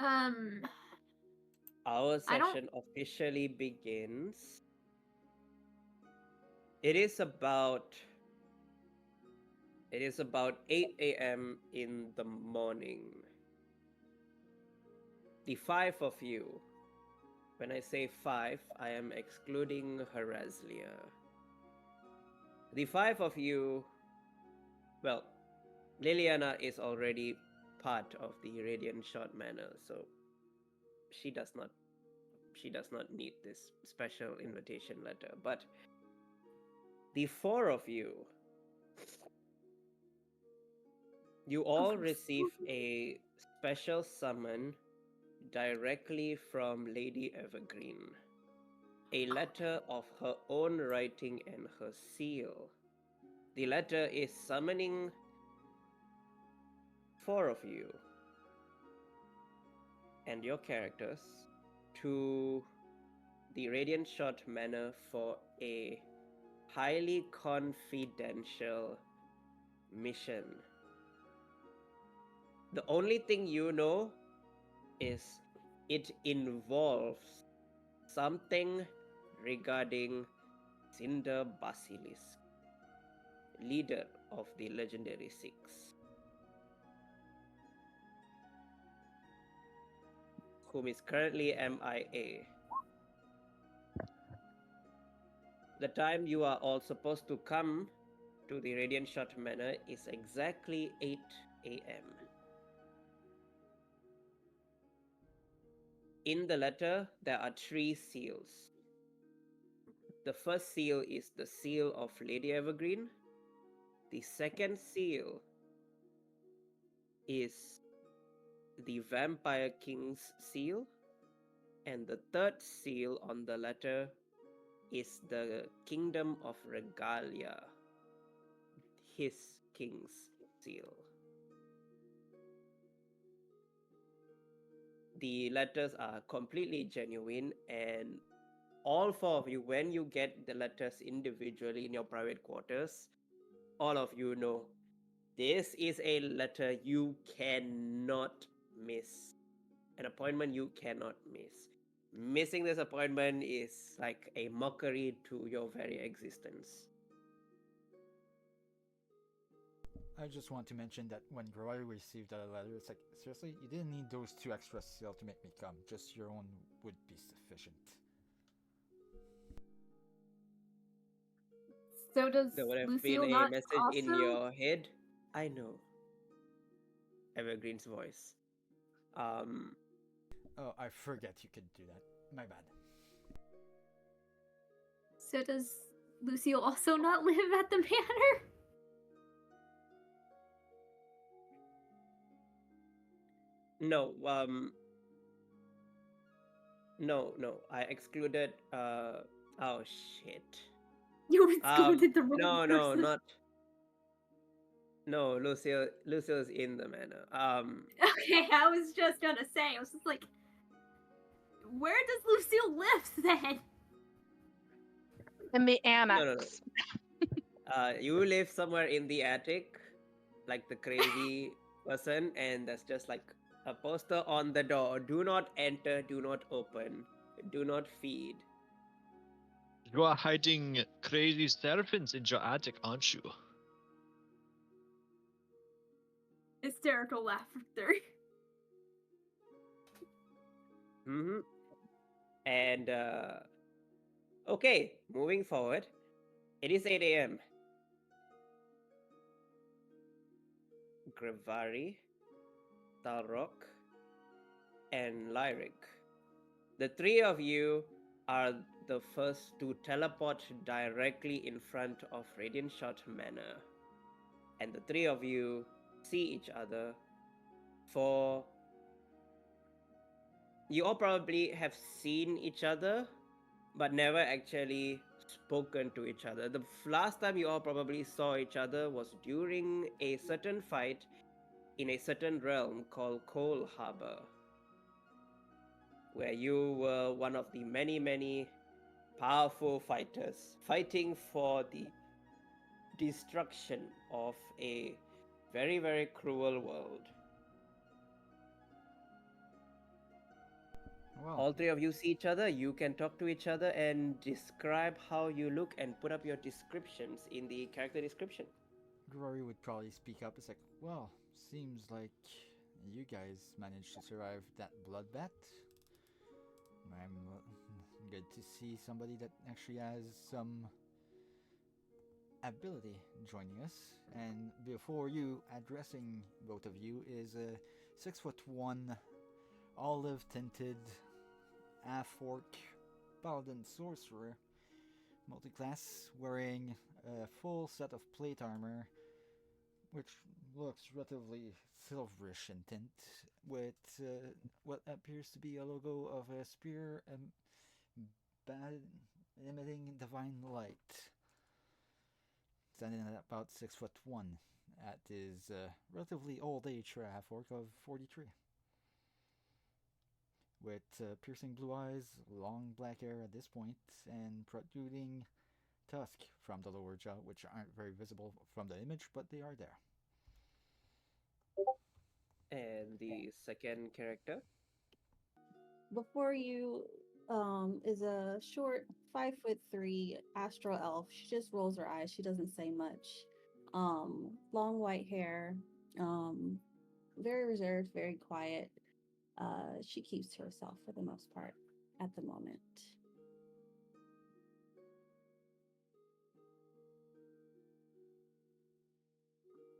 Um, Our I don't. session officially begins. It is about 8 a.m. in the morning. The five of you, when I say five, I am excluding Hræzlyr. The five of you, well, Liliana is already part of the Radiant Short Manor, so she does not need this special invitation letter. But the four of you, you all receive a special summon directly from Lady Evergreen. A letter of her own writing and her seal. The letter is summoning four of you and your characters to the Radiant Shot Manor for a highly confidential mission. The only thing you know is it involves something regarding Cinder Basilisk, leader of the Legendary Six, whom is currently MIA. The time you are all supposed to come to the Radiant Shot Manor is exactly 8 a.m. In the letter, there are 3 seals. The first seal is the seal of Lady Evergreen. The second seal is the Vampire King's seal. And the third seal on the letter is the Kingdom of Regalia, his king's seal. The letters are completely genuine, and all four of you, when you get the letters individually in your private quarters, all of you know this is a letter you cannot miss. An appointment you cannot miss. Missing this appointment is like a mockery to your very existence. I just want to mention that when Groy received that letter, it's like, seriously, you didn't need those 2 extra seal to make me come. Just your own would be sufficient. So does There would have been Lucille a not message in also? your head. I know. Evergreen's voice. Oh, I forget you could do that. My bad. So does Lucille also not live at the manor? No, no. I excluded oh shit. You excluded the wrong No, person. not no, Lucille's in the manor. Okay, I was just gonna say, I was just like, where does Lucille live then? In the No. annex. You live somewhere in the attic, like the crazy person, and there's just like a poster on the door. Do not enter, do not open, do not feed. You are hiding crazy serpents in your attic, aren't you? Hysterical laughter. Mm-hmm. And okay, moving forward. It is 8 a.m. Grevari, Talrok, and Lyric. The three of you are the first to teleport directly in front of Radiant Shot Manor. And the three of you see each other for... You all probably have seen each other, but never actually spoken to each other. The last time you all probably saw each other was during a certain fight in a certain realm called Coal Harbor, where you were one of the many powerful fighters fighting for the destruction of a very cruel world. Well, All three of you see each other. You can talk to each other and describe how you look and put up your descriptions in the character description. Glory would probably speak up. It's like, well, seems like you guys managed to survive that bloodbath. I'm good to see somebody that actually has some ability joining us. And before you, addressing both of you, is a 6'1", olive tinted, half orc, paladin sorcerer, multiclass, wearing a full set of plate armor, which looks relatively silverish in tint, with what appears to be a logo of a spear emitting divine light. Standing at about 6'1", at his relatively old age for a half orc of 43. With piercing blue eyes, long black hair at this point, and protruding tusk from the lower jaw, which aren't very visible from the image, but they are there. And the second character? Before you is a short 5'3" astral elf. She just rolls her eyes. She doesn't say much. Long white hair. Very reserved, very quiet. She keeps to herself for the most part at the moment.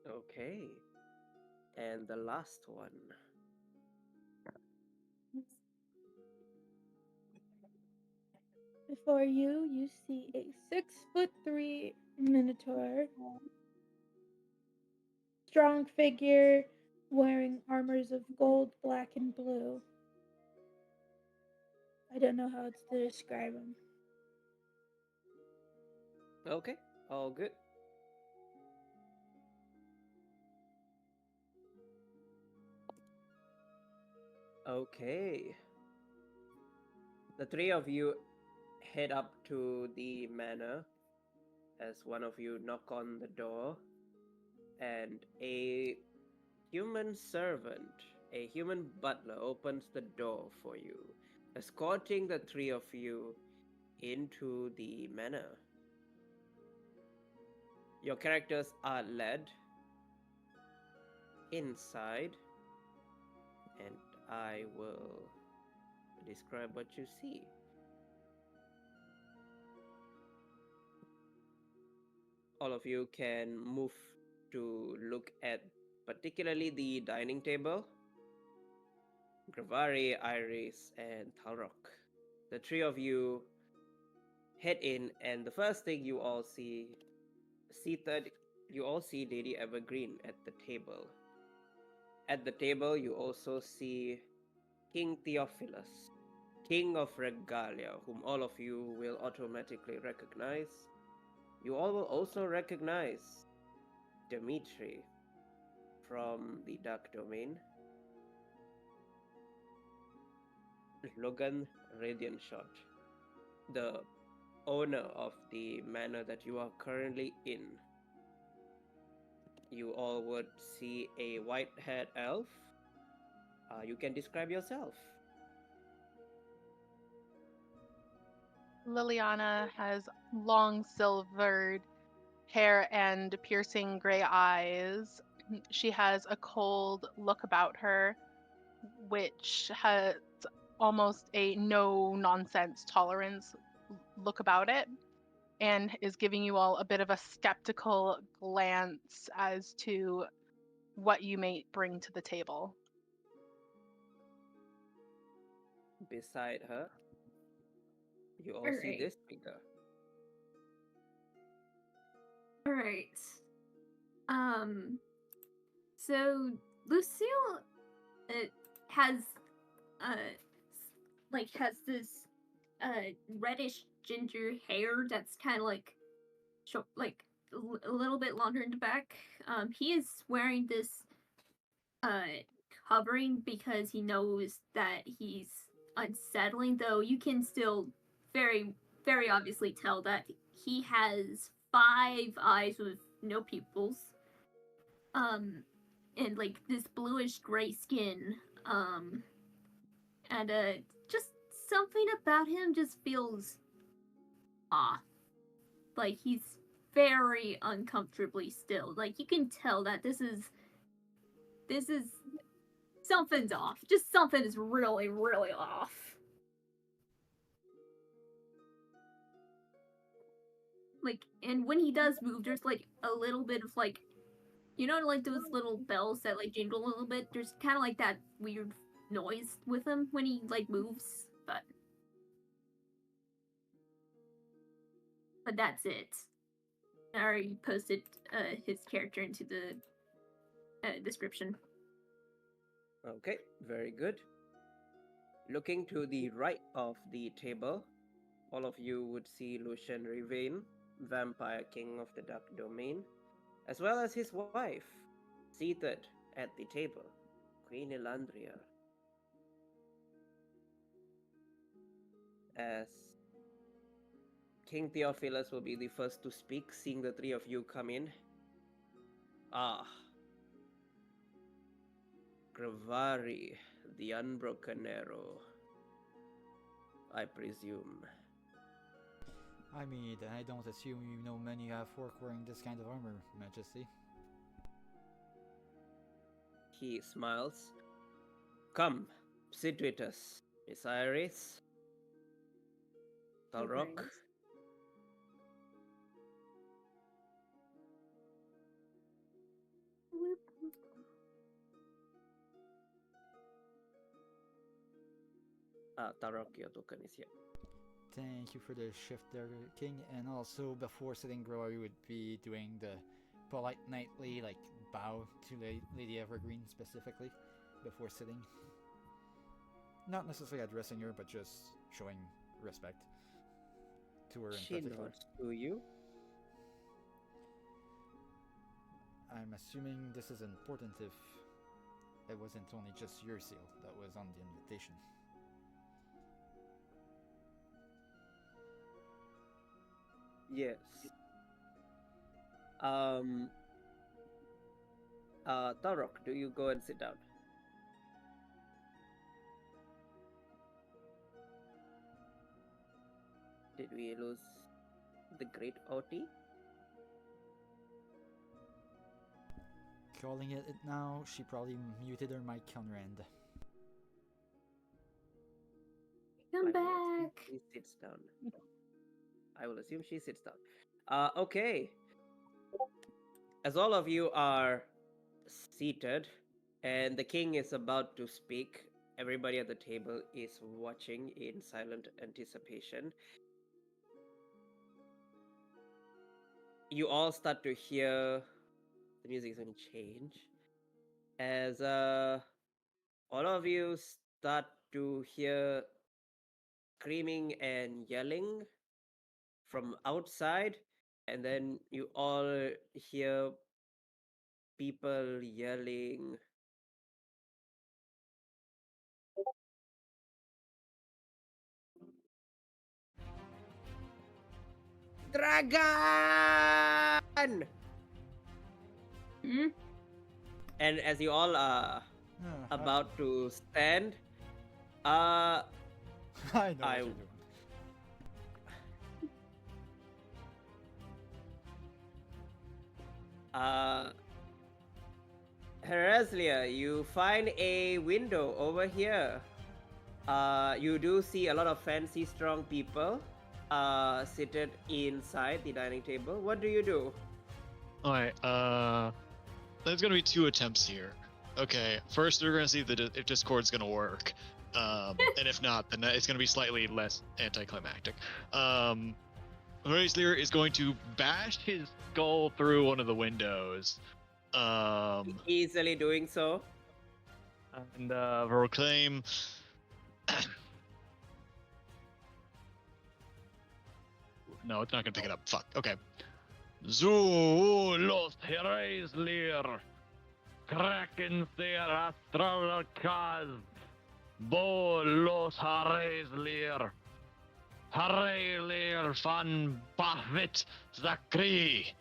Okay. And the last one. Before you, you see a 6'3" minotaur, strong figure, wearing armors of gold, black, and blue. I don't know how else to describe him. Okay, all good. Okay. The three of you head up to the manor as one of you knock on the door, and a human servant, a human butler, opens the door for you, escorting the three of you into the manor. Your characters are led inside, and I will describe what you see. All of you can move to look at particularly the dining table. Gravari, Iris, and Talrock. The three of you head in, and the first thing you all see, seated, you all see Lady Evergreen at the table. At the table, you also see King Theophilus, King of Regalia, whom all of you will automatically recognize. You all will also recognize Dimitri from the Dark Domain, Logan Radiantshot, the owner of the manor that you are currently in. You all would see a white-haired elf. You can describe yourself. Liliana has long silvered hair and piercing gray eyes. She has a cold look about her, which has almost a no nonsense tolerance look about it, and is giving you all a bit of a skeptical glance as to what you may bring to the table. Beside her, you all see Alright. this figure. Alright. So Lucille has has this reddish ginger hair that's kind of like short, like a little bit longer in the back. He is wearing this covering because he knows that he's unsettling, though you can still very very obviously tell that he has 5 eyes with no pupils. And like this bluish gray skin. And just something about him just feels off. Like he's very uncomfortably still. Like you can tell that this is something's off. Just something is really, really off. Like, and when he does move, there's like a little bit of like, you know, like those little bells that like jingle a little bit. There's kind of like that weird noise with him when he like moves, but that's it. I already posted his character into the description. Okay, very good. Looking to the right of the table, all of you would see Lucian Rivane, Vampire King of the Dark Domain, as well as his wife, seated at the table, Queen Elandria. As King Theophilus will be the first to speak, seeing the three of you come in. Ah, Gravari, the Unbroken Arrow, I presume. I mean, I don't assume you know many folk wearing this kind of armor, Majesty. He smiles. Come, sit with us, Miss Iris. Talrock. Talrock, your token is here. Thank you for the shift there, King. And also, before sitting, Growy would be doing the polite knightly, like, bow to Lady Evergreen specifically, before sitting. Not necessarily addressing her, but just showing respect to her in She particular. nods to you. I'm assuming this is important if it wasn't only just your seal that was on the invitation. Yes. Talrock, do you go and sit down? Did we lose the great OT? Calling it now, she probably muted her mic on her end. Come I will assume back. She sits down. I will assume she sits down. Okay. As all of you are seated and the king is about to speak, everybody at the table is watching in silent anticipation. You all start to hear the music is going to change as all of you start to hear screaming and yelling from outside, and then you all hear people yelling. Dragon! Hmm? And as you all are about to stand, I know what I- you're doing. Hræzlyr, you find a window over here. You do see a lot of fancy, strong people seated inside the dining table. What do you do? Alright, there's gonna be two attempts here. Okay, first we're gonna see if Discord's gonna work. And if not, then it's gonna be slightly less anticlimactic. Hræzlyr is going to bash his skull through one of the windows. Easily doing so. And proclaim. No, it's not gonna pick it up. Fuck. Okay. Zu los Hræzlyr, kraken ser astrolokaz, bo los Hræzlyr, Hræzlyr fan Bafit Zakri,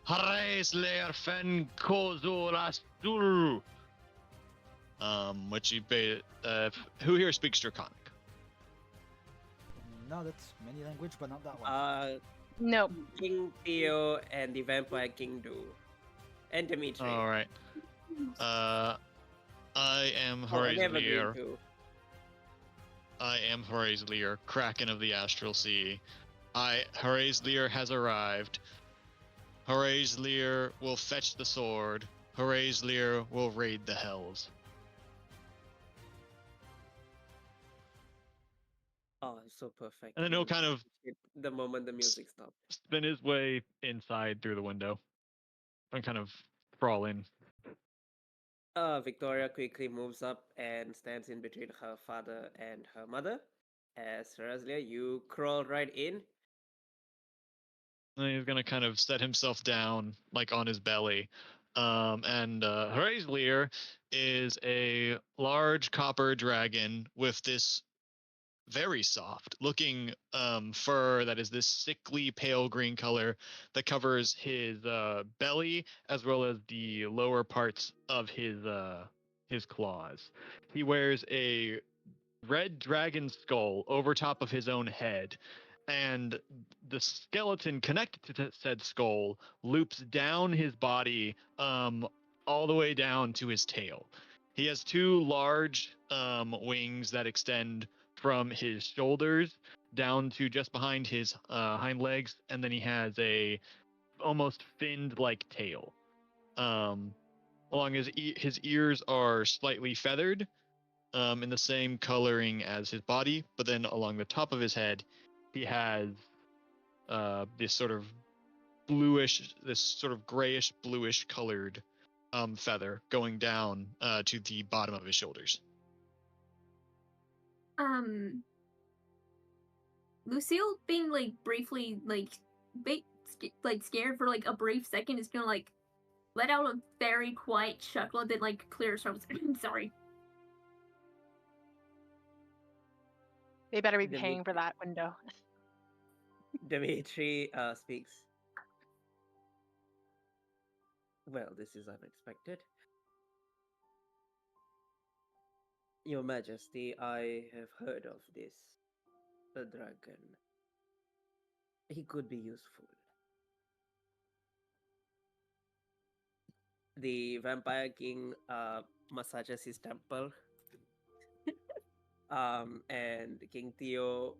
Hræzlyr fan Kozur Astur. Which you who here speaks Draconic? No, that's many language, but not that one. Nope. King Theo and the Vampire King do. And Dimitri. All right. I am Oh, and Evergreen Hræzlyr. too. I am Hræzlyr, Kraken of the Astral Sea. Hræzlyr has arrived. Hræzlyr will fetch the sword. Hræzlyr will raid the hells. Oh, so perfect. And then he'll kind of the moment the music stopped. spin his way inside through the window and kind of crawl in. Victoria quickly moves up and stands in between her father and her mother. As Hræzlyr, you crawl right in. And he's gonna kind of set himself down, like on his belly. And Hræzlyr is a large copper dragon with this very soft looking fur that is this sickly pale green color that covers his belly as well as the lower parts of his claws. He wears a red dragon skull over top of his own head, and the skeleton connected to said skull loops down his body all the way down to his tail. He has two large wings that extend from his shoulders down to just behind his hind legs, and then he has a almost finned like tail. Along his ears are slightly feathered, in the same coloring as his body, but then along the top of his head, he has this sort of grayish bluish colored feather going down to the bottom of his shoulders. Lucille being like briefly scared for like a brief second is gonna like let out a very quiet chuckle and then like clear herself. Sorry. They better be paying for that window. Dimitri speaks. Well, this is unexpected. Your Majesty, I have heard of this. A dragon. He could be useful. The Vampire King massages his temple. And King Theo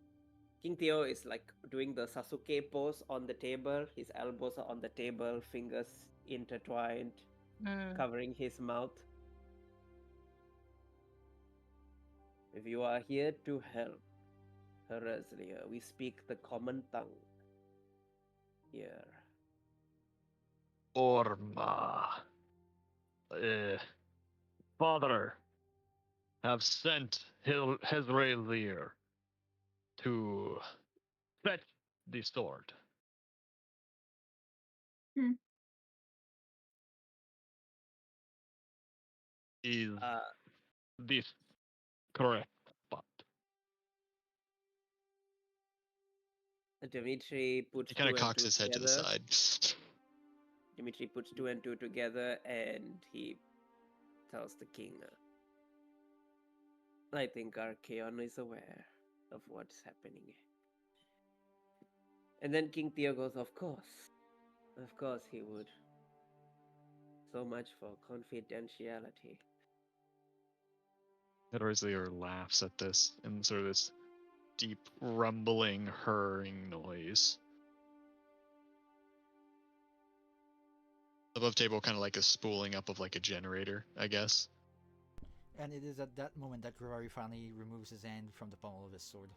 is like doing the Sasuke pose on the table. His elbows are on the table, fingers intertwined, covering his mouth. If you are here to help, Hræzlyr, we speak the common tongue here. Orma. Father, have sent Hræzlyr to fetch the sword. Is this correct? But Dimitri puts he kind of two and cocks two his head to the together. side. Dimitri puts two and two together and he tells the king, I think Archeon is aware of what's happening. And then King Theo goes, of course he would. So much for confidentiality. Hræzlyr laughs at this in sort of this deep rumbling, hurring noise. Above table, kind of like a spooling up of like a generator, I guess. And it is at that moment that Grivari finally removes his hand from the pommel of his sword.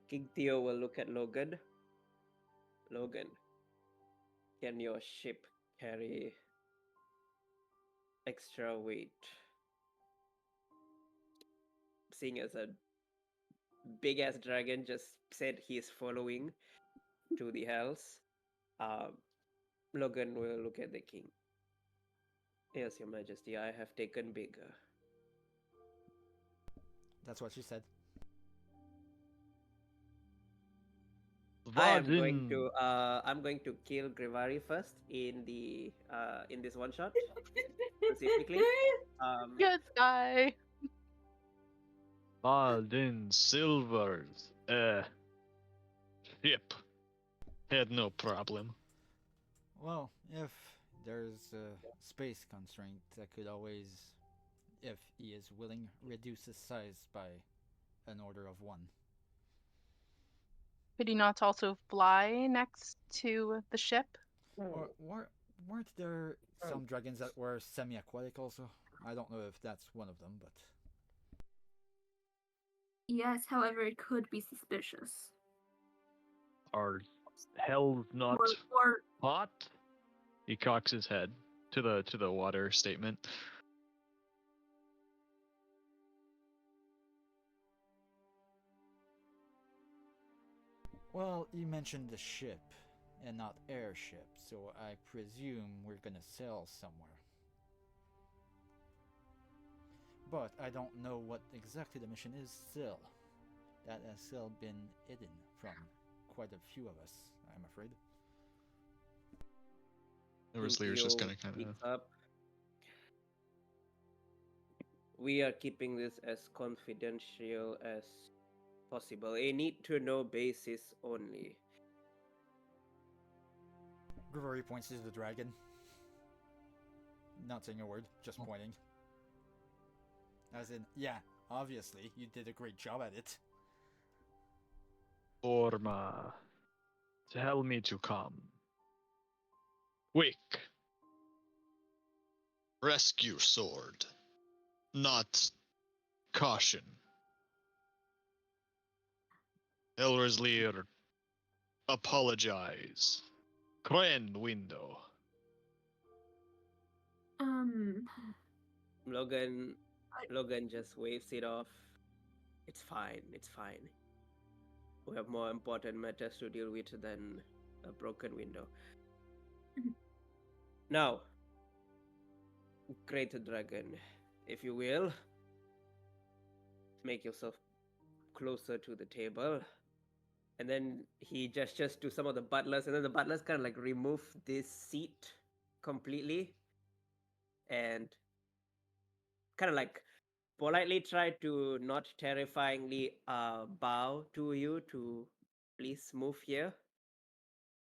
King Theo will look at Logan. Logan, can your ship carry extra weight? Seeing as a big ass dragon just said he is following to the hells, Logan will look at the king. Yes, Your Majesty, I have taken bigger. That's what she said. Varden. I'm going to kill Grivari first in this one shot specifically. Good guy. Varden Silvers. Ship. Had no problem. Well, if there's a space constraint, I could always, if he is willing, reduce his size by an order of one. Could he not also fly next to the ship? Weren't there some dragons that were semi-aquatic also? I don't know if that's one of them, but Yes, however, it could be suspicious. Are hells not Or hot? He cocks his head to the water statement. well, you mentioned the ship and not airship, so I presume we're gonna sail somewhere. But I don't know what exactly the mission is still. That has still been hidden from quite a few of us, I'm afraid. Hræzlyr's just gonna Theo kind picks of. up. We are keeping this as confidential as possible. A need to know basis only. Grivari points to the dragon. Not saying a word, just pointing. As in, yeah, obviously, you did a great job at it. Orma, tell me to come. Quick. Rescue sword. Not caution. Hræzlyr, apologize. Kren window. Logan just waves it off. It's fine, it's fine. We have more important matters to deal with than a broken window. Now, great dragon, if you will, make yourself closer to the table. And then he gestures to some of the butlers, and then the butlers kind of like remove this seat completely and kind of like politely try to not terrifyingly bow to you to please move here.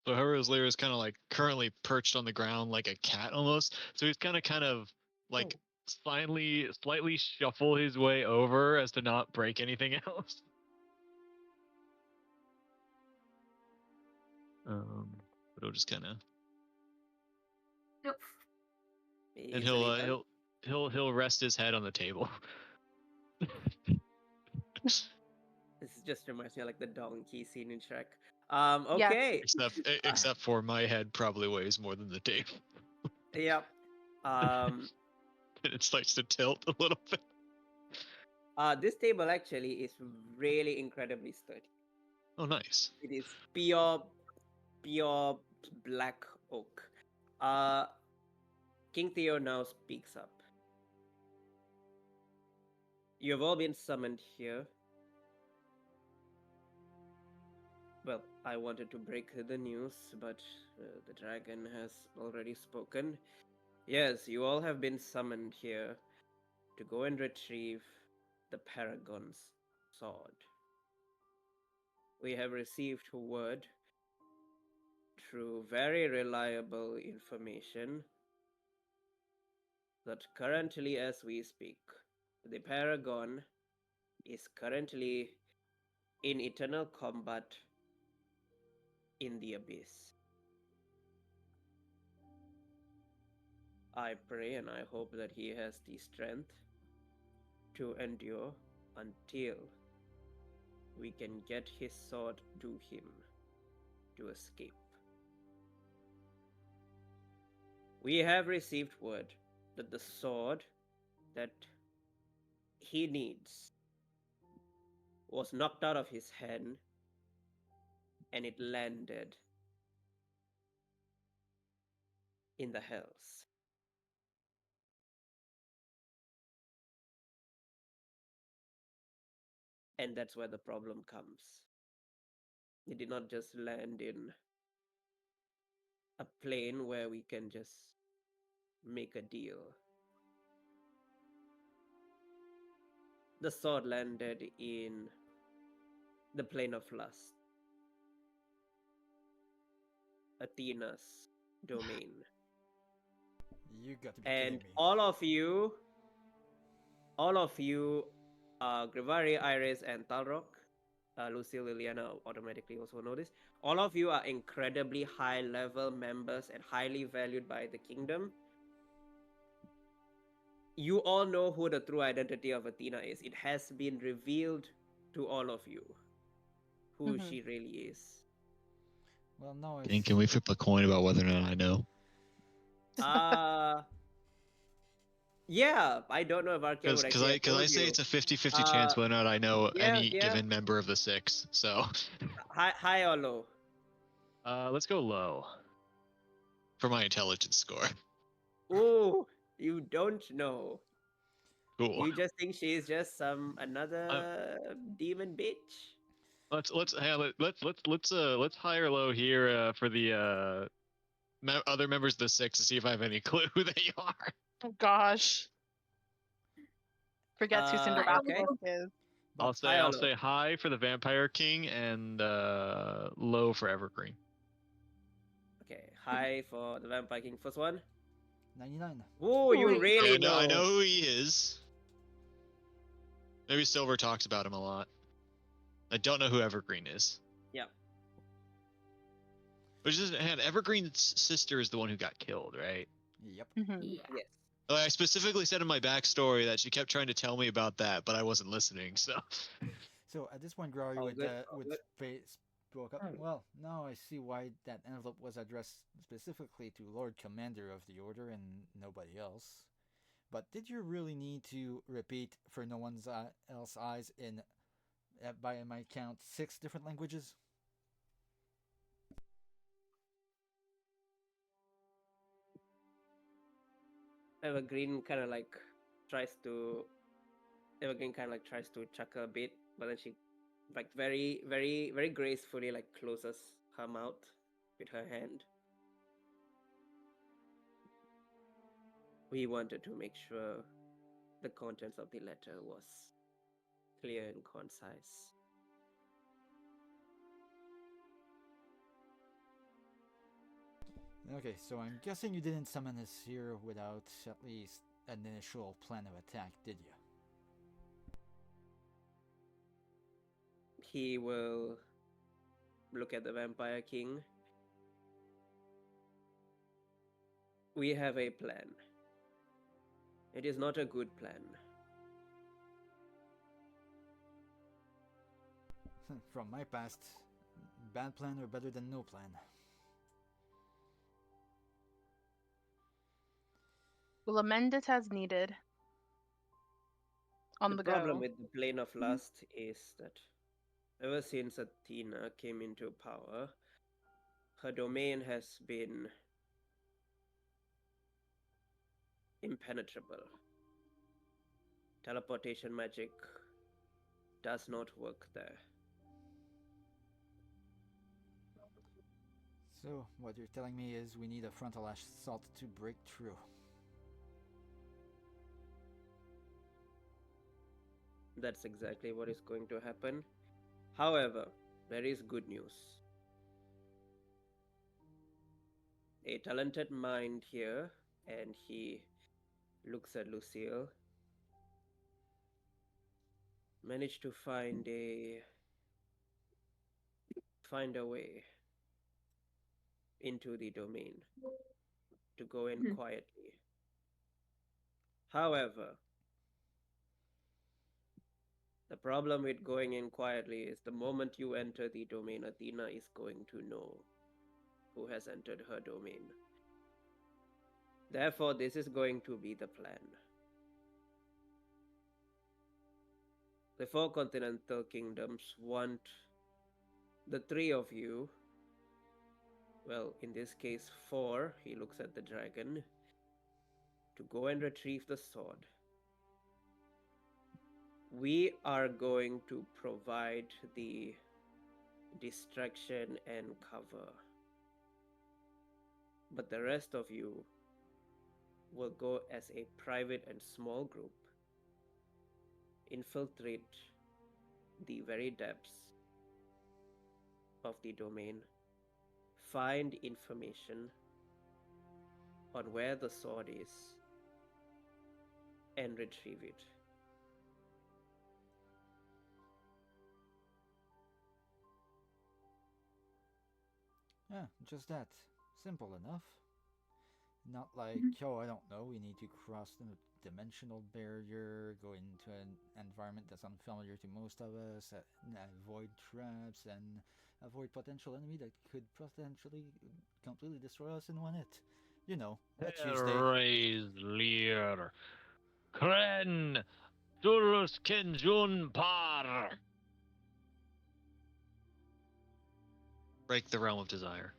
So Hræzlyr is kind of like currently perched on the ground like a cat almost. So he's kind of like slightly shuffle his way over as to not break anything else. But he'll just kind of. nope. And Easily done. he'll rest his head on the table. This just reminds me of like the donkey scene in Shrek. Yes. Okay. Except for my head probably weighs more than the table. Yep. And it starts to tilt a little bit. This table actually is really incredibly sturdy. Oh, nice. It is pure black oak. King Theo now speaks up. You have all been summoned here. Well, I wanted to break the news, but the dragon has already spoken. Yes, you all have been summoned here to go and retrieve the Paragon's sword. We have received word through very reliable information that currently, as we speak, the Paragon is currently in eternal combat in the abyss. I pray and I hope that he has the strength to endure until we can get his sword to him to escape. We have received word that the sword that he needs was knocked out of his hand and it landed in the hells. And that's where the problem comes. It did not just land in a plane where we can just make a deal. The sword landed in the plane of lust, Athena's domain. You got to be And kidding me. all of you, Grivari, Iris, and Talrock, Lucille, Liliana automatically also know this. All of you are incredibly high level members and highly valued by the kingdom. You all know who the true identity of Athena is. It has been revealed to all of you who Mhm. she really is. Well, no, And can we flip a coin about whether or not I know? Yeah, I don't know if Arkia would Because actually have told I say you. it's a 50-50 chance whether or not I know any Yeah. given member of the six. So High or low? let's go low for my intelligence score. Ooh, you don't know. Cool. You just think she's just another demon bitch. Let's high or low here for the other members of the six to see if I have any clue who they are. Oh gosh. Forgets who Cinderella Okay. is. But High or I'll low? say high for the Vampire King and low for Evergreen. Okay, high for the Vampire King. First one. 99. Ooh, you Wait. really know. I know who he is. Maybe Silver talks about him a lot. I don't know who Evergreen is. Yeah. But just and Evergreen's sister is the one who got killed, right? Yep. Mhm. Yeah. Yes. Oh, I specifically said in my backstory that she kept trying to tell me about that, but I wasn't listening. So So at this point, Grari All would good, all good. spoke up. Well, now I see why that envelope was addressed specifically to Lord Commander of the Order and nobody else. But did you really need to repeat for no one's else eyes in, by my count, 6 different languages? Evergreen kind of like tries to. Evergreen kind of like tries to chuckle a bit, but then she, like very, very, very gracefully, like closes her mouth with her hand. We wanted to make sure the contents of the letter was clear and concise. Okay, so I'm guessing you didn't summon us here without at least an initial plan of attack, did you? He will look at the Vampire King. We have a plan. It is not a good plan. From my past, bad plan are better than no plan. We'll amend it as needed. On the problem go. with the plane of lust is that ever since Athena came into power, her domain has been impenetrable. Teleportation magic does not work there. So, what you're telling me is we need a frontal assault to break through. That's exactly what is going to happen. However, there is good news. A talented mind here, and he looks at Lucille, managed to find a way into the domain to go in Mhm. quietly. However, the problem with going in quietly is the moment you enter the domain, Athena is going to know who has entered her domain. Therefore, this is going to be the plan. The 4 continental kingdoms want the 3 of you, well, in this case 4, he looks at the dragon, to go and retrieve the sword. We are going to provide the distraction, and cover. But the rest of you will go as a private and small group, infiltrate the very depths of the domain, find information on where the sword is, and retrieve it. Yeah, just that. Simple enough. Not like, oh, I don't know, we need to cross the dimensional barrier, go into an environment that's unfamiliar to most of us, avoid traps, and avoid potential enemy that could potentially completely destroy us in one hit. You know, that Tuesday. Hræzlyr. Kren. Durus Kenjun Par. Break the realm of desire.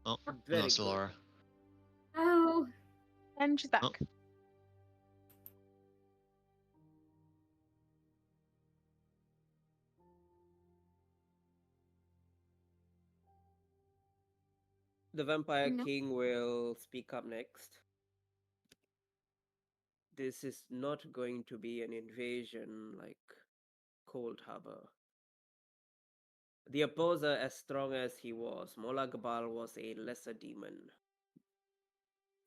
Oh, Very no, good. Solara. Oh, And she's back. Oh. The Vampire No. King will speak up next. This is not going to be an invasion like Cold Harbor. The opposer, as strong as he was, Molagabal was a lesser demon.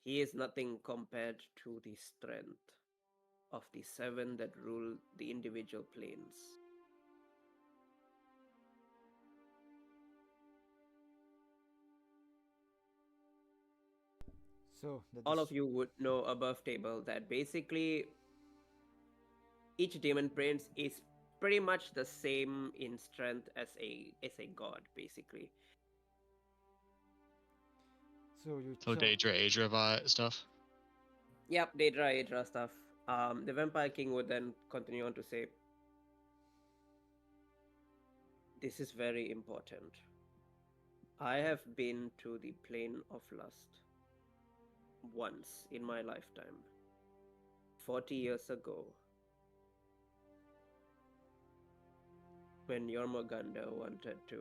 He is nothing compared to the strength of the seven that rule the individual planes. So, All of you would know above table that basically each demon prince is pretty much the same in strength as a god, basically. So you So Daedra, Adra stuff. Yep, Daedra stuff. The Vampire King would then continue on to say, this is very important. I have been to the plane of lust once in my lifetime, 40 years ago, when Yormoganda wanted to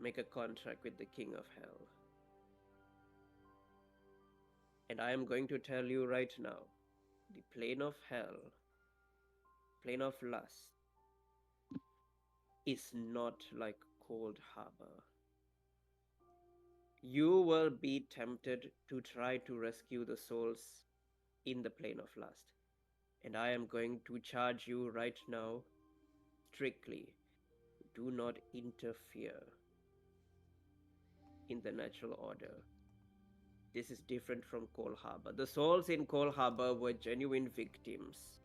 make a contract with the King of Hell. And I am going to tell you right now, the plane of hell, plane of lust, is not like Cold Harbor. You will be tempted to try to rescue the souls in the plane of lust. And I am going to charge you right now, strictly, do not interfere in the natural order. This is different from Cold Harbor. The souls in Cold Harbor were genuine victims.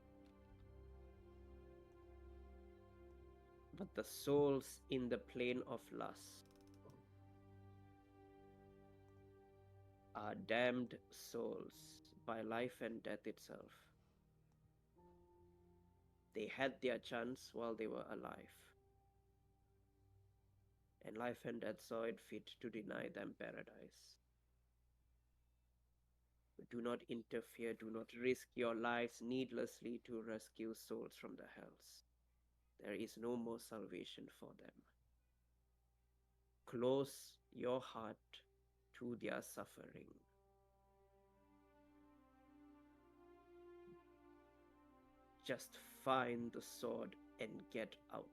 But the souls in the plane of lust are damned souls by life and death itself. They had their chance while they were alive. And life and death saw it fit to deny them paradise. Do not interfere, do not risk your lives needlessly to rescue souls from the hells. There is no more salvation for them. Close your heart to their suffering. Just find the sword and get out.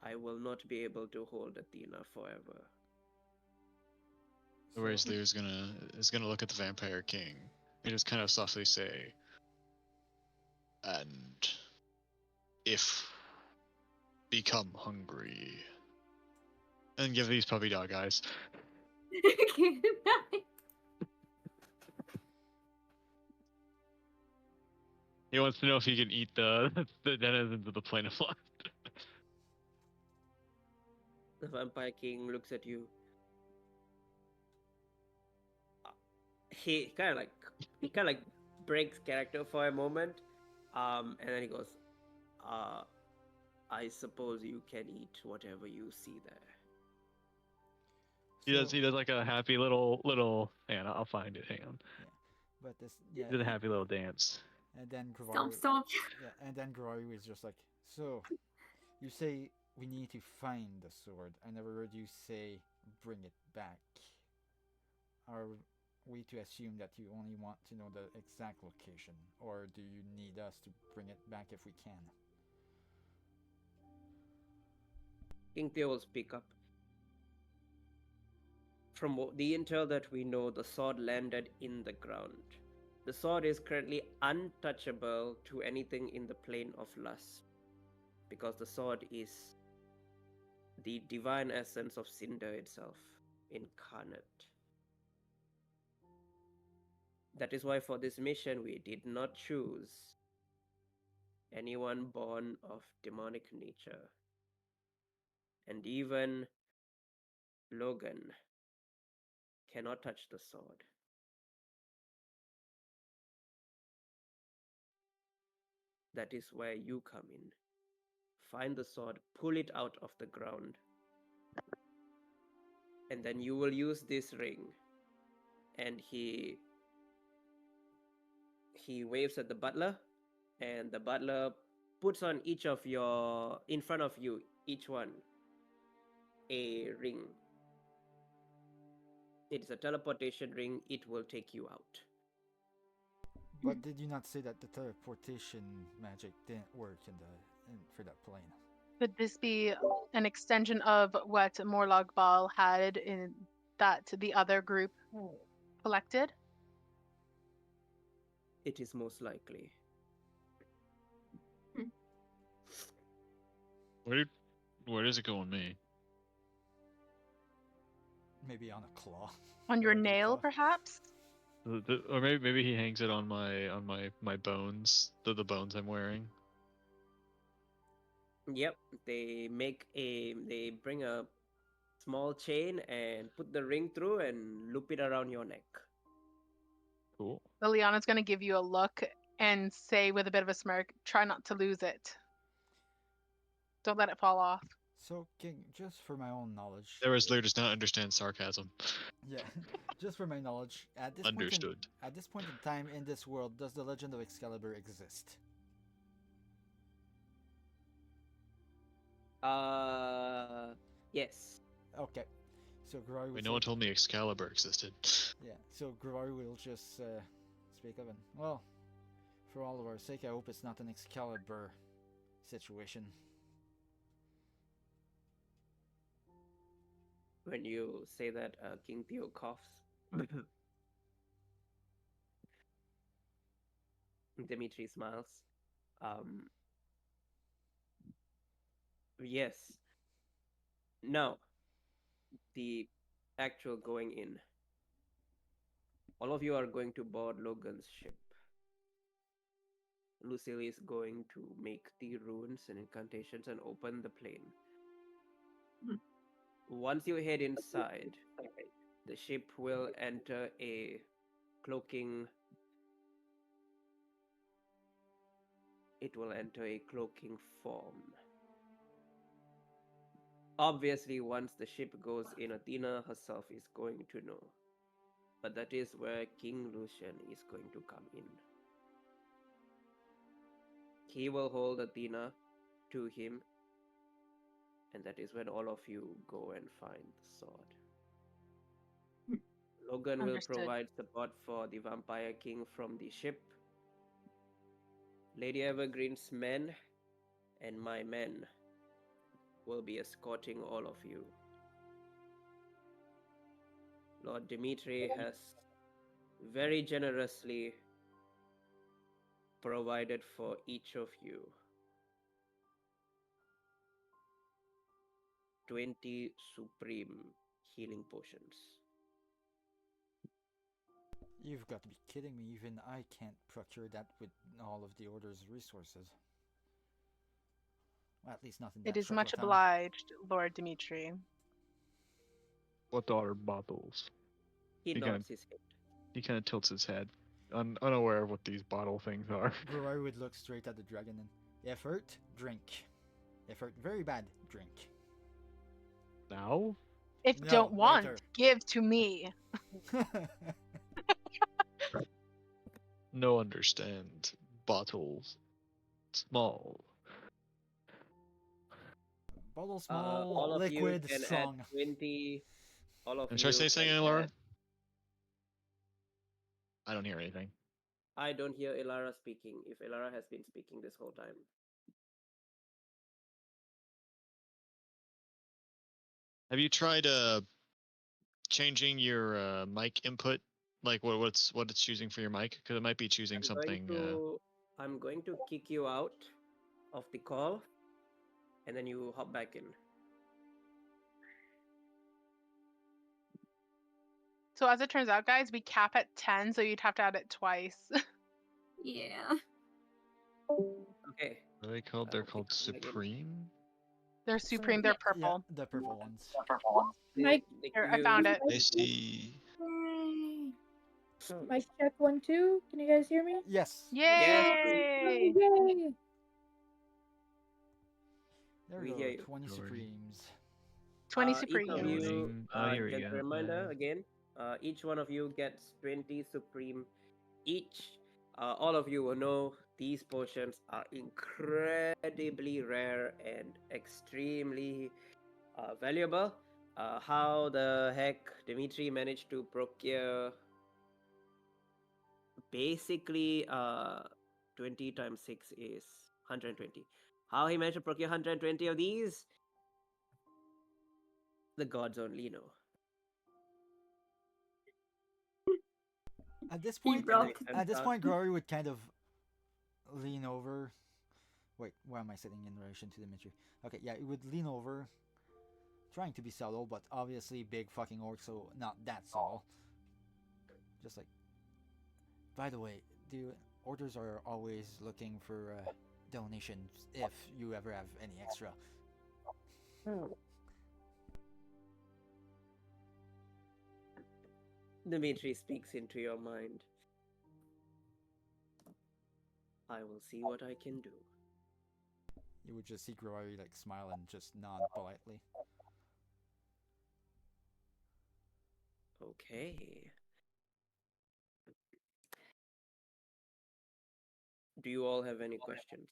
I will not be able to hold Athena forever. Hræzlyr is gonna look at the Vampire King and just kind of softly say, and if become hungry, and give these puppy dog eyes. He wants to know if he can eat the denizens of the plane of lust. The Vampire King looks at you. He kind of like breaks character for a moment, and then he goes, I suppose you can eat whatever you see there. He does like a happy little. Hang on, I'll find it. Hang on. Yeah, but this He did a happy little dance. And then Stomp, Groaru, stomp. yeah, and then Groaru is just like, so you say we need to find the sword. I never heard you say bring it back. Are we to assume that you only want to know the exact location, or do you need us to bring it back if we can? King Theo will speak up. From the intel that we know, the sword landed in the ground. The sword is currently untouchable to anything in the plane of lust, because the sword is the divine essence of Cinder itself, incarnate. That is why for this mission we did not choose anyone born of demonic nature. And even Logan cannot touch the sword. That is where you come in. Find the sword, pull it out of the ground, and then you will use this ring. And he waves at the butler, and the butler puts on each of your, in front of you, each one, a ring. It's a teleportation ring. It will take you out. But did you not say that the teleportation magic didn't work for that plane? Could this be an extension of what Morlog Ball had in that the other group collected? It is most likely. Where does it go on me? Maybe on a claw. On your Or the nail, claw. perhaps? Or maybe he hangs it on my bones, the bones I'm wearing. Yep, they bring a small chain and put the ring through and loop it around your neck. Cool. Liliana's going to give you a look and say with a bit of a smirk, try not to lose it. Don't let it fall off. So, King, just for my own knowledge. Hræzlyr does not understand sarcasm. Yeah, just for my knowledge, Understood. At this point in time in this world, does the legend of Excalibur exist? Yes. Okay. So Groaru Wait, no one told me Excalibur existed. Yeah, so Groaru will just speak up and, well, for all of our sake, I hope it's not an Excalibur situation. When you say that, King Theo coughs. Dimitri smiles. Yes. Now, the actual going in. All of you are going to board Logan's ship. Lucille is going to make the runes and incantations and open the plane. Once you head inside, the ship will enter a cloaking. It will enter a cloaking form. Obviously, once the ship goes in, Athena herself is going to know. But that is where King Lucian is going to come in. He will hold Athena to him, and that is when all of you go and find the sword. Logan Understood. will provide support for the Vampire King from the ship. Lady Evergreen's men and my men will be escorting all of you. Lord Dimitri has very generously provided for each of you 20 supreme healing potions. You've got to be kidding me, even I can't procure that with all of the Order's resources. Well, at least not in that It is short much of time. obliged, Lord Dimitri. What are bottles? He He nods his head. He kind of tilts his head, unaware of what these bottle things are. Groaru would look straight at the dragon and, if hurt, drink. If hurt very bad, drink. Now? If No, don't want, later. give to me. No understand. bottles. Small. Bottle small, All of you liquid, can strong. add 20. All of And you should I say something, can Laura? add. I don't hear anything. I don't hear Elara speaking. If Elara has been speaking this whole time. Have you tried changing your mic input? Like what it's choosing for your mic? Because it might be choosing something. I'm going to kick you out of the call, and then you hop back in. So as it turns out, guys, we cap at 10, so you'd have to add it twice. Yeah. Okay. What are they called? They're called kick you back in. Supreme. They're supreme. They're purple. Yeah, the purple ones. Mike, Here, I found it. I see. Yay. Mike, check 1, 2. Can you guys hear me? Yes. Yay! Yay! There We we hear go. you. 20 Glory. Supremes. 20 Each of supreme. you, Loading. Oh, here we just a go. reminder again, each one of you gets 20 Supreme each. All of you will know these potions are incredibly rare and extremely valuable. How the heck Dimitri managed to procure basically 20 times 6 is 120. How he managed to procure 120 of these, the gods only know. At this He point, robbed. Glory would kind of lean over. Wait, where am I sitting in relation to Dimitri? Okay, yeah, it would lean over, trying to be subtle, but obviously big fucking orc, so not that subtle. Just like, by the way, orders are always looking for donations if you ever have any extra. Dimitri speaks into your mind. I will see what I can do. You would just see Glory like smile and just nod politely. Okay. Do you all have any questions?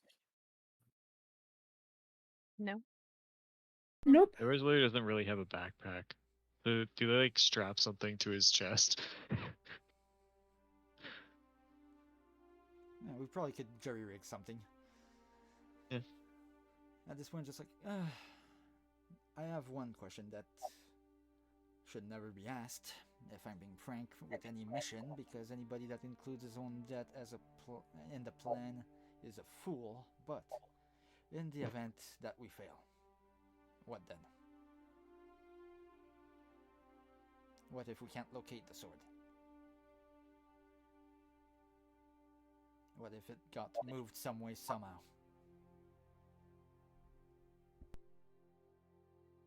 No. Nope. Hræzlyr doesn't really have a backpack. Do they like strap something to his chest? Yeah, we probably could jerry rig something. Yeah. At this point, just like, I have one question that should never be asked, if I'm being frank, with any mission, because anybody that includes his own death as in the plan is a fool. But in the event that we fail, what then? What if we can't locate the sword? What if it got moved some way, somehow?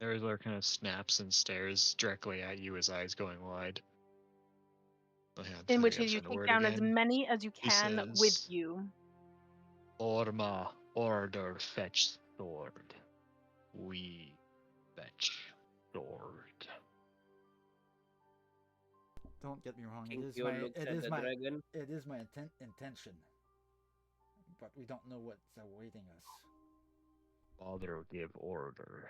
Hræzlyr kind of snaps and stares directly at you, his eyes going wide. Oh, yeah, In sorry, which I gotta case you find the take word down as again. many as you He can with says, you. Orma, order, fetch sword. We fetch sword. Don't get me wrong. Kinkyo looks at the dragon. It is my intention, but we don't know what's awaiting us. Father give order.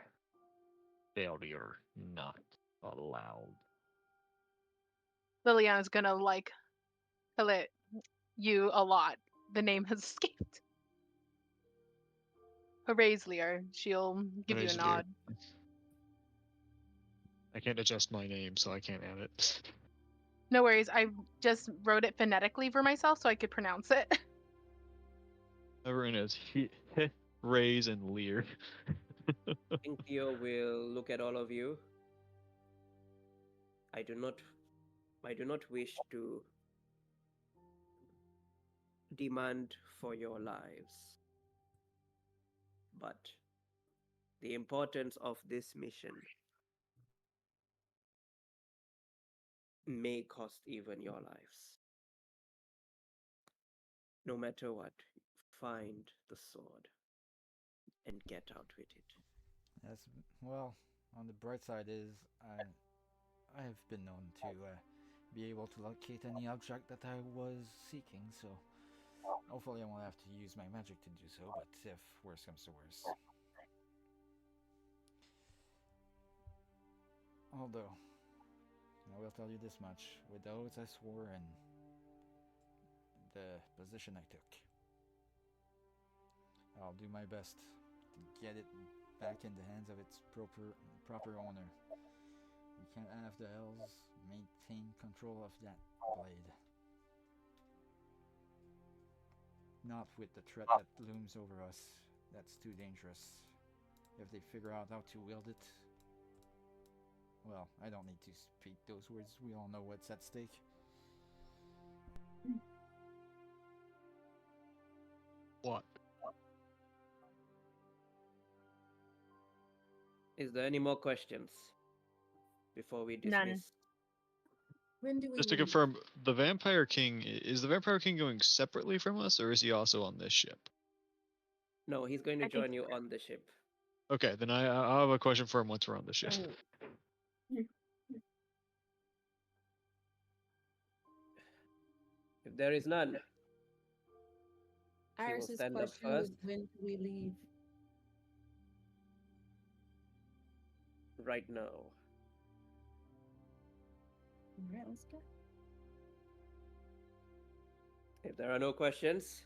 Failure not allowed. Liliana's gonna tell it you a lot. The name has escaped. Hræzlyr. She'll give you a Hræzlyr. nod. I can't adjust my name, so I can't add it. No worries. I just wrote it phonetically for myself so I could pronounce it. Everyone is Raise and Lear. Kinkyo will look at all of you. I do not wish to demand for your lives. But the importance of this mission may cost even your lives. No matter what, find the sword and get out with it. Yes, well, on the bright side is I have been known to be able to locate any object that I was seeking, so Hopefully I won't have to use my magic to do so, but if worse comes to worse. Although, I will tell you this much, with the oaths I swore and the position I took, I'll do my best to get it back in the hands of its proper owner. We can't have the elves maintain control of that blade. Not with the threat that looms over us. That's too dangerous. If they figure out how to wield it, well, I don't need to speak those words. We all know what's at stake. What? Is there any more questions before we dismiss? None. When do we Just to leave? confirm, the Vampire King, is the Vampire King going separately from us, or is he also on this ship? No, he's going to I think join you on the ship. Okay, then I'll have a question for him once we're on the ship. If there is none, he will Iris's stand up question was, first. when do we leave? Right now. All right, let's go. If there are no questions,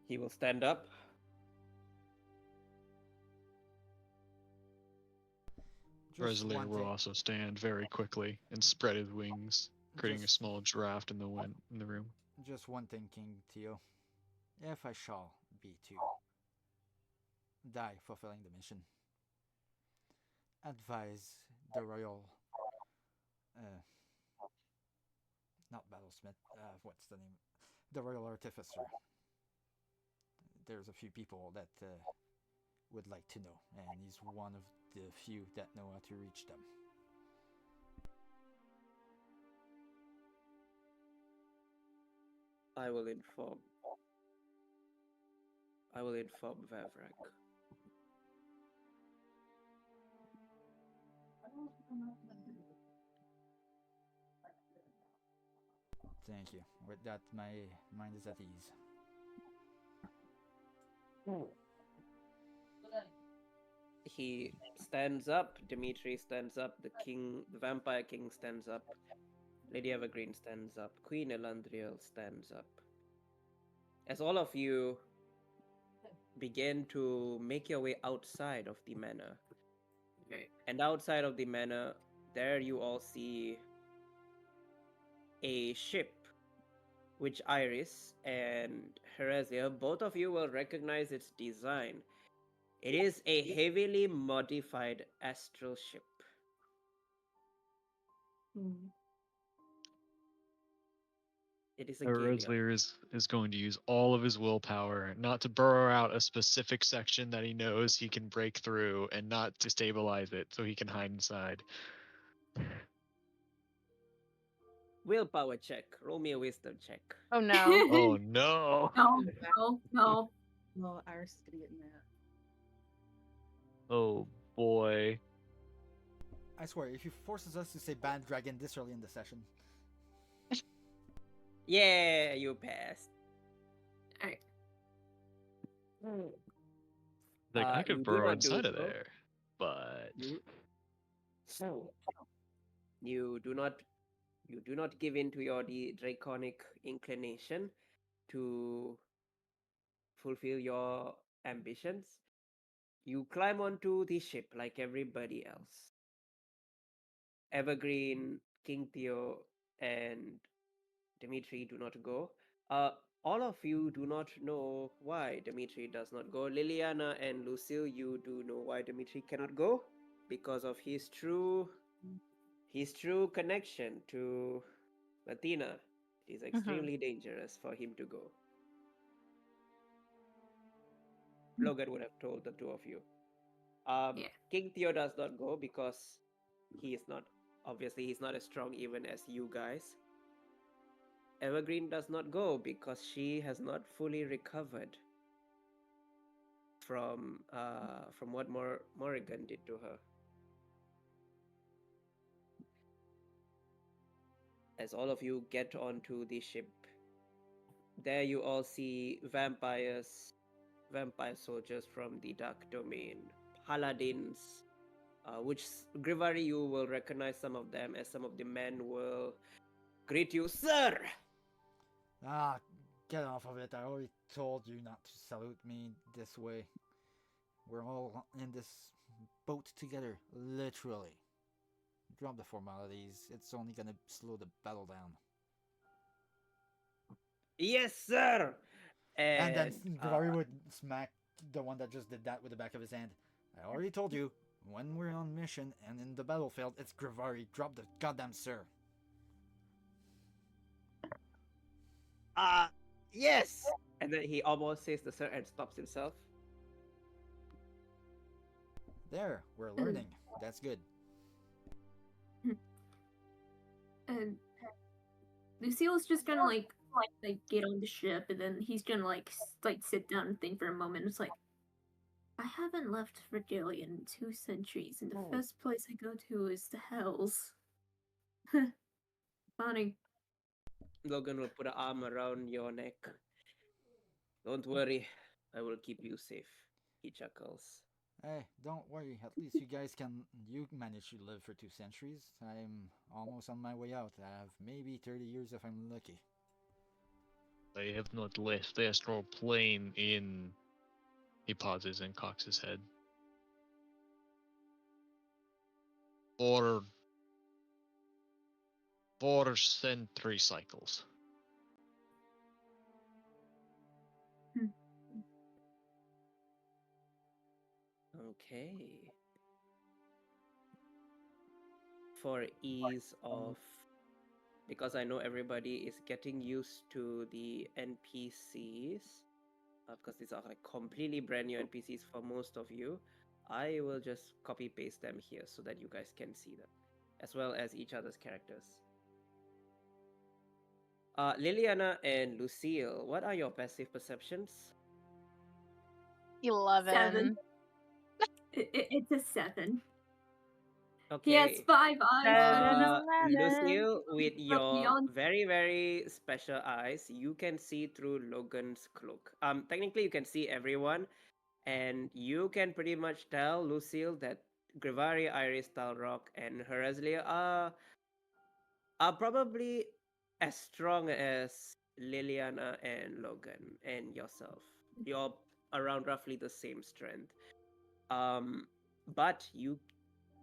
he will stand up. Just Hræzlyr one will thing. also stand very quickly and spread his wings, creating a Just- small draft in the wind in the room. Just one thing, King Theo. If I shall be to die fulfilling the mission, advise the royal, not battlesmith, what's the name? The royal artificer. There's a few people that would like to know, and he's one of the few that know how to reach them. I will inform. I will inform Vavrak. Thank you. With that, my mind is at ease. He stands up. Dimitri stands up. The Vampire King stands up. Lady Evergreen stands up. Queen Elandriel stands up. As all of you begin to make your way outside of the manor, and outside of the manor, there you all see a ship, which Iris and Hræzlyr, both of you will recognize its design. It is a heavily modified astral ship. It is a galleon. Hræzlyr is going to use all of his willpower, not to burrow out a specific section that he knows he can break through, and not to stabilize it so he can hide inside. Willpower check. Roll me a wisdom check. Oh no. Oh no! No. No, Iris is gonna get mad. Oh boy. I swear, if he forces us to say band dragon this early in the session, Yeah, you passed. Like, I You could do burrow not do inside of so. there, but You do not give in to your draconic inclination to fulfill your ambitions. You climb onto the ship like everybody else. Evergreen, King Theo, and Dimitri do not go. All of you do not know why Dimitri does not go. Liliana and Lucille, you do know why Dimitri cannot go, because of his true connection to Latina. It is extremely dangerous for him to go. Logan would have told the two of you. Yeah. King Theo does not go because he is not, obviously he's not as strong even as you guys. Evergreen does not go because she has not fully recovered from what Morrigan did to her. As all of you get onto the ship, There you all see vampire soldiers from the Dark Domain, paladins, which Grivari you will recognize some of them, as some of the men will greet you, sir. Ah, get off of it. I already told you not to salute me this way. We're all in this boat together, literally. Drop the formalities. It's only gonna slow the battle down. Yes, sir. And then And Grivari would smack the one that just did that with the back of his hand. I already told you, when we're on mission and in the battlefield, it's Grivari. Drop the goddamn sir. yes. And then he almost says the sir and stops himself. There, we're learning. That's good. And Lucille's just gonna like get on the ship, and then he's gonna like sit down and think for a moment. It's like, I haven't left Virgilia in 2 centuries, and the first place I go to is the Hells. Funny. Logan will put an arm around your neck. Don't worry, I will keep you safe. He chuckles. Hey, don't worry. At least you managed to live for 2 centuries. I'm almost on my way out. I have maybe 30 years if I'm lucky. I have not left the astral plane in. He pauses and cocks his head. For 4 century cycles. Okay. For ease of, because I know everybody is getting used to the NPCs, because these are like completely brand new NPCs for most of you, I will just copy paste them here so that you guys can see them, as well as each other's characters. Liliana and Lucille, what are your passive perceptions? 11. 7. It's a 7. Okay. He has 5 eyes. Lucille, with your beyond- very, very special eyes, you can see through Logan's cloak. Technically, you can see everyone, and you can pretty much tell, Lucille, that Grivari, Iris, Talrock, and Hræzlyr are probably as strong as Liliana and Logan and yourself. You're around roughly the same strength. But you,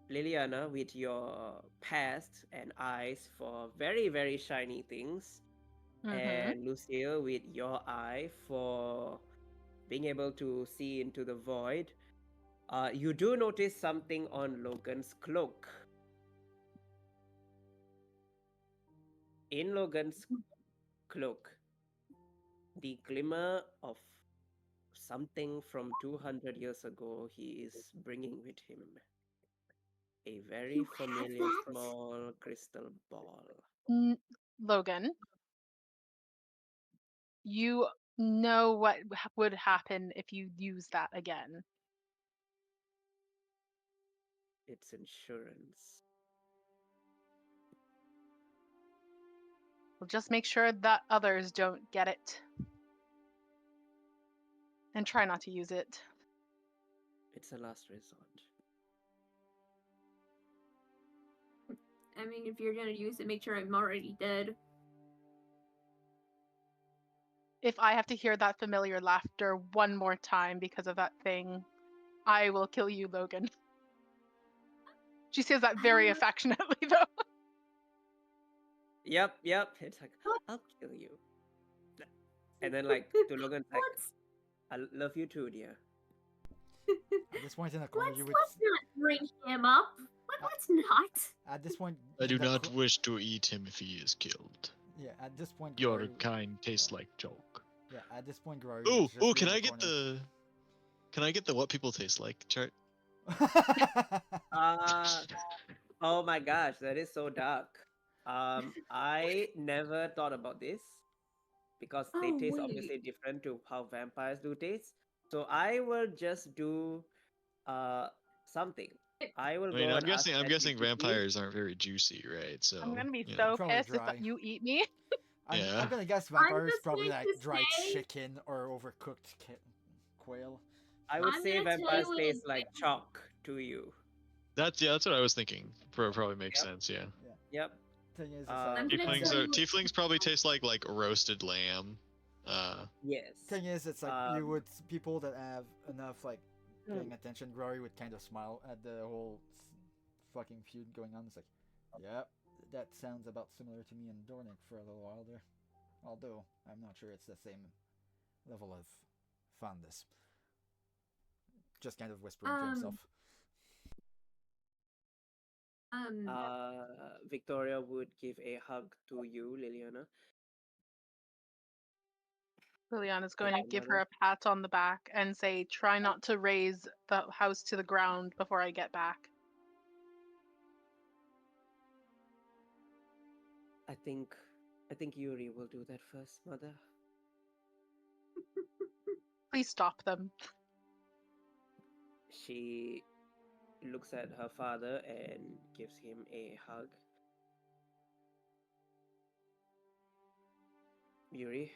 Liliana, with your past and eyes for very, very shiny things, and Lucille, with your eye for being able to see into the void, you do notice something on Logan's cloak. In Logan's cloak, the glimmer of something from 200 years ago he is bringing with him. A very You have familiar that? small crystal ball. Logan, you know what would happen if you use that again. It's insurance. Well, just make sure that others don't get it. And try not to use it. It's a last resort. I mean, if you're gonna use it, make sure I'm already dead. If I have to hear that familiar laughter one more time because of that thing, I will kill you, Logan. She says that very affectionately, though. Yep. It's like, I'll kill you. And then, like, to Logan, like, I love you too, dear. At this point in the corner, Let's you would. not bring him up. Let's not. At this point, I in do the not wish to eat him if he is killed. Yeah, at this point, Your Grivari- kind tastes like joke. Yeah, at this point, Grivari Ooh, would just ooh, be can in I get corner. can I get the what people taste like chart? Oh my gosh, that is so dark. I never thought about this because they Oh, taste wait. obviously different to how vampires do taste. So I will just do something. I will I mean, go I'm and ask guessing ChatGPT. vampires aren't very juicy, right? So I'm gonna be you so know. Probably pissed if dry. you eat me. Yeah. I'm gonna guess I'm vampires just probably going like to dried say, chicken or overcooked quail. I would I'm say gonna tell vampires you taste in like chalk to you. That's what I was thinking. Probably makes Yep. sense. Yeah. Yeah. Yep. Thing is, I'm Um, gonna and Tieflings tell then, are you. tieflings probably taste like roasted lamb. yes. thing is, it's like you Um, would people that have enough like Hmm. paying attention. Glory would kind of smile at the whole fucking feud going on. It's like, yep, that sounds about similar to me and Dornick for a little while there. Although I'm not sure it's the same level of fondness. Just kind of whispering to himself. Um, Victoria would give a hug to you, Liliana. Liliana's As going to your give her mother. a pat on the back and say, "Try not to raise the house to the ground before I get back." I think I think Yuri will do that first, mother. Please stop them. She looks at her father and gives him a hug. Yuri.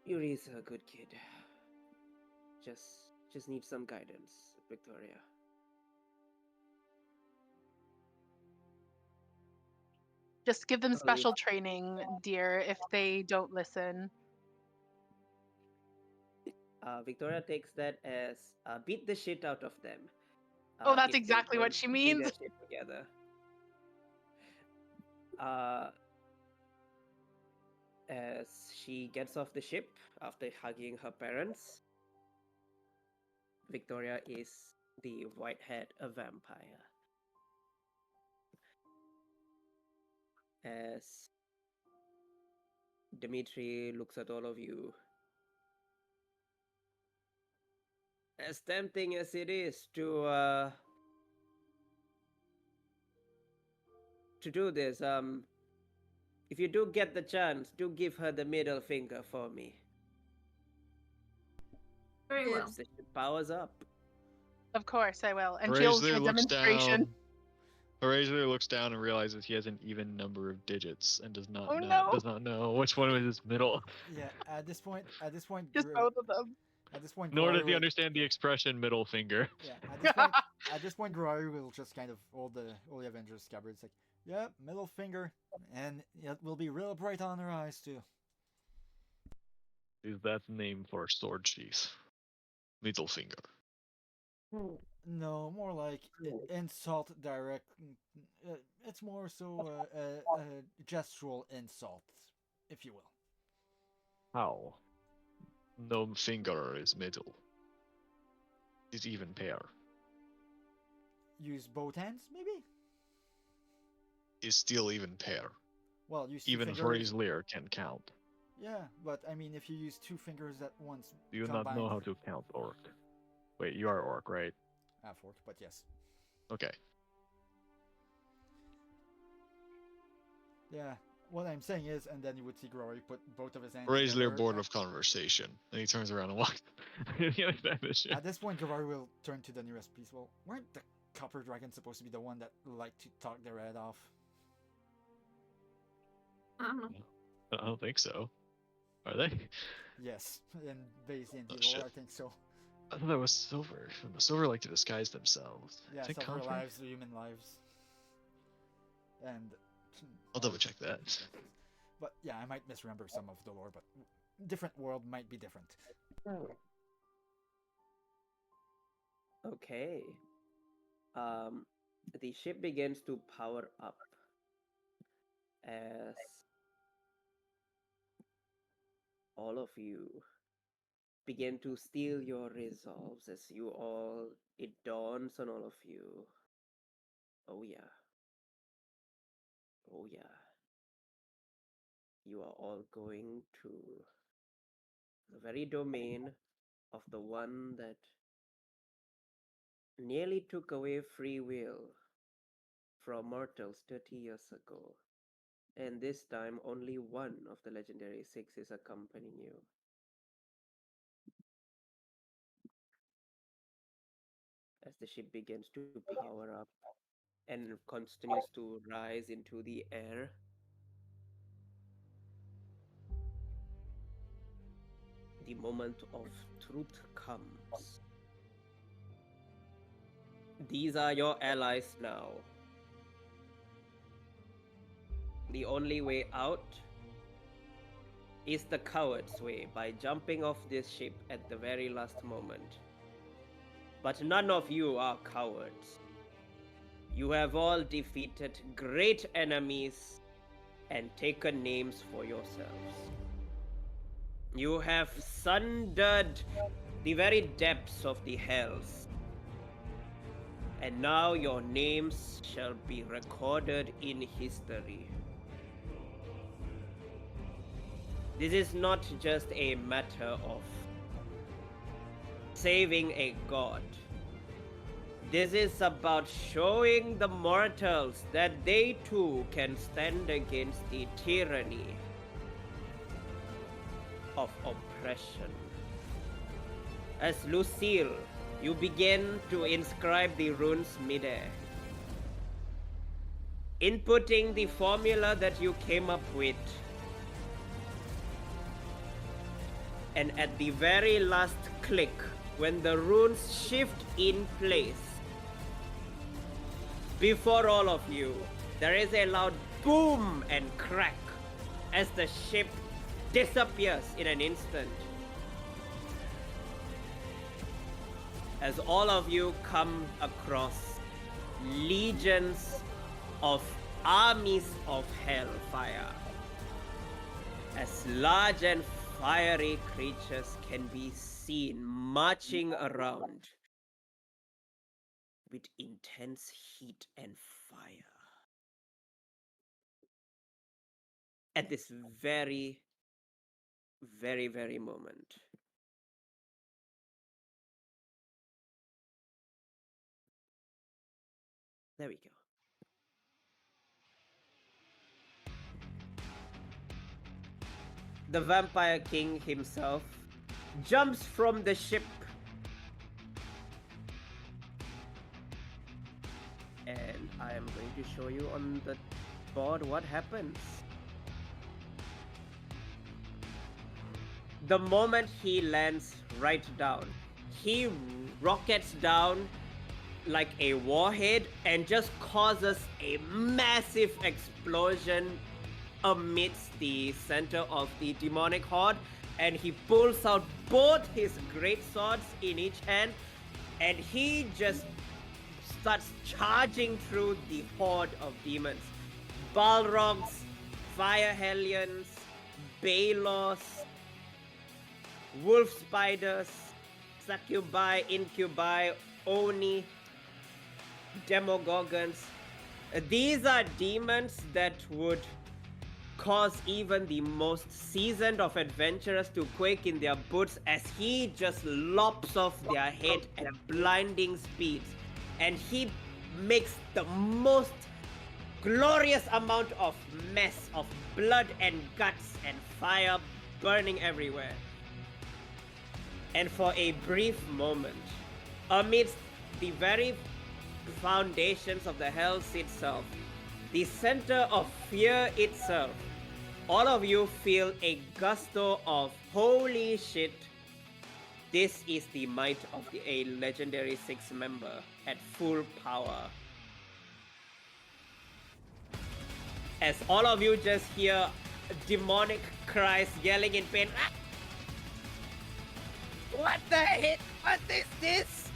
Yuri's a good kid. Just needs some guidance, Victoria. Just give them I'll leave. special training, dear, if they don't listen. Victoria takes that as beat the shit out of them. Oh, that's If they exactly what don't she do means. their shit together. Uh, as she gets off the ship after hugging her parents, Victoria is the white-haired vampire. As Dimitri looks at all of you, as tempting as it is to do this, if you do get the chance, do give her the middle finger for me. very well. As the ship powers up. Of course I will. And she'll do Hræzlyr a looks demonstration. down. Hræzlyr looks down and realizes he has an even number of digits and does Oh, not know which one was his middle. Yeah, at this point, Just both of them. At this point, Nor does Glory he will, understand the expression middle finger. yeah, at this point, Glory will just kind of hold the Avengers scabbard. It's like, yep, middle finger, and it will be real bright on her eyes too. Is that the name for sword sheath? Middle finger. No, more like insult direct. It's more so gestural insult, if you will. How? No finger is middle. Is even pair. Use both hands, maybe. Is still even pair. Well, use two Even fingers. Hræzlyr can count. Yeah, but I mean, if you use two fingers at once, Do you not combined, know how to count orc? Wait, you are orc, right? Fork, but yes. Okay. Yeah, what I'm saying is, and then you would see Glory put both of his hands Hræzlyr together. bored of conversation. And he turns around and walks the other side of the ship. At this point, Glory will turn to the nearest piece. Well, weren't the copper dragons supposed to be the one that like to talk their head off? I don't know. I don't think so. Are they? Yes, in base D&D Oh, lore, shit. I think so. I thought that was Silver. Silver like to disguise themselves. Yeah, I think silver Comfort? lives, human lives. And... I'll double check that. But yeah, I might misremember some of the lore, but different world might be different. Okay. The ship begins to power up as all of you begin to steal your resolves as it dawns on all of you. Oh yeah. Oh yeah. You are all going to the very domain of the one that nearly took away free will from mortals 30 years ago. And this time only one of the legendary six is accompanying you. As the ship begins to power up and continues to rise into the air, the moment of truth comes. These are your allies now. The only way out is the coward's way, by jumping off this ship at the very last moment. But none of you are cowards. You have all defeated great enemies and taken names for yourselves. You have sundered the very depths of the hells, and now your names shall be recorded in history. This is not just a matter of saving a god. This is about showing the mortals that they too can stand against the tyranny of oppression. As Lucille, you begin to inscribe the runes midair, inputting the formula that you came up with. And at the very last click, when the runes shift in place, before all of you, there is a loud boom and crack as the ship disappears in an instant. As all of you come across legions of armies of hellfire, as large and fiery creatures can be seen marching around with intense heat and fire. At this very, very, very moment, there we go. The Vampire King himself jumps from the ship and I am going to show you on the board what happens. The moment he lands right down, he rockets down like a warhead and just causes a massive explosion amidst the center of the demonic horde, and he pulls out both his great swords in each hand and he just starts charging through the horde of demons. Balrogs, fire hellions, Balos, wolf spiders, succubi, incubi, oni, demogorgons. These are demons that would cause even the most seasoned of adventurers to quake in their boots as he just lops off their head at blinding speeds. And he makes the most glorious amount of mess of blood and guts and fire burning everywhere. And for a brief moment, amidst the very foundations of the hells itself, the center of fear itself, all of you feel a gusto of holy shit. This is the might of a legendary 6-member at full power. As all of you just hear demonic cries yelling in pain. Ah! What the hell? What is this?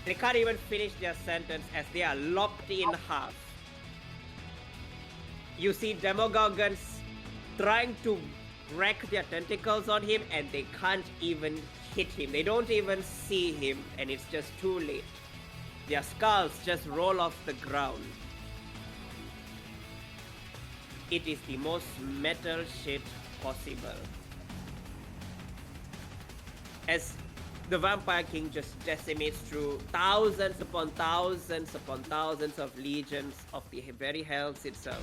They can't even finish their sentence as they are lopped in half. You see Demogorgons trying to rack their tentacles on him and they can't even hit him. They don't even see him and it's just too late. Their skulls just roll off the ground. It is the most metal shit possible. As the Vampire King just decimates through thousands upon thousands upon thousands of legions of the very hells itself.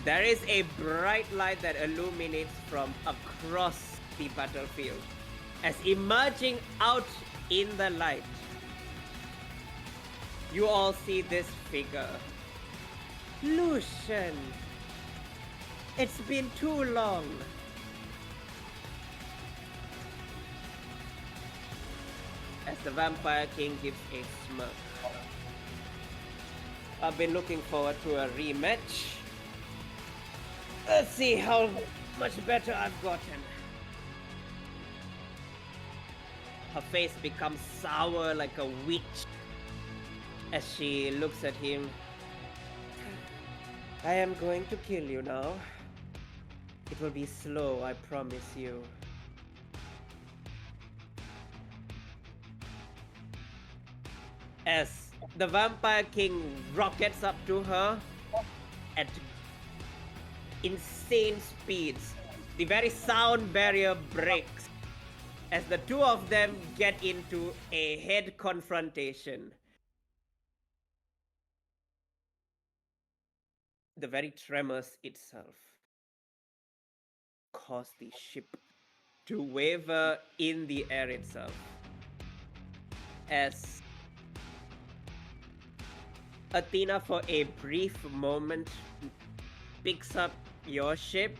There is a bright light that illuminates from across the battlefield. As emerging out in the light, you all see this figure. Lucian! It's been too long. as the Vampire King gives a smirk. I've been looking forward to a rematch. Let's see how much better I've gotten. Her face becomes sour like a witch as she looks at him. I am going to kill you now. It will be slow, I promise you. As the Vampire King rockets up to her at insane speeds, the very sound barrier breaks as the two of them get into a head confrontation. The very tremors itself cause the ship to waver in the air itself as Athena, for a brief moment, picks up your ship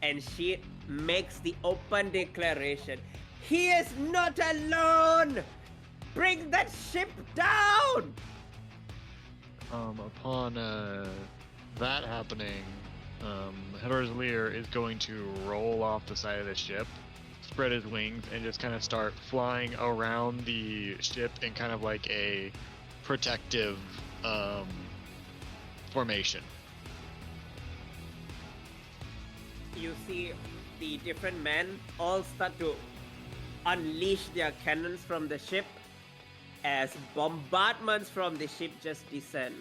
and she makes the open declaration. He is not alone! Bring that ship down! Upon that happening, Hræzlyr is going to roll off the side of the ship, spread his wings, and just kind of start flying around the ship in kind of like a protective formation. You see the different men all start to unleash their cannons from the ship as bombardments from the ship just descend.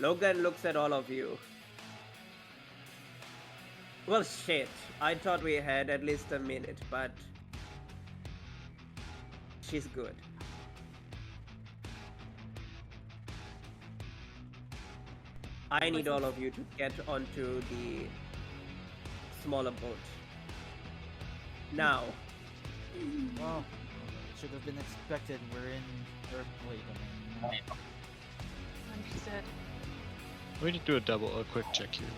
Logan looks at all of you. Well, shit. I thought we had at least a minute, but she's good. I need all of you to get onto the smaller boat. Now. Well, it should have been expected. We're in Earthquake. Understood. Let me just do a quick check here.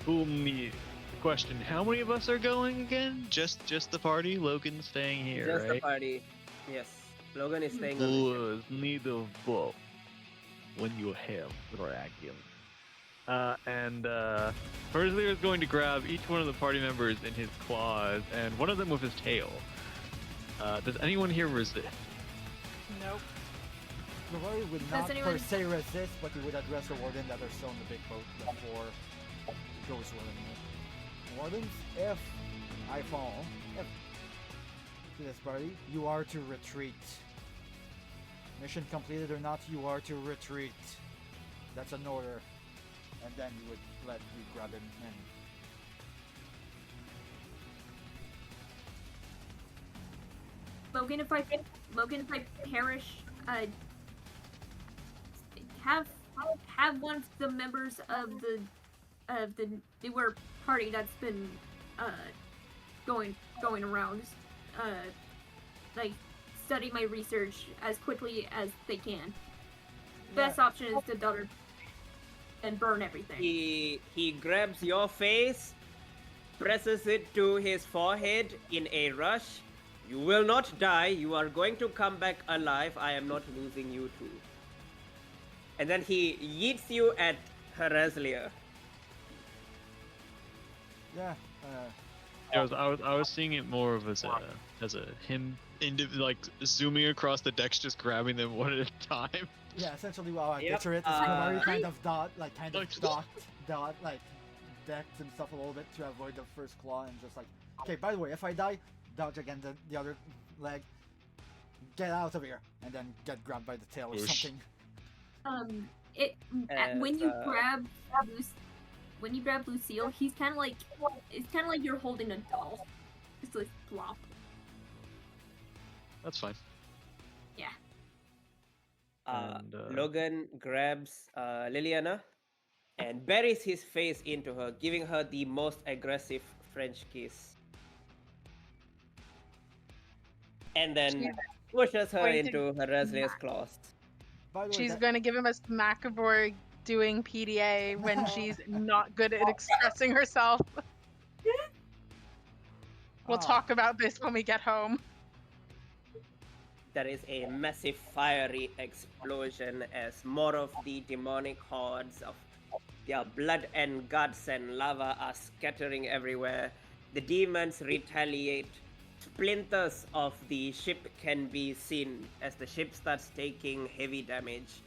Fool me. Question: how many of us are going again? Just the party. Logan's staying here, Just right? the party. Yes. Logan is staying on the ship. Need of both when you have dragon. And Hræzlyr is going to grab each one of the party members in his claws, and one of them with his tail. Does anyone here resist? Nope. Rory would Does not per anyone- se resist, but he would address the warden that are still in the big boat before he goes willingly. Wardens, if I fall, to this party, you are to retreat. Mission completed or not, you are to retreat. That's an order. And then you would let you grab him and Logan, if I perish, have one of the members of the newer party that's been going around like study my research as quickly as they can. Best option is to daughter and burn everything. He grabs your face, presses it to his forehead in a rush. You will not die. You are going to come back alive. I am not losing you too. And then he yeets you at Hræzlyr. yeah, I was seeing it more of as a him like zooming across the decks, just grabbing them one at a time. yeah. Essentially, while I Yep, picture it, Kamari kind of dot, like decked himself a little bit to avoid the first claw, and just like, okay. By the way, if I die, dodge again the other leg. Get out of here, and then get grabbed by the tail or Whoosh. something. When you grab Lucille, it's kind of like you're holding a doll. It's like flop. That's fine. Yeah. And, Logan grabs Liliana and buries his face into her, giving her the most aggressive French kiss. And then pushes her Going to- into Hræzlyr's claws. By the way, She's that- going to give him a smack for doing PDA when she's not good at expressing herself. We'll Ah. talk about this when we get home. There is a massive fiery explosion as more of the demonic hordes of their blood and guts and lava are scattering everywhere. The demons retaliate. Splinters of the ship can be seen as the ship starts taking heavy damage.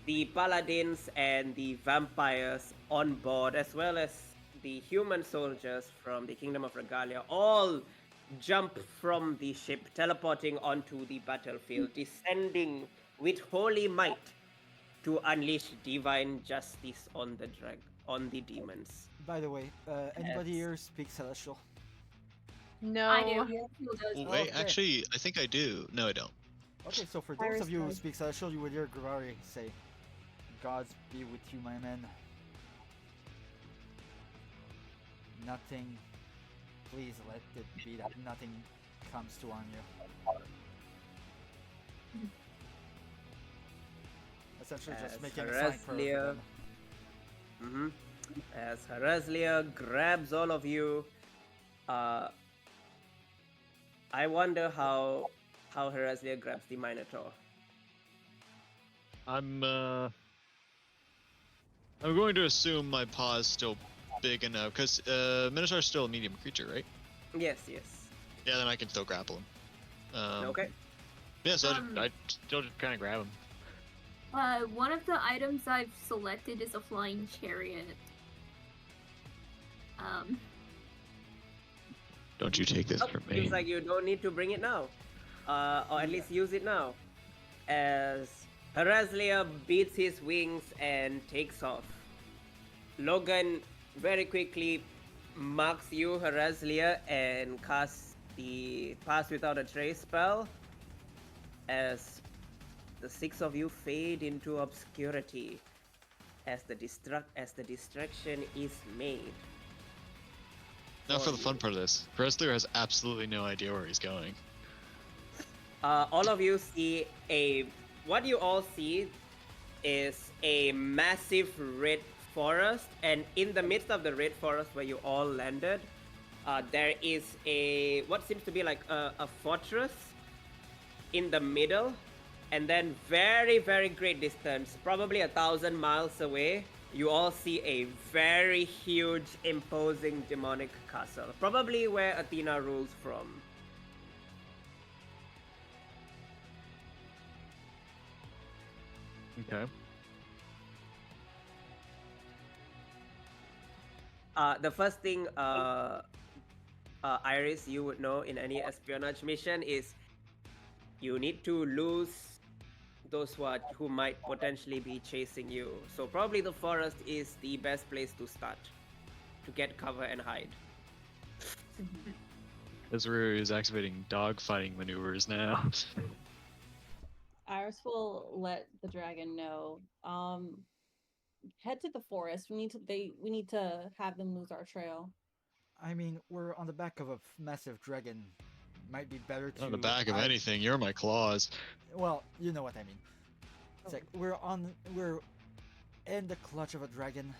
The paladins and the vampires on board, as well as the human soldiers from the Kingdom of Regalia, all jump from the ship, teleporting onto the battlefield, descending with holy might to unleash divine justice on the demons. By the way, anybody Yes. here speak Celestial? No. I do. Who does? Well, wait, Okay. actually, I think I do. No, I don't. Okay, so for those Iris of you who does. speak Celestial, you would hear Gravari say, "Gods be with you, my men. Nothing, please let it be that nothing comes to harm you." Essentially just As making a sign for Hræzlyr- them. As Hræzlyr grabs all of you, I wonder how Hræzlyr grabs the Minotaur. I'm going to assume my paw is still big enough, because Minotaur's still a medium creature, right? Yes. Yeah, then I can still grapple him. Okay. Yeah, so Um, I still just kind of grab him. One of the items I've selected is a flying chariot. Don't you take this Oh, from me. seems like you don't need to bring it now, or at least use it now. As Hræzlyr beats his wings and takes off, Logan very quickly marks you, Hræzlyr, and casts the Pass Without a Trace spell. As the six of you fade into obscurity, as the distraction is made. Now for the you. fun part of this. Hræzlyr has absolutely no idea where he's going. All of you see what you all see is a massive red forest, and in the midst of the red forest where you all landed, there is what seems to be like a fortress in the middle, and then very, very great distance, probably 1,000 miles away, you all see a very huge, imposing demonic castle, probably where Athena rules from. Okay. The first thing, Iris, you would know in any espionage mission is you need to lose those who might potentially be chasing you. So probably the forest is the best place to start to get cover and hide. Hræzlyr is activating dogfighting maneuvers now. Iris will let the dragon know. Head to the forest. We need to have them lose our trail. I mean, we're on the back of a massive dragon. Might be better to. On the back of hide- anything, you're my claws. Well, you know what I mean. It's like we're in the clutch of a dragon.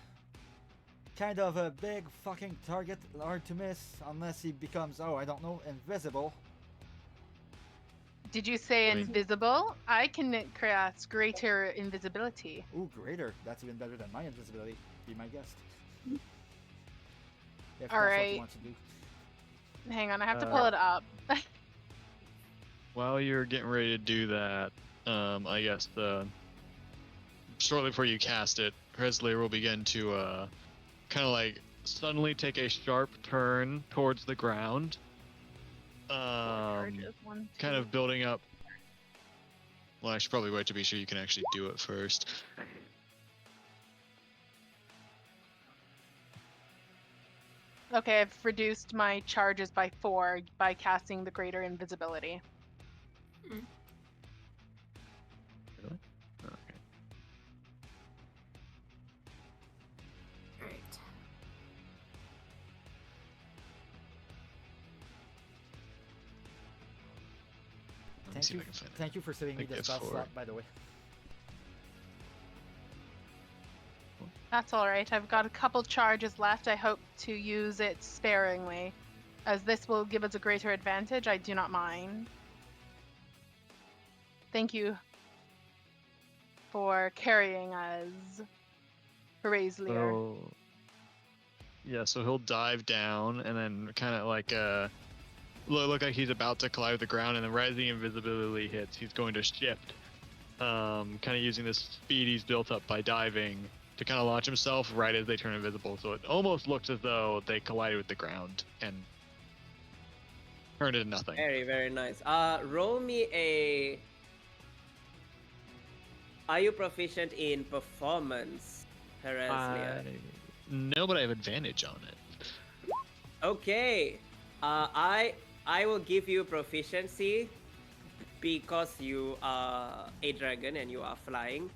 Kind of a big fucking target, hard to miss unless he becomes, I don't know, invisible. Did you say I mean- invisible? I can cast greater invisibility. Ooh, greater. That's even better than my invisibility. Be my guest. If All that's what right. you want to do. Hang on, I have to pull it up. While you're getting ready to do that, I guess shortly before you cast it, Hræzlyr will begin to kind of like suddenly take a sharp turn towards the ground. Charges, 1, Kind 2. of building up. Well, I should probably wait to be sure you can actually do it first. Okay, I've reduced my charges by 4 by casting the greater invisibility. Really? Okay. Right. Let me Thank see you. if I can find it. Thank you for saving me think this it's spell 4. slot, by the way. That's alright, I've got a couple charges left. I hope to use it sparingly. As this will give us a greater advantage, I do not mind. Thank you for carrying us, Hræzlyr. So yeah, so he'll dive down and then kind of like look like he's about to collide with the ground, and then right as the invisibility hits, he's going to shift, kind of using this speed he's built up by diving to kind of launch himself right as they turn invisible. So it almost looks as though they collided with the ground and turned into nothing. Very, very nice. Roll me a. Are you proficient in performance, Hræzlyr? No, but I have advantage on it. Okay. I will give you proficiency because you are a dragon and you are flying.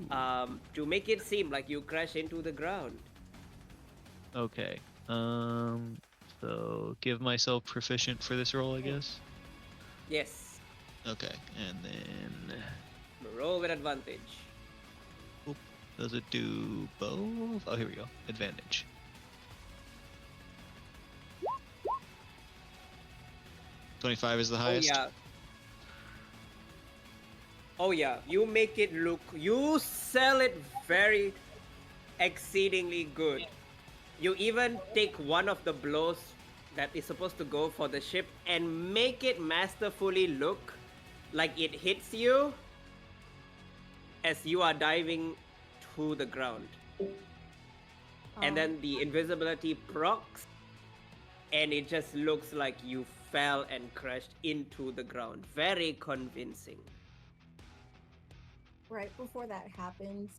To make it seem like you crash into the ground. Okay. So give myself proficient for this roll, I guess. Yes. Okay, and then Roll with advantage. does it do both? Oh, here we go. Advantage. $25 is the highest. Oh yeah. You make it look. You sell it very exceedingly good. You even take one of the blows that is supposed to go for the ship and make it masterfully look like it hits you as you are diving to the ground. And then the invisibility procs, and it just looks like you fell and crashed into the ground. Very convincing. Right before that happens,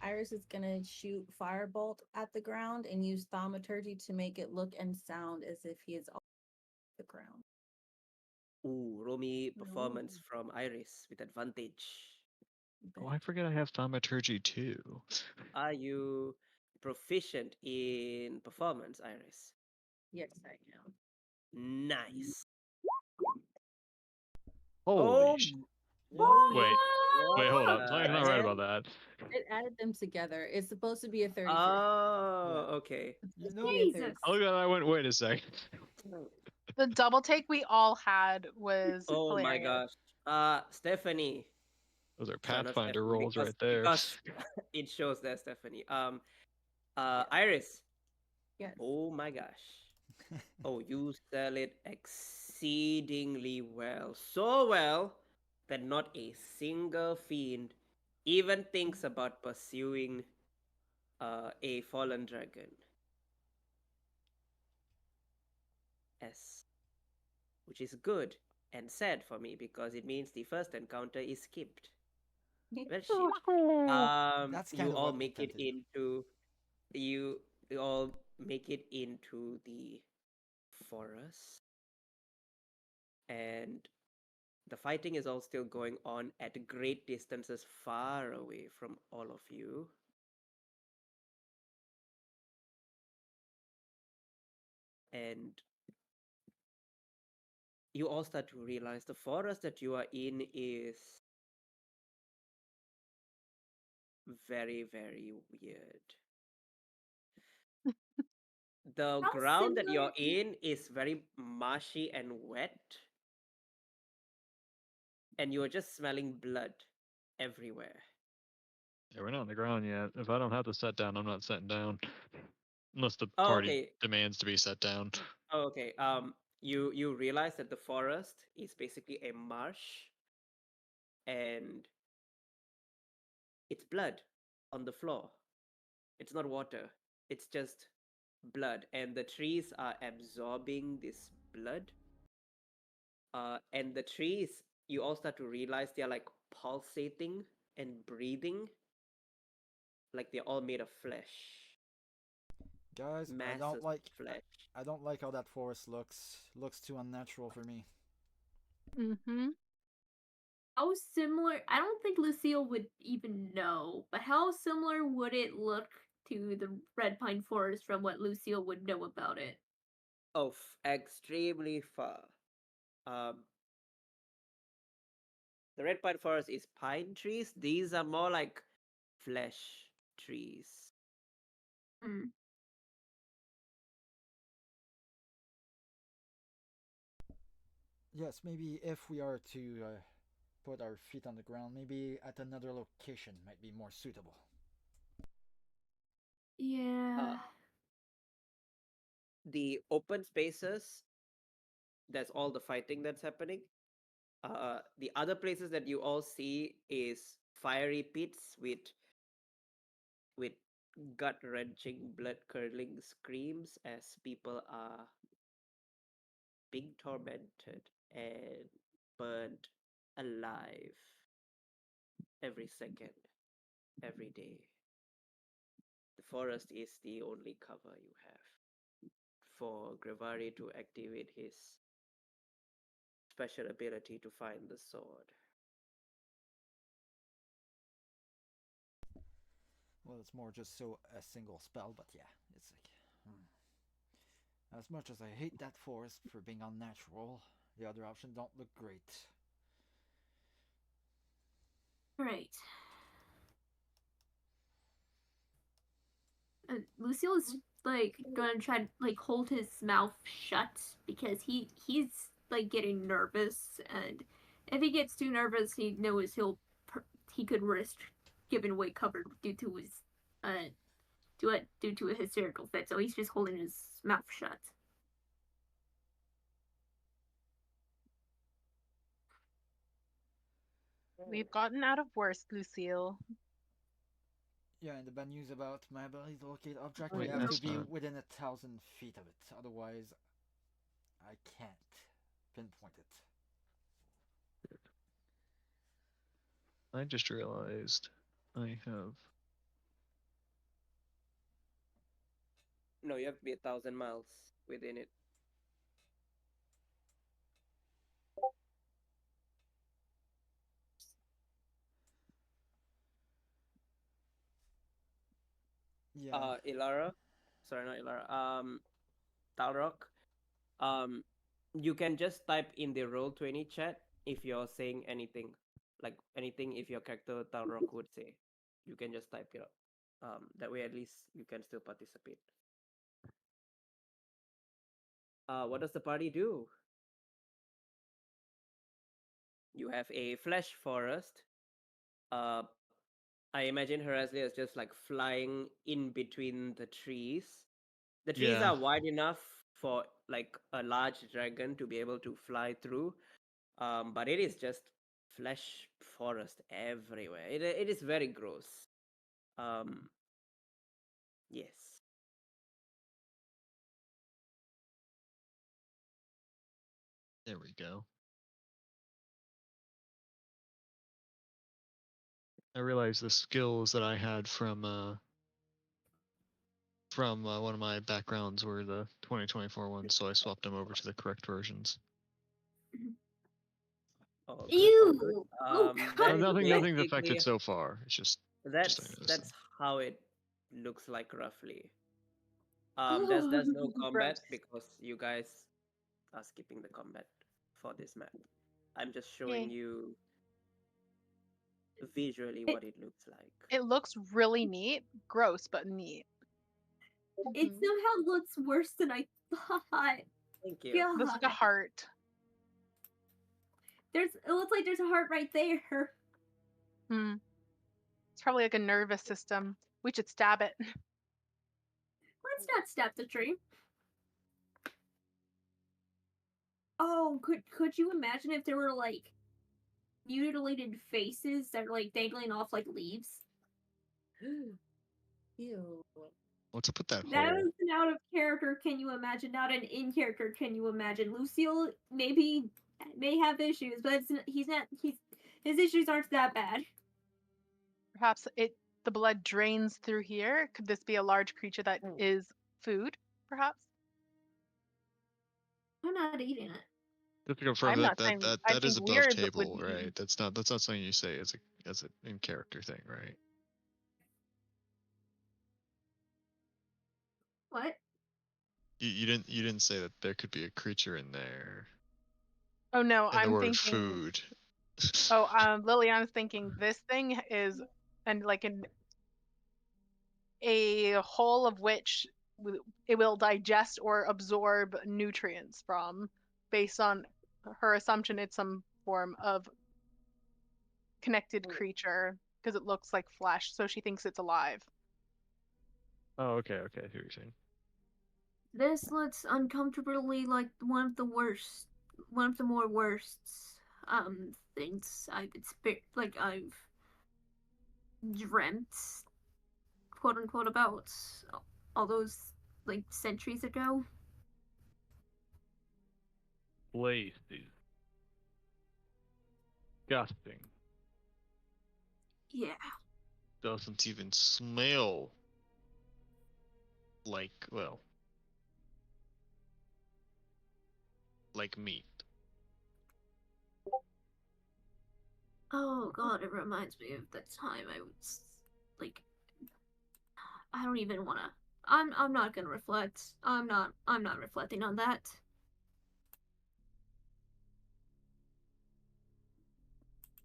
Iris is gonna shoot firebolt at the ground and use thaumaturgy to make it look and sound as if he is off the ground. Ooh, roll me performance from Iris with advantage. Oh, I forget I have thaumaturgy too. Are you proficient in performance, Iris? Yes, I am. Nice. Holy sh- Wait, hold up. Something's not right about that. It added them together. It's supposed to be a 30 Oh, okay. It's You supposed to know, be a Jesus. 30. I looked at that, I went, wait a second. The double take we all had was Oh my hilarious. gosh. Stephanie. Those are Sorry, not Pathfinder Stephanie, rolls right there. Because it shows that Stephanie. Iris. Yes. Oh my gosh. Oh, you sell it exceedingly well. So well that not a single fiend even thinks about pursuing a fallen dragon. Yes. Which is good and sad for me because it means the first encounter is skipped. Well, shit. That's kind You of all what we make it tempted. into you all make it into the forest, and the fighting is all still going on at great distances far away from all of you. And you all start to realize the forest that you are in is very, very weird. The How ground that similar you're in is very marshy and wet, and you're just smelling blood everywhere. Yeah, we're not on the ground yet. If I don't have to set down, I'm not setting down. Unless the Oh, party okay. demands to be set down. Oh, okay. You realize that the forest is basically a marsh, and it's blood on the floor. It's not water. It's just blood, and the trees are absorbing this blood. And the trees, you all start to realize they're like pulsating and breathing, like they're all made of flesh. Guys, Masses of flesh. I don't like how that forest looks. Looks too unnatural for me. Mm-hmm. how similar? I don't think Lucille would even know, but how similar would it look to the Red Pine Forest from what Lucille would know about it? Oh, extremely far. Um, the red pine forest is pine trees. These are more like flesh trees. Hmm. yes, maybe if we are to put our feet on the ground, maybe at another location might be more suitable. Yeah. The open spaces, that's all the fighting that's happening. The other places that you all see is fiery pits with gut wrenching, blood curdling screams as people are being tormented and burned alive every second, every day. The forest is the only cover you have for Grevari to activate his special ability to find the sword. Well, it's more just so a single spell, but yeah, it's like. As much as I hate that forest for being unnatural, the other options don't look great. Right. Lucille's like gonna try to like hold his mouth shut because he's like getting nervous, and if he gets too nervous, he knows he could risk giving away cover due to his due to a hysterical fit. So he's just holding his mouth shut. We've gotten out of worse, Lucille. Yeah, and the bad news about my ability to locate object, Wait, we have to that's be not. within 1,000 feet of it. Otherwise, I can't pinpoint it. I just realized I have. No, you have to be 1,000 miles within it. Yeah. Ilara, sorry, not Ilara. Talrock. Um, you can just type in the Roll20 chat if you're saying anything, like anything. If your character Talrock would say, you can just type it up. That way at least you can still participate. What does the party do? You have a flesh forest. Uh, I imagine Hræzlyr is just like flying in between the trees. The trees Yeah. are wide enough for like a large dragon to be able to fly through, but it is just flesh forest everywhere. It is very gross. Um, yes. There we go. I realized the skills that I had from one of my backgrounds were the 2024 ones, so I swapped them over to the correct versions. All good, all good. Ew! Oh That No, is god! nothing's affected basically so far. It's just I noticed that's how it looks like roughly. Oh, There's no combat gross. because you guys are skipping the combat for this map. I'm just showing Yay. you visually It what it looks like. It looks really neat. Gross, but neat. it Mhm. somehow looks worse than I thought. Thank you. Looks like a God, heart. it looks like there's a heart right there. Hmm. It's probably like a nervous system. We should stab it. Let's not stab the tree. Oh, could you imagine if there were like mutilated faces that are like dangling off like leaves? Ew. what's up with that That hole? is an out of character. Can you imagine? Not an in character. Can you imagine? Lucille maybe may have issues, but he's not. His issues aren't that bad. Perhaps the blood drains through here. Could this be a large creature that is food? Perhaps. I'm not eating it. Just to confirm I'm that not saying. I that is think above we're the would table, be right? eaten. That's not something you say as an in character thing, right? What? You didn't say that there could be a creature in there. Oh no, And the I'm word thinking. food. Oh, Liliana's thinking this thing is and like a hole of which it will digest or absorb nutrients from based on her assumption it's some form of connected creature because it looks like flesh, so she thinks it's alive. Oh, okay, okay. I see what you're saying. This looks uncomfortably like one of the more worst things I've I've dreamt, quote unquote, about all those like centuries ago. Place is disgusting. Yeah. Doesn't even smell like, well, like meat. Oh god, it reminds me of the time I was like I don't even wanna I'm not gonna reflect. I'm not reflecting on that.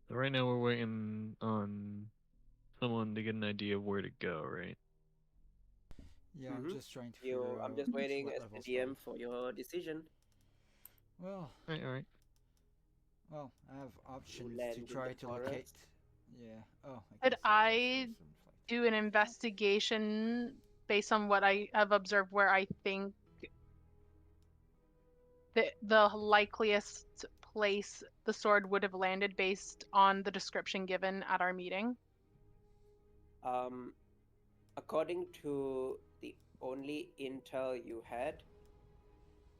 So right now we're waiting on someone to get an idea of where to go, right? Yeah, I'm just trying to You, figure I'm out just waiting what as level the DM spell. for your decision. Well, Alright. well, I have options land to in try the to locate. forest. Yeah. Oh, I Could guess I do an investigation based on what I have observed where I think the likeliest place the sword would have landed based on the description given at our meeting? According to the only intel you had,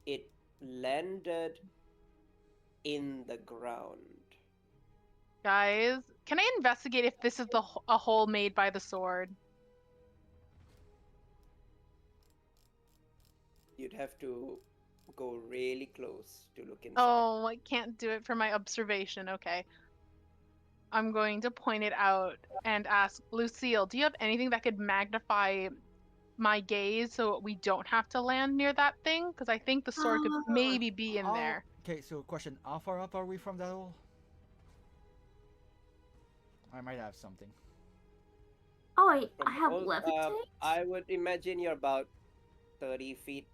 it landed in the ground. Guys, can I investigate if this is a hole made by the sword? You'd have to go really close to look inside. Oh, I can't do it for my observation. Okay. I'm going to point it out and ask Lucille, do you have anything that could magnify my gaze so we don't have to land near that thing? Because I think the sword could maybe be in there. Okay, so question: how far up are we from that hole? I might have something. Oh, I From have the hole, levitate? I would imagine you're about 30 feet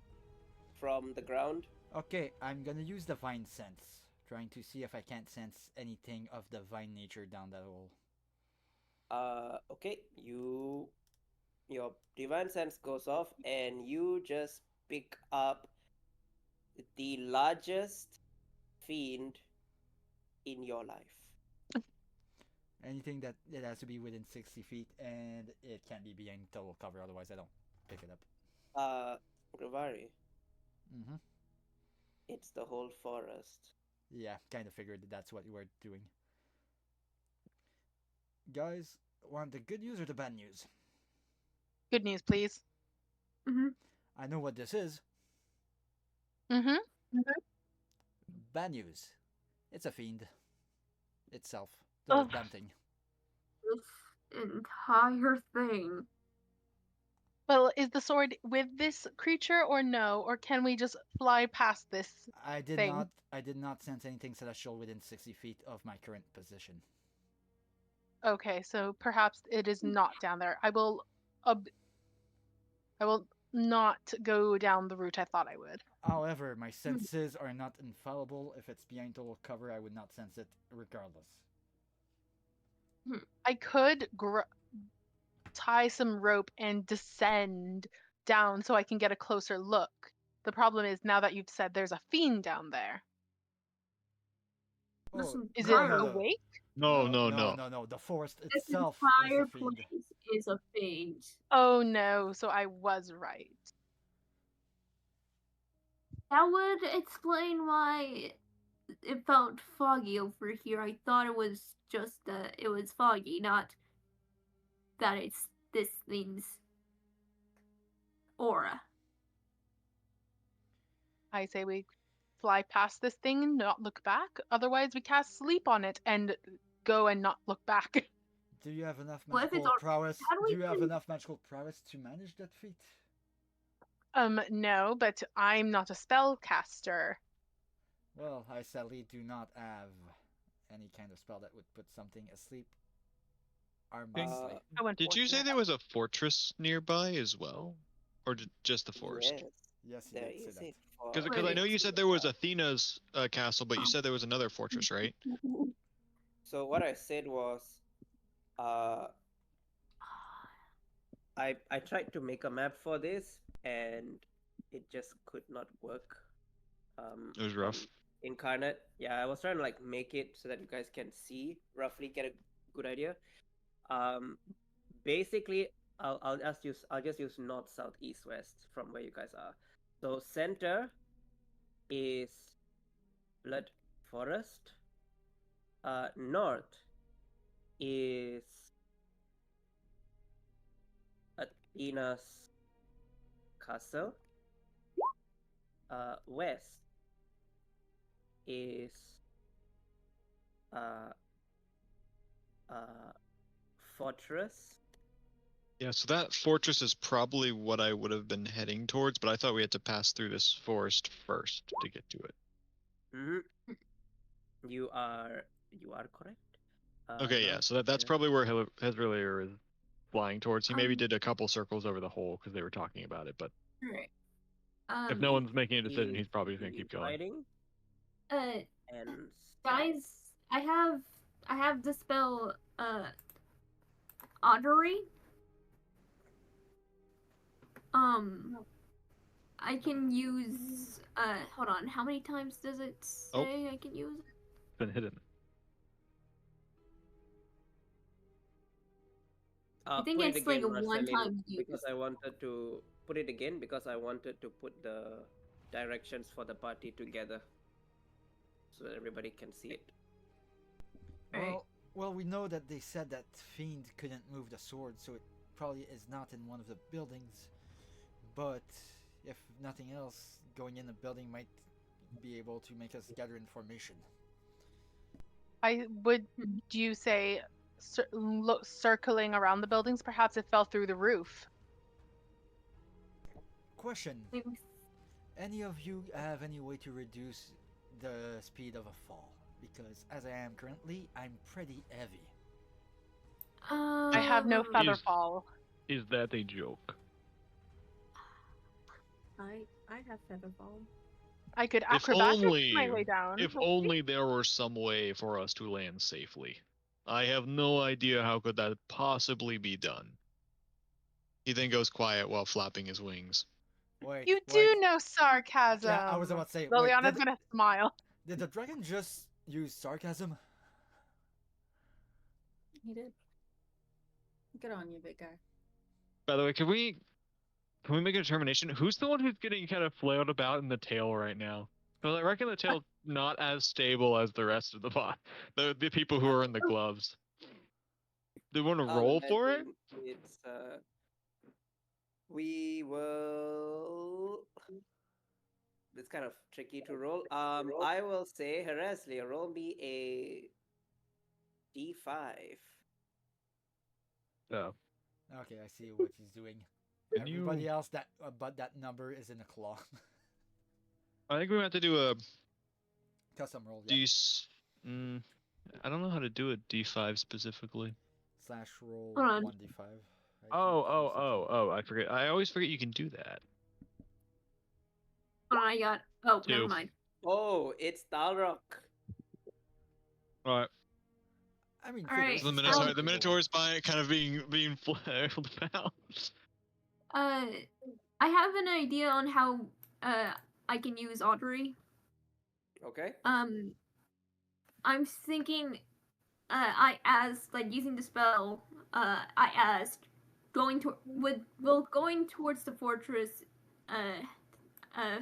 from the ground. Okay, I'm gonna use divine sense, trying to see if I can't sense anything of divine nature down that hole. Okay, your divine sense goes off, and you just pick up the largest fiend in your life. Anything that it has to be within 60 feet, and it can't be behind total cover, otherwise I don't pick it up. Gravari, Mm-hmm. it's the whole forest. Yeah, kind of figured that's what you were doing. Guys, want the good news or the bad news? Good news, please. Mm-hmm. I know what this is. Mm-hmm. Bad news. It's a fiend. Itself. The Oh, damn thing. This entire thing. well, is the sword with this creature or no? Or can we just fly past this thing? I did not sense anything celestial within 60 feet of my current position. Okay, so perhaps it is not down there. I will not go down the route I thought I would. However, my senses are not infallible. If it's behind total cover, I would not sense it regardless. I could tie some rope and descend down so I can get a closer look. The problem is now that you've said there's a fiend down there. This Is it entire awake? No. No. The forest this itself is entire the fiend. place is a fiend. Oh no, so I was right. That would explain why it felt foggy over here. I thought it was just that it was foggy, not that it's this thing's aura. I say we fly past this thing and not look back. Otherwise, we cast sleep on it and go and not look back. Do you have enough What if it's magical prowess? how do we Do you have even- enough magical prowess to manage that feat? No, but I'm not a spellcaster. Well, I sadly do not have any kind of spell that would put something asleep. How Did you say unfortunate. there was a fortress nearby as well? Or just the forest? Yes. Yes, he There did say is that. it. For Because I know you said there was Athena's castle, but you Oh. said there was another fortress, right? So what I said was, I tried to make a map for this, and it just could not work. It was rough. Incarnate, yeah, I was trying to like make it so that you guys can see roughly, get a good idea. Basically, I'll just use north, south, east, west from where you guys are. So center is Blood Forest. North is Athena's castle. West is uh, fortress. Yeah, so that fortress is probably what I would have been heading towards, but I thought we had to pass through this forest first to get to it. Mm-hmm. You are correct. Okay, yeah, so that's probably where Hezrelier is flying towards. He maybe did a couple circles over the hole because they were talking about it, but Right. if no one's making a decision, he's probably going to keep going. Fighting Uh, and guys, I have the spell Ottery. I can use hold on, how many times does it say I can use it? It's been hidden. I think it's like a one-time use. Because I wanted to put it again because I wanted to put the directions for the party together so that everybody can see it. Right. Well, we know that they said that Fiend couldn't move the sword, so it probably is not in one of the buildings. But if nothing else, going in the building might be able to make us gather information. Do you say circling around the buildings? Perhaps it fell through the roof. Question: any of you have any way to reduce the speed of a fall? Because as I am currently, I'm pretty heavy. I have no feather fall. Is that a joke? I have feather fall. I could acrobatics my way down. If only there were some way for us to land safely. I have no idea how could that possibly be done. He then goes quiet while flapping his wings. Wait, you do know sarcasm. Yeah, I was about to say. Liliana's gonna smile. Did the dragon just use sarcasm? He did. Good on you, big guy. By the way, can we make a determination? Who's the one who's getting kind of flailed about in the tail right now? Well, I reckon the tail's not as stable as the rest of the bot. The people who are in the gloves. Do you want to roll for it? It's we will. It's kind of tricky to roll. I will say, Hræzlyr, roll me a D5. Oh. Okay, I see what he's doing. Everybody else but that number is in a claw. I think we have to do a custom roll. Yeah. I don't know how to do a D5 specifically. / roll 1d5. I forget. I always forget you can do that. I got. Oh, 2. never mind. Oh, it's Dalrock. All right. I mean, right. So the Minotaur is kind of being flailed about. I have an idea on how I can use Audrey. Okay. I'm thinking I asked, like, using the spell, I asked going towards the fortress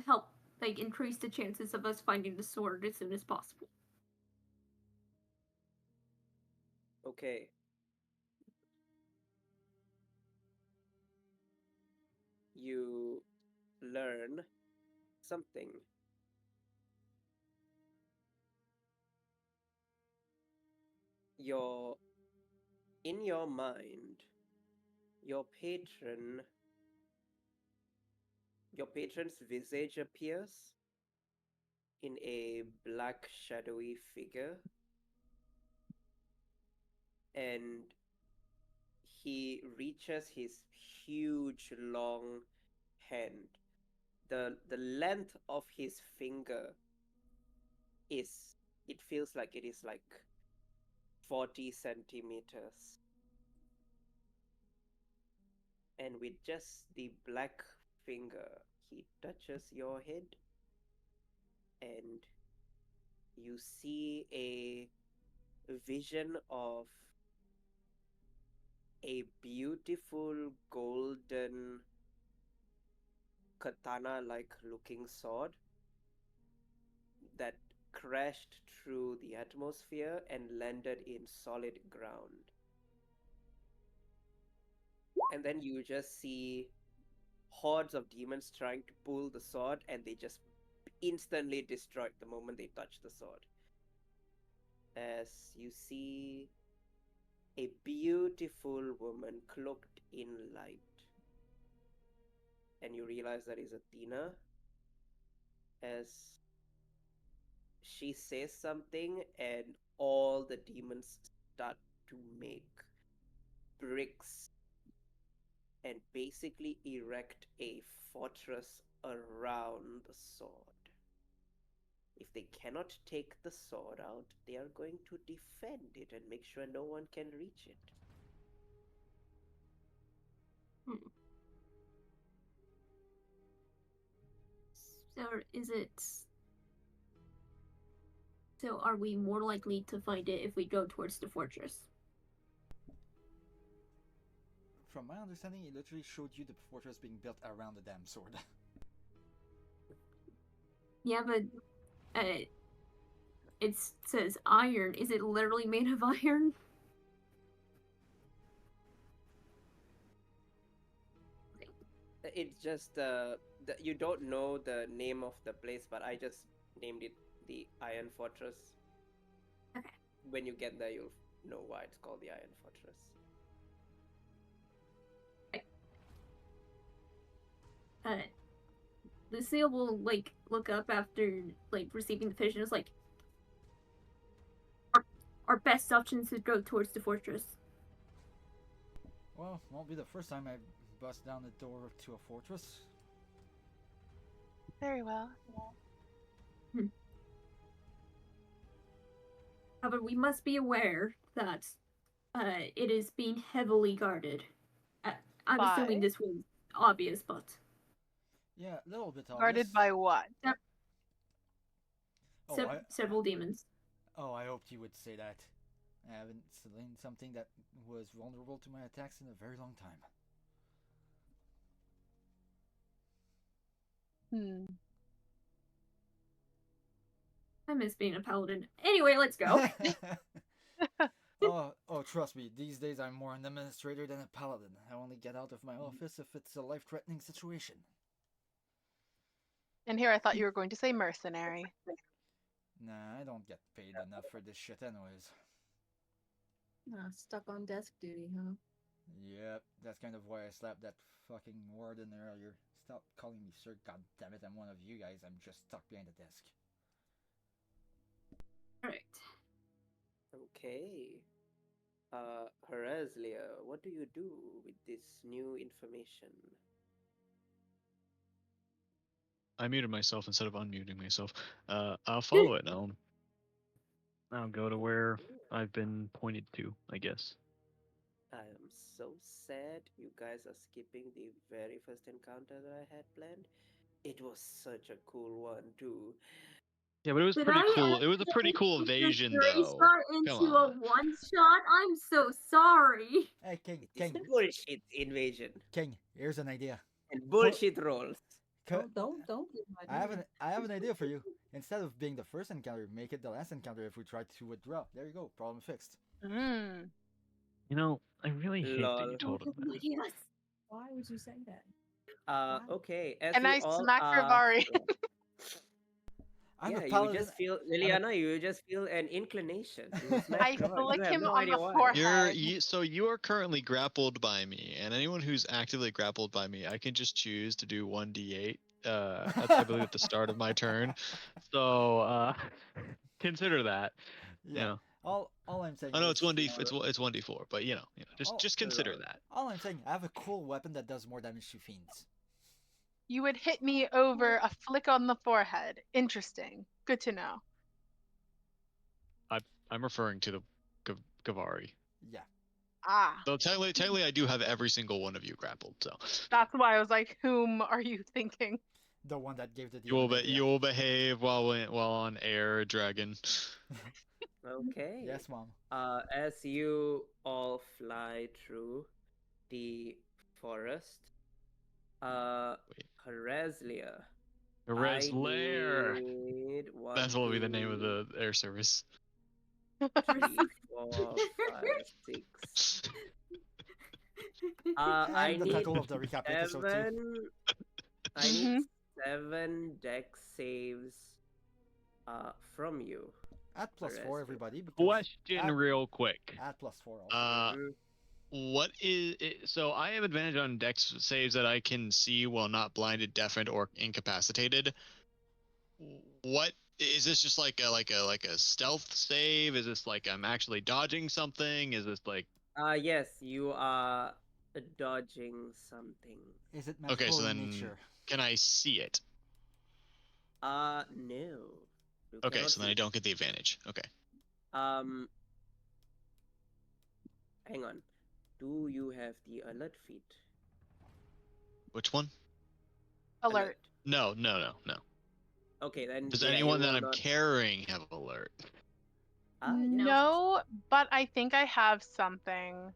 help, like, increase the chances of us finding the sword as soon as possible. Okay. You learn something. In your mind, your patron's visage appears in a black shadowy figure, and he reaches his huge long hand the length of his finger is, it feels like it is like 40 centimeters. And with just the black finger, he touches your head, and you see a vision of a beautiful golden katana-like looking sword that crashed through the atmosphere and landed in solid ground. And then you just see hordes of demons trying to pull the sword, and they just instantly destroyed the moment they touch the sword. As you see a beautiful woman cloaked in light, and you realize that is Athena, as she says something, and all the demons start to make bricks and basically erect a fortress around the sword. If they cannot take the sword out, they are going to defend it and make sure no one can reach it. So is it? So are we more likely to find it if we go towards the fortress? From my understanding, it literally showed you the fortress being built around the damn sword. Yeah, but it says iron. Is it literally made of iron? It's just you don't know the name of the place, but I just named it the Iron Fortress. Okay. When you get there, you'll know why it's called the Iron Fortress. Lucille will like look up after like receiving the vision. It's like our best option is to go towards the fortress. Well, won't be the first time I bust down the door to a fortress. Very well. However, we must be aware that it is being heavily guarded. I'm By? assuming this was obvious, but Yeah, a little bit obvious. Guarded by what? Several demons. Oh, I hoped you would say that. I haven't seen something that was vulnerable to my attacks in a very long time. I miss being a paladin. Anyway, let's go. Oh, trust me, these days I'm more an administrator than a paladin. I only get out of my office if it's a life-threatening situation. And here I thought you were going to say mercenary. Nah, I don't get paid enough for this shit anyways. Stuck on desk duty, huh? Yep, that's kind of why I slapped that fucking warden earlier. Stop calling me sir, goddammit, I'm one of you guys, I'm just stuck behind the desk. Alright. Okay. Hræzlyr, what do you do with this new information? I muted myself instead of unmuting myself. I'll follow it now. I'll go to where I've been pointed to, I guess. I am so sad you guys are skipping the very first encounter that I had planned. It was such a cool one too. Yeah, but it was pretty cool. It was a pretty cool evasion, though. Into a one shot. I'm so sorry. Hey, King, It's bullshit invasion King, here's an idea. and bullshit rolls. Don't give my I have an idea for you. Instead of being the first encounter, make it the last encounter if we try to withdraw. There you go, problem fixed. You know, I really hate that you told him that. Yes. Why would you say that? Okay. And I smacked Rivari. I'm yeah, a paladin. you just feel, Liliana, you just feel an inclination. I flick him on the why. forehead. So you are currently grappled by me, and anyone who's actively grappled by me, I can just choose to do 1d8. I believe at the start of my turn. So consider that. Yeah. You know. All I'm saying. I know is, it's 1d4, but you know, just consider that. All I'm saying, I have a cool weapon that does more damage to fiends. You would hit me over a flick on the forehead. Interesting. Good to know. I'm referring to the Gavari. Yeah. Ah, So technically, I do have every single one of you grappled. So that's why I was like, whom are you thinking? The one that gave the you will demon idea. you will behave while on air, dragon. Okay. Yes, Mom. As you all fly through the forest, Wait. Hræzlyr, I Hræzlyr. need one, That will be the name of two, the air service. 3, 4, 5, 6. I And the need title of the recap episode too. 7. I need Mhm. 7 deck saves from you. At +4, Hræzlyr. everybody. Because Question, at, real quick. at +4 also. Mhm. What is it? So I have advantage on dex saves that I can see while not blinded, deafened, or incapacitated. What is this? Just like a stealth save? Is this like I'm actually dodging something? Is this like Yes, you are dodging something. Is it okay? magical So in then nature? can I see it? No. You Okay, cannot so then see I it. don't get the advantage. Okay. Um, hang on. Do you have the alert feat? Which one? Alert. No. Okay, then Does yeah, anyone you that will I'm not. carrying have alert? Ah, yes. No, but I think I have something.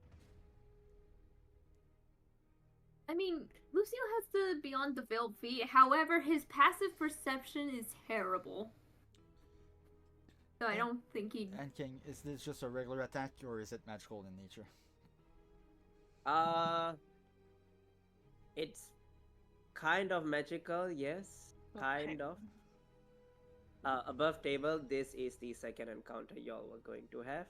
I mean, Lucio has the Beyond the Veiled feat. However, his passive perception is terrible. So I don't think he. And King, is this just a regular attack or is it magical in nature? It's kind of magical, yes, kind Okay. of. Above table, this is the second encounter y'all were going to have.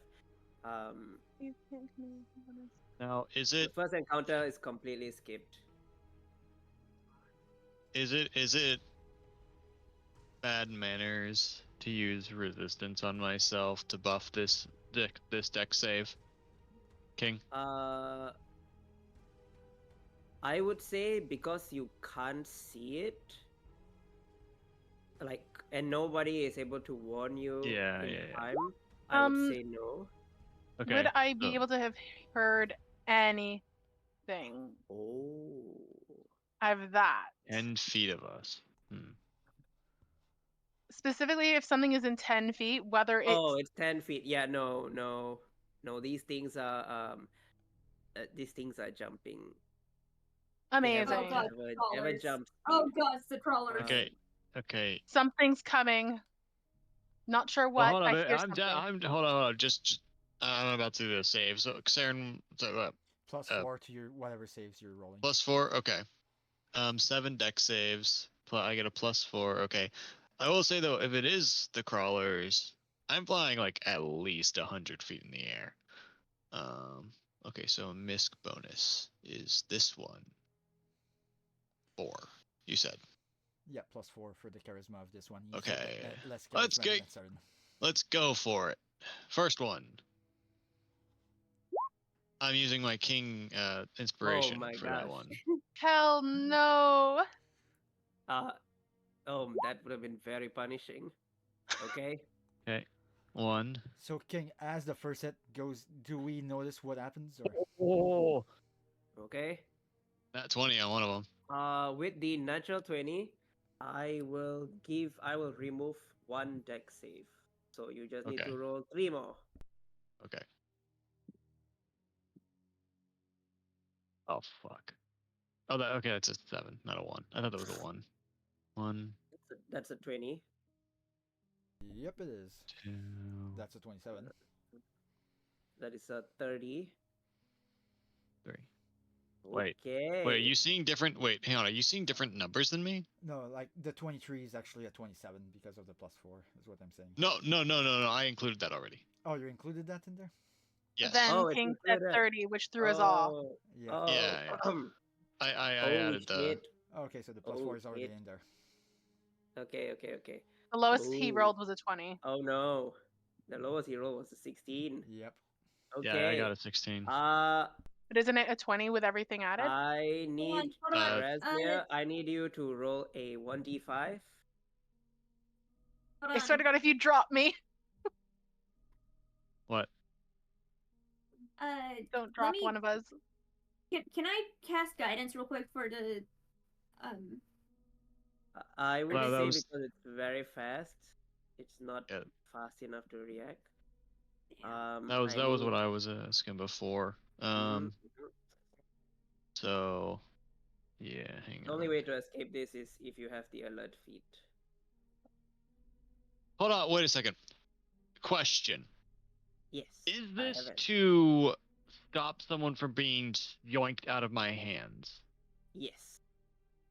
Now, is The it first encounter is completely skipped. is it bad manners to use resistance on myself to buff this deck save? King? I would say because you can't see it, like, and nobody is able to warn you Yeah. time, I would say no. Okay. Would I be so- able to have heard anything? Oh. I have that. 10 feet of us. Specifically, if something is in 10 feet, whether it's. Oh, it's 10 feet. Yeah, no. These things are jumping. They Amazing. Oh god, have a crawlers. jump Oh speed. god, it's the crawlers. Okay. Something's coming. Not sure Well, what. hold on. I hear something. Hold on. Just I'm about to do the save. So Xarin, +4 to your whatever saves you're rolling. +4. Okay. 7 deck saves. I get a +4. Okay. I will say though, if it is the crawlers, I'm flying like at least 100 feet in the air. Okay, so a misc bonus is this one. 4. You said. Yeah, +4 for the charisma of this one. You said Okay. less Let's charisma go. than that certain. Let's go for it. First one. I'm using my king inspiration my for that gosh. one. Hell no. That would have been very punishing. Okay. Okay. 1. So King, as the first hit goes, do we notice what happens or? Oh. Okay. That 20 on one of them. With the natural 20, I will remove 1 deck save. So you just need Okay. to roll 3 more. Okay. Oh fuck. Oh, okay. That's a 7, not a 1. I thought that was a 1. 1, That's a 20. Yep, it is. 2. That's a 27. That is a 30. 3. Okay. Wait, are you seeing different? Wait, hang on. Are you seeing different numbers than me? No, like the 23 is actually a 27 because of the +4, is what I'm saying. No. I included that already. Oh, you included that in there? Yes. Then Oh, it's King said included. 30, which threw us off. Yeah. Oh. Yeah. I Holy added the. shit. Okay, so the +4 is already in there. Okay. The lowest he Ooh. rolled was a 20. Oh no. The lowest he rolled was a 16. Yep. Okay. Yeah, I got a 16. But isn't it a 20 with everything added? I need hold on. Hræzlyr, I need you to roll a 1d5. Hold I swear to on. God, if you drop me, What? don't Let drop me. one of us. Can I cast guidance real quick for the I would Wow, that say was- because it's very fast, it's not Yeah. fast enough to react. That was what I was asking before. Mhm. So yeah, hang The only on. way to escape this is if you have the alert feat. Hold on, wait a second. Question. Yes. Is I this have it. to stop someone from being yoinked out of my hands? Yes.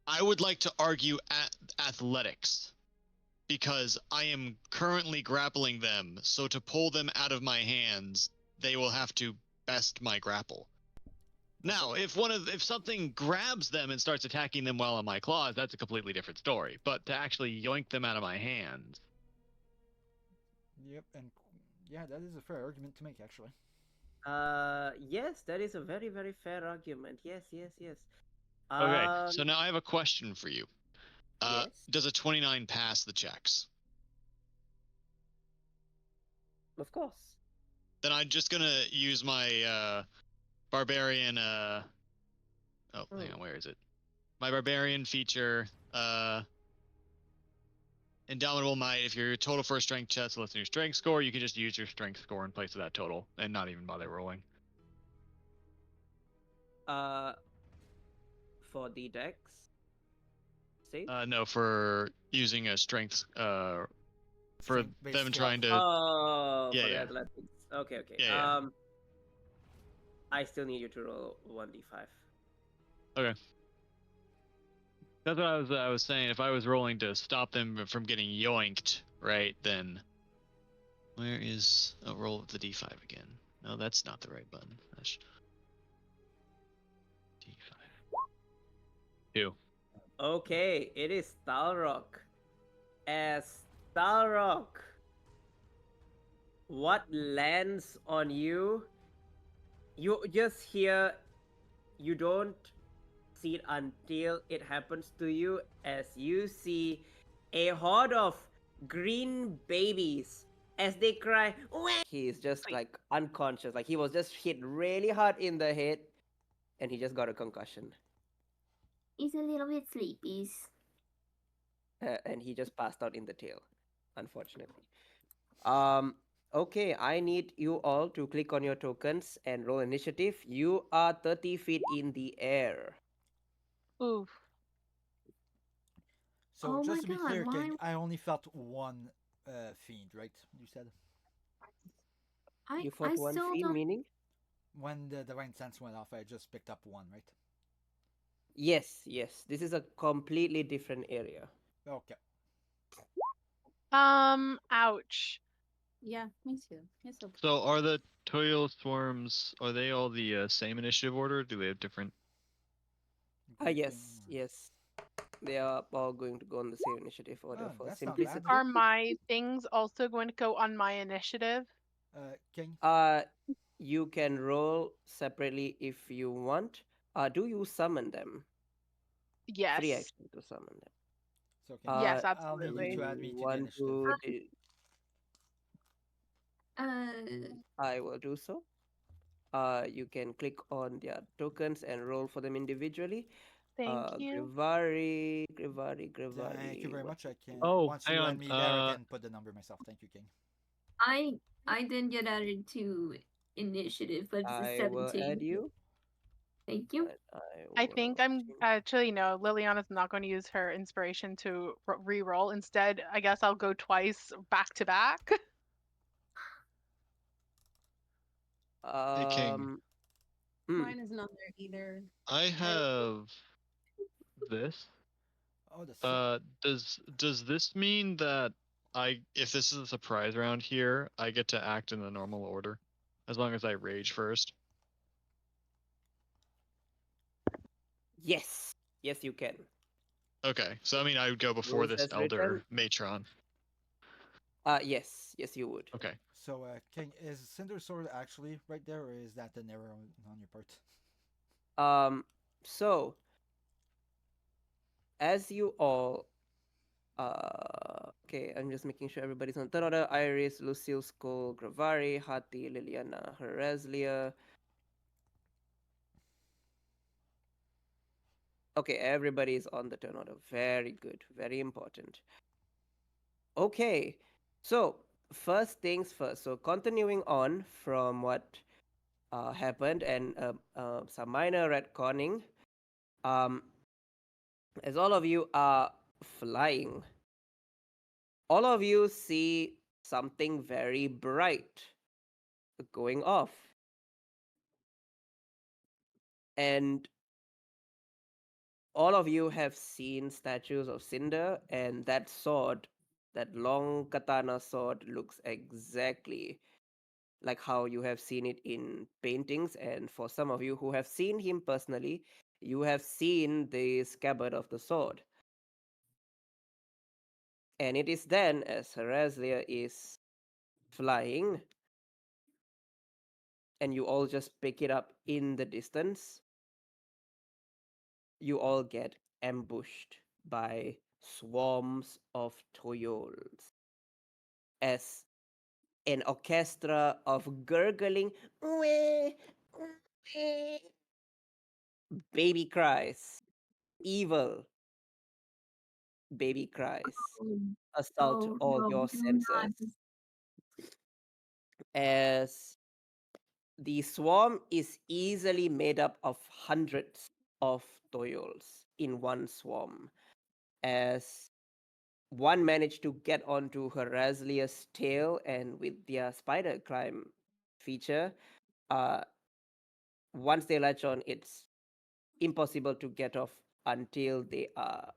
I would like to argue athletics because I am currently grappling them. So to pull them out of my hands, they will have to best my grapple. Now, if something grabs them and starts attacking them while on my claws, that's a completely different story. But to actually yoink them out of my hands, Yep, and yeah, that is a fair argument to make, actually. Yes, that is a very, very fair argument. Yes, yes, yes. okay. So now I have a question for you. Yes. Does a 29 pass the checks? Of course. Then I'm just gonna use my barbarian. Oh, hang on, where is it? My barbarian feature. Indomitable Might. If your total first strength test less than your strength score, you can just use your strength score in place of that total and not even bother rolling. For the dex save? No, for using a strength. For Strength-based them skill. trying to. Oh, Yeah, for the yeah. athletics. Okay, okay. Yeah, yeah. I still need you to roll 1d5. Okay. That's what I was saying. If I was rolling to stop them from getting yoinked, right, then where is a roll of the d5 again? No, that's not the right button. That's d5. 2. Okay, it is Stalrock. As Stalrock, what lands on you? You just hear, you don't see it until it happens to you, as you see a horde of green babies as they cry. "Wah!" He is just like unconscious, like he was just hit really hard in the head and he just got a concussion. he's a little bit sleepy. And he just passed out in the tail, unfortunately. Okay, I need you all to click on your tokens and roll initiative. You are 30 feet in the air. Oof. So Oh just my to be God, clear, why- King, I only felt one fiend, right? You said You I fought one still fiend, don't. meaning? when the divine sense went off, I just picked up one, right? Yes, yes. This is a completely different area. Okay. Ouch. Yeah, me too. It's okay. So are the toil swarms, are they all the same initiative order? Or do they have different? Yes, yes. They are all going to go on the same initiative order Oh, for that's not bad. simplicity. Are my things also going to go on my initiative? King. You can roll separately if you want. Do you summon them? Yes. Free action to summon them. So King, Yes, I'll need absolutely. you to add me to the Want initiative. to Uh, I will do so. You can click on their tokens and roll for them individually. Thank you. Grivari. Thank you very much. I can. Oh, Once hang you on, add me there, I can put the number myself. Thank you, King. I didn't get added to initiative, but it's a I will 17. add you. Thank you. But I think will I'm actually no. Liliana's not going to use her inspiration to re-roll. Instead, I guess I'll go twice back to back. Hey, King. Mine is not there either. I have this. Oh, Does this mean that if this is a surprise round here, I get to act in the normal order, as long as I rage first? Yes. Yes, you can. Okay, so I mean I would go before Rules this as elder written. matron. Yes. Yes, you would. Okay. So, King, is Cinder Sword actually right there, or is that an error on your part? So as you all okay, I'm just making sure everybody's on turn order. Iris, Lucille, Skull, Gravari, Hati, Liliana, Hræzlyr. Okay, everybody's on the turn order. Very good. Very important. Okay, so first things first. So continuing on from what happened and some minor retconning. Um, as all of you are flying, all of you see something very bright going off. And all of you have seen statues of Cinder, and that sword, that long katana sword, looks exactly like how you have seen it in paintings. And for some of you who have seen him personally, you have seen the scabbard of the sword. And it is then, as Hræzlyr is flying, and you all just pick it up in the distance, you all get ambushed by swarms of toyols as an orchestra of gurgling "Wee, wee," baby cries, evil baby cries, assault Oh all no, your do not. senses as the swarm is easily made up of hundreds of toyols in one swarm, as one managed to get onto Hræzlyr's tail, and with their spider climb feature, uh, once they latch on, it's impossible to get off until they are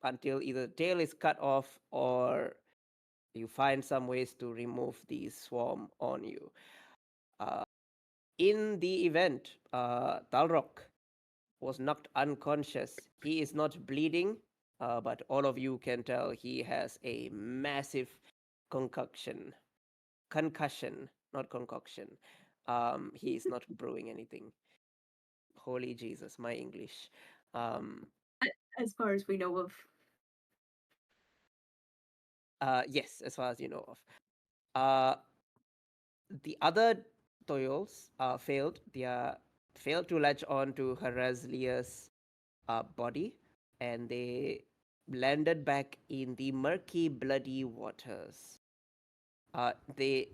until either the tail is cut off or you find some ways to remove the swarm on you. Uh, in the event, Talrok was knocked unconscious. He is not bleeding, but all of you can tell he has a massive concussion, not concoction. He is not brewing anything. Holy Jesus, my English. Um, As far as we know of. yes, as far as you know of. Uh, the other Toyols failed to latch on to Hræzlyr's body, and they landed back in the murky, bloody waters. They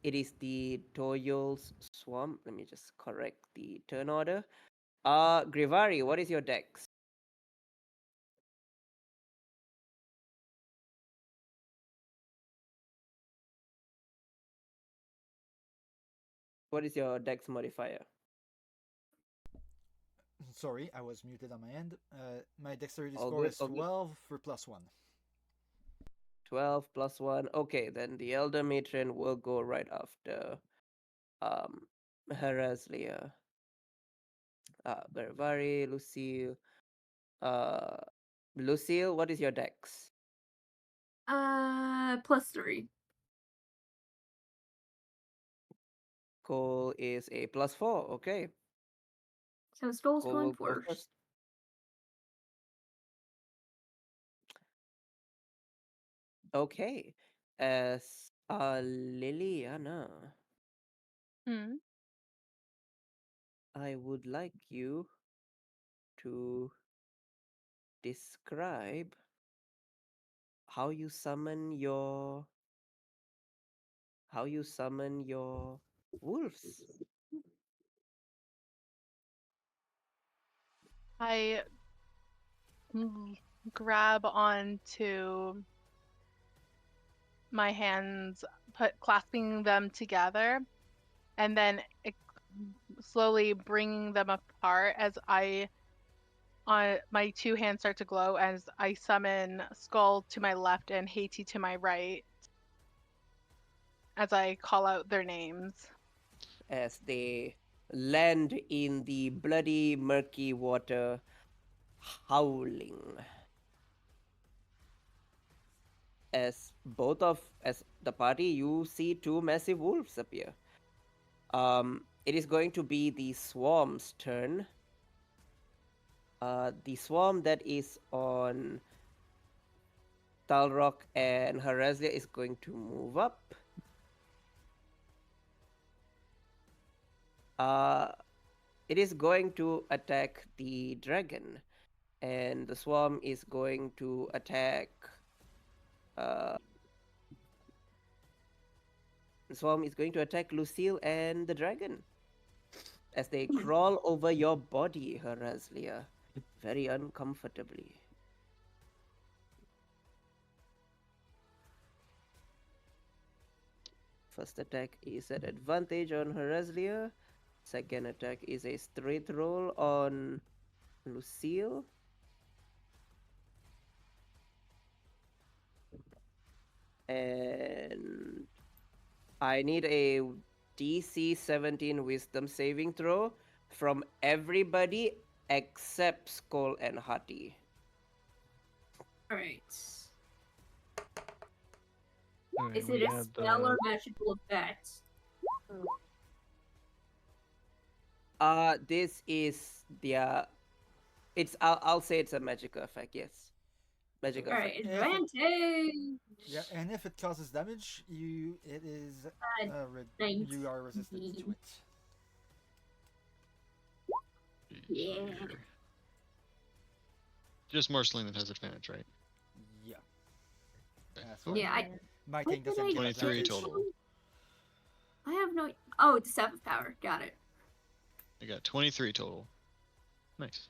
it is the Toyol's swarm. Let me just correct the turn order. Grivari, what is your dex? What is your dex modifier? Sorry, I was muted on my end. My dexterity All score good, is all good. 12 for +1. 12 plus 1. Okay, then the elder matron will go right after um Hræzlyr. Grivari, Lucille. Uh Lucille, what is your dex? +3. Cole is a +4. Okay. So Stoll's Cole going will go first. first. Okay. As Liliana, Hmm. I would like you to describe how you summon your wolves. I grab onto my hands, clasping them together, and then slowly bringing them apart as my two hands start to glow as I summon Skull to my left and Haiti to my right as I call out their names. As they land in the bloody, murky water, howling. As the party, you see two massive wolves appear. it is going to be the swarm's turn. The swarm that is on Talrock and Hræzlyr is going to move up. It is going to attack the dragon, and the swarm is going to attack. The swarm is going to attack Lucille and the dragon as they crawl over your body, Hræzlyr, very uncomfortably. First attack is at advantage on Hræzlyr. Second attack is a straight roll on Lucille. And I need a DC 17 wisdom saving throw from everybody except Skull and Hati. Alright. Alright, Is we it a had spell or the- magical effect? This is the it's I'll say it's a magical effect, yes. Magical Alright, effect. advantage! Yeah, and if it causes damage, you are resistant to it. Yeah. Just Marceline that has advantage, right? Yeah. Okay, That's cool. why Yeah, my what thing did doesn't I give 23 advantage. total. I have no. Oh, it's 7th power. Got it. I got 23 total. Nice.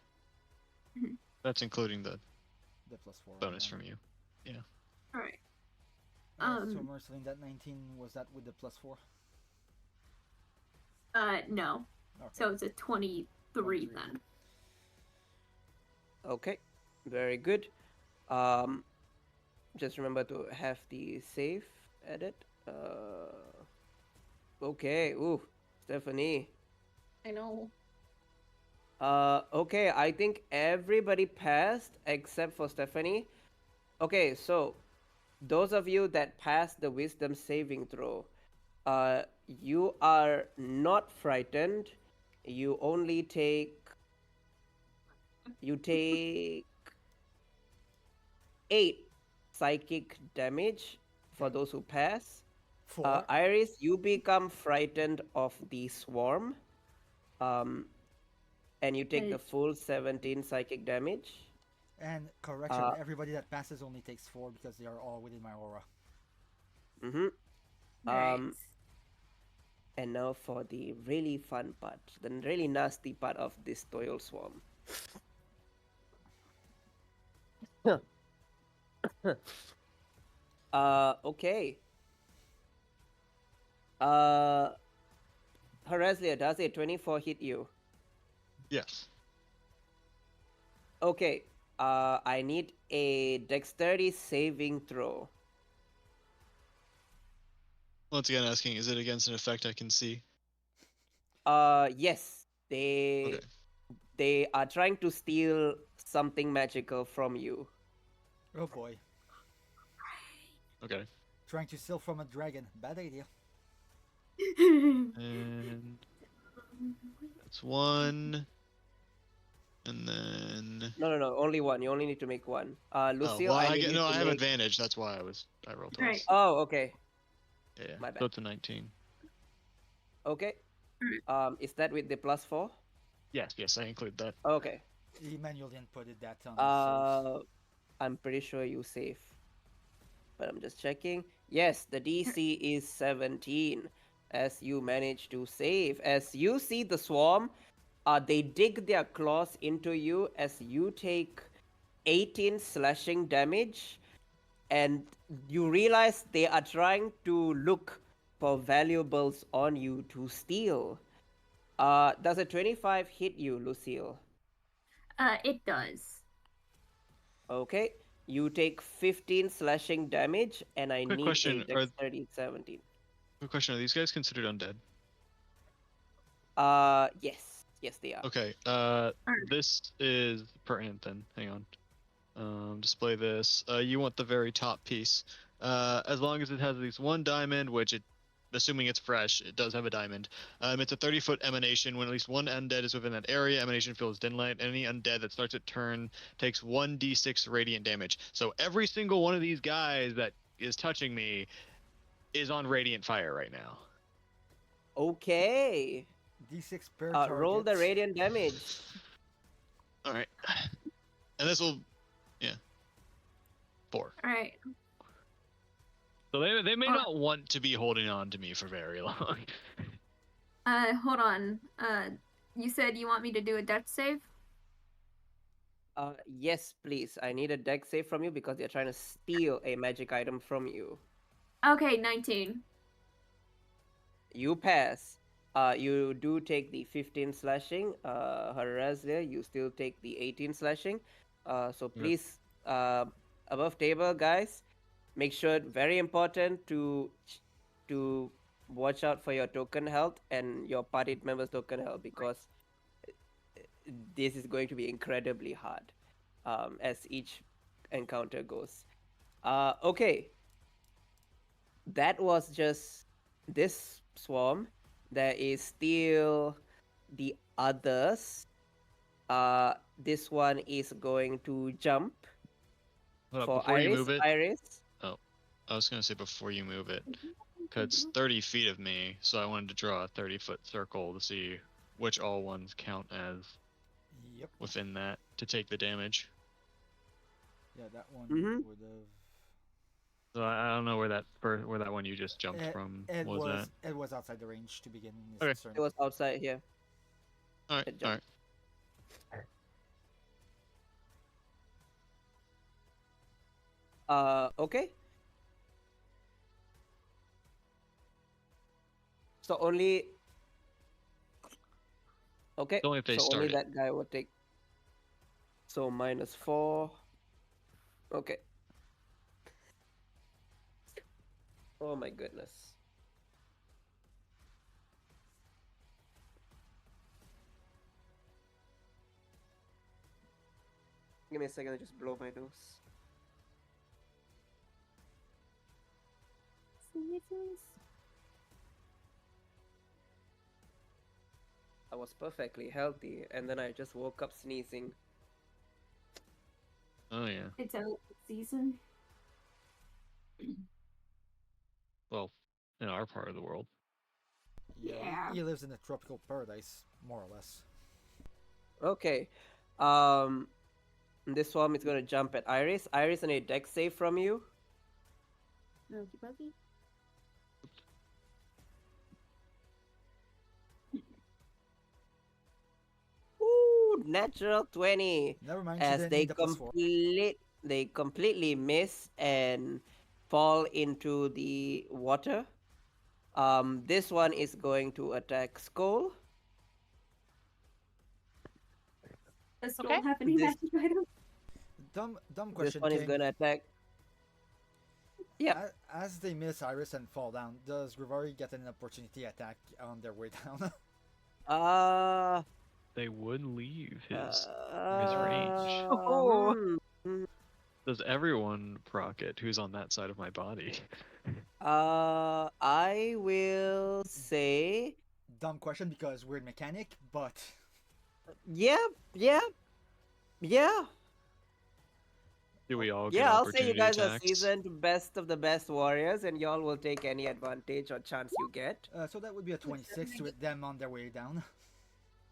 Mhm. That's including the The +4 bonus on from you. Alright. that. So Um, Marceline, that 19 was that with the +4? No. Okay. So it's a 23 23. then. Okay. Very good. Just remember to have the save added. Okay. Ooh, Stephanie. I know. Okay, I think everybody passed except for Stephanie. Okay, so those of you that passed the wisdom saving throw, you are not frightened. You only take 8 psychic damage for Okay. those who pass. 4. Iris, you become frightened of the swarm. And you take the Nice. full 17 psychic damage. And correction, Uh, everybody that passes only takes 4 because they are all within my aura. Mm-hmm. Right. And now for the really fun part, the really nasty part of this Toil Swarm. Okay. Hræzlyr, does a 24 hit you? Yes. Okay. I need a dexterity saving throw. Once again, asking, is it against an effect I can see? Yes. Okay. They are trying to steal something magical from you. Oh boy. Okay. Trying to steal from a dragon. Bad idea. And that's 1. And then No. Only one. You only need to make one. oh, Lucille, well, I I need get you no. to I have make... advantage. That's why I rolled twice. Right. Oh, okay. Yeah. My bad. So it's a 19. Okay. Is that with the +4? Yes, I include that. Okay. Emmanuel didn't put it that on I'm pretty sure you save. But I'm just checking. Yes, the DC is 17. As you manage to save. As you see the swarm, they dig their claws into you as you take 18 slashing damage. And you realize they are trying to look for valuables on you to steal. Does a 25 hit you, Lucille? It does. Okay. You take 15 slashing damage, and I Quick need question, a dexterity 17. Quick question: are these guys considered undead? Yes. Yes, they are. Okay. This is pertinent then. Hang on. Display this. You want the very top piece. As long as it has at least 1 diamond, which it assuming it's fresh, it does have a diamond. It's a 30-foot emanation. When at least one undead is within that area, emanation feels dim light. Any undead that starts its turn takes 1d6 radiant damage. So every single one of these guys that is touching me is on radiant fire right now. Okay. D6 per target. Roll the radiant damage. All right. And this will, 4. All right. So they may not want to be holding on to me for very long. Hold on. You said you want me to do a death save? Yes, please. I need a dex save from you because they're trying to steal a magic item from you. Okay, 19. You pass. You do take the 15 slashing. Hræzlyr, you still take the 18 slashing. So please, above table, guys, make sure, very important, to watch out for your token health and your party members' token health, because this is going to be incredibly hard as each encounter goes. Okay. That was just this swarm. There is still the others. This one is going to jump Hold up, for before you move it. Iris. I was gonna say before you move it, because it's 30 feet of me, so I wanted to draw a 30-foot circle to see which all ones count as within that to take the damage. Yeah, that one Mhm. would have. So I don't know where that one you just jumped from was at. It was outside the range to begin. Okay. Turn. It was outside here. All right, It all right. Okay. So only. Okay. Only if they so start only it. that guy will take. So -4. Okay. Oh my goodness. Give me a second to just blow my nose. I was perfectly healthy, and then I just woke up sneezing. Oh yeah. It's out season. Well, in our part of the world. Yeah. He lives in a tropical paradise, more or less. Okay. This swarm is gonna jump at Iris. Iris, I need a dex save from you. Okie dokie. Ooh, natural 20. Never mind. She As didn't they need the +4. completely miss and fall into the water. This one is going to attack Skull. Does Skull Okay. have any This- magic items? Dumb This question. one is King. gonna attack. Yeah. As they miss Iris and fall down, does Grivari get an opportunity attack on their way down? They would leave his range. range. Oh. Does everyone proc it who's on that side of my body? I will say, Dumb question because weird mechanic, but yeah. Do we all get Yeah, I'll say you opportunity guys are attacks? seasoned best of the best warriors, and y'all will take any advantage or chance you get. so that would be a 26 with them on their way down.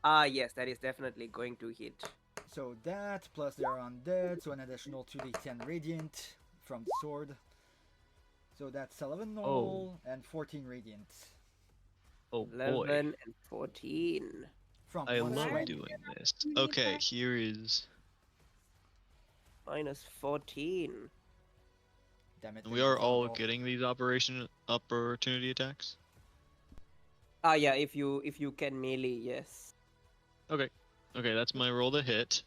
Yes, that is definitely going to hit. So that plus they're undead, so an additional 2d10 radiant from the sword. So that's 11 normal and 14 radiant. Oh boy. 11 and 14. From I one love swing. doing this. Okay, here is. -14. Damn it, We are all getting these opportunity attacks. Yeah, if you can melee, yes. Okay, that's my roll to hit.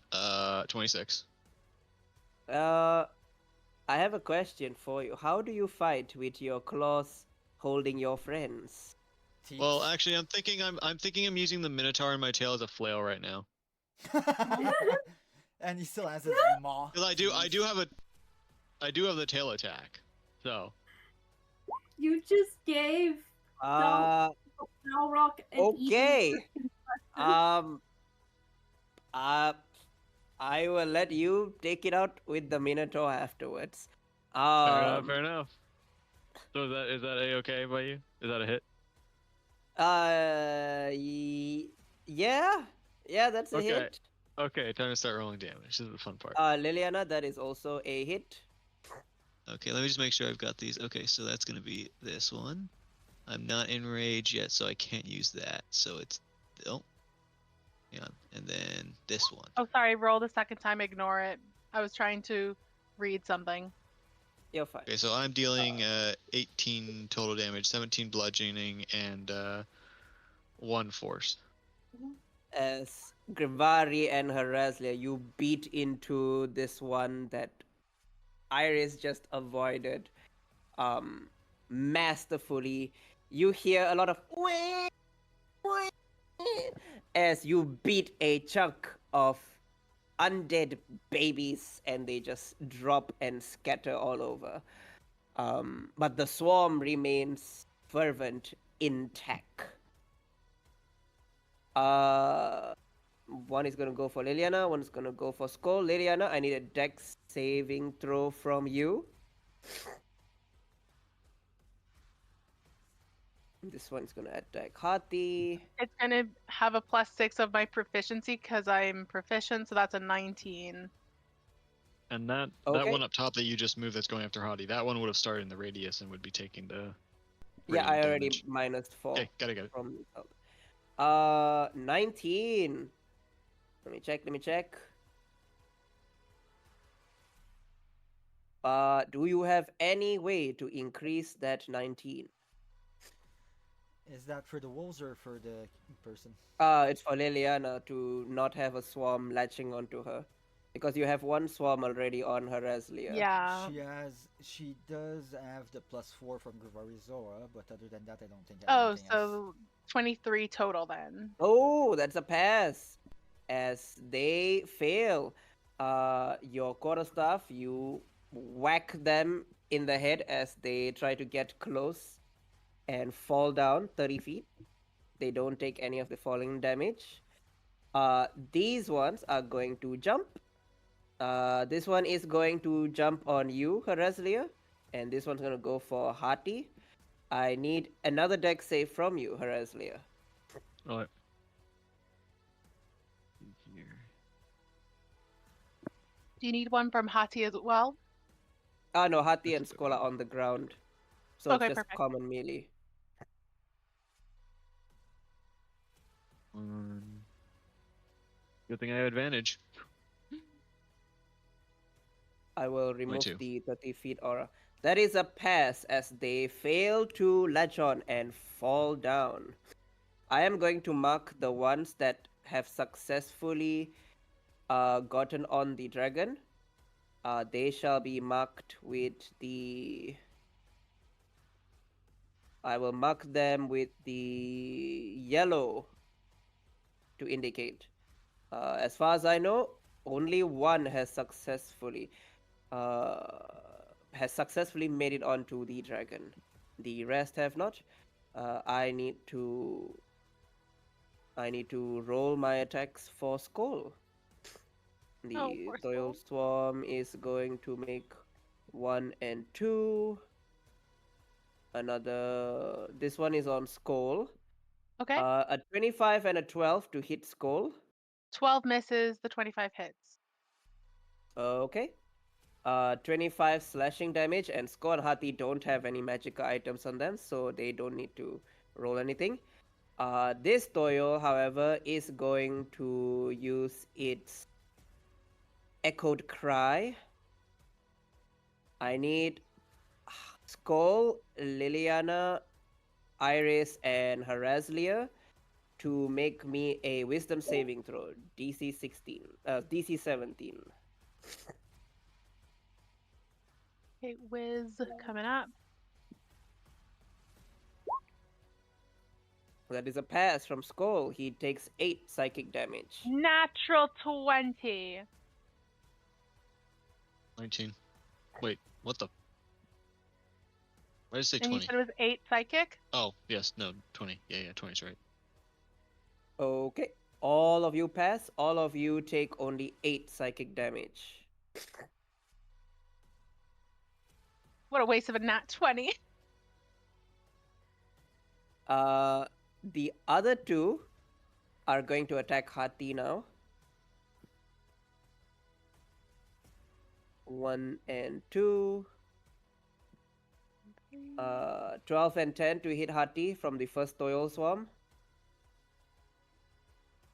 26. I have a question for you. How do you fight with your claws holding your friends? Teeth. Well, actually, I'm thinking I'm using the Minotaur in my tail as a flail right now. And he still has his maw. Because I do have the tail attack. So You just gave Uh, Balrog and okay. Um, uh, I will let you take it out with the Minotaur afterwards. Fair enough. Um, Fair enough. So is that a okay by you? Is that a hit? yeah, yeah, that's a Okay. hit. Okay, time to start rolling damage. This is the fun part. Liliana, that is also a hit. Okay, let me just make sure I've got these. Okay, so that's gonna be this one. I'm not in rage yet, so I can't use that. So it's oh, hang on, and then this one. Oh, sorry. Roll the second time. Ignore it. I was trying to read something. You're fine. Okay, so I'm dealing 18 total damage, 17 bludgeoning, and 1 force. As Grivari and Hræzlyr, you beat into this one that Iris just avoided masterfully. You hear a lot of as you beat a chunk of undead babies and they just drop and scatter all over. But the swarm remains fervent, intact. One is gonna go for Liliana, one is gonna go for Skull. Liliana, I need a dex saving throw from you. This one's gonna attack Hati. It's gonna have a +6 of my proficiency because I'm proficient, so that's a 19. And that Okay. one up top that you just moved that's going after Hadi, that one would have started in the radius and would be taking the Yeah, I radiant already damage. minus 4 Okay, got it. from 19. Let me check. Do you have any way to increase that 19? Is that for the wolves or for the person? It's for Liliana to not have a swarm latching onto her. Because you have one swarm already on her Hræzlyr. Yeah. She does have the +4 from Grivarizora, but other than that, I don't think. Oh, Anything else. so 23 total then. Oh, that's a pass. As they fail, your quarterstaff, you whack them in the head as they try to get close and fall down 30 feet. They don't take any of the falling damage. These ones are going to jump. This one is going to jump on you, Hræzlyr, and this one's gonna go for Hati. I need another dex save from you, Hræzlyr. Alright. Here. Do you need one from Hati as well? No, Hati and Skull are on the ground. So Okay, it's just perfect. common melee. Good thing I have advantage. I will remove 22. the 30 feet aura. That is a pass as they fail to latch on and fall down. I am going to mark the ones that have successfully gotten on the dragon. They shall be marked with the... I will mark them with the yellow to indicate. As far as I know, only one has successfully made it onto the dragon. The rest have not. I need to roll my attacks for Skull. The poor Doyle Skull. Swarm is going to make 1 and 2. This one is on Skull. Okay. A 25 and a 12 to hit Skull. 12 misses, the 25 hits. Okay. 25 slashing damage, and Skull and Hati don't have any magical items on them, so they don't need to roll anything. This Doyle, however, is going to use its Echoed Cry. I need Skull, Liliana, Iris, and Hræzlyr to make me a Wisdom saving throw. DC 17. Okay, Wiz coming up. That is a pass from Skull. He takes 8 psychic damage. Natural 20. 19. Wait, what the? Why did I say And you 20? said it was 8 psychic? Oh, yes, no, 20. Yeah, 20's right. Okay. All of you pass. All of you take only 8 psychic damage. What a waste of a nat 20. The other two are going to attack Hati now. 1 and 2. 12 and 10 to hit Hati from the first Toil Swarm.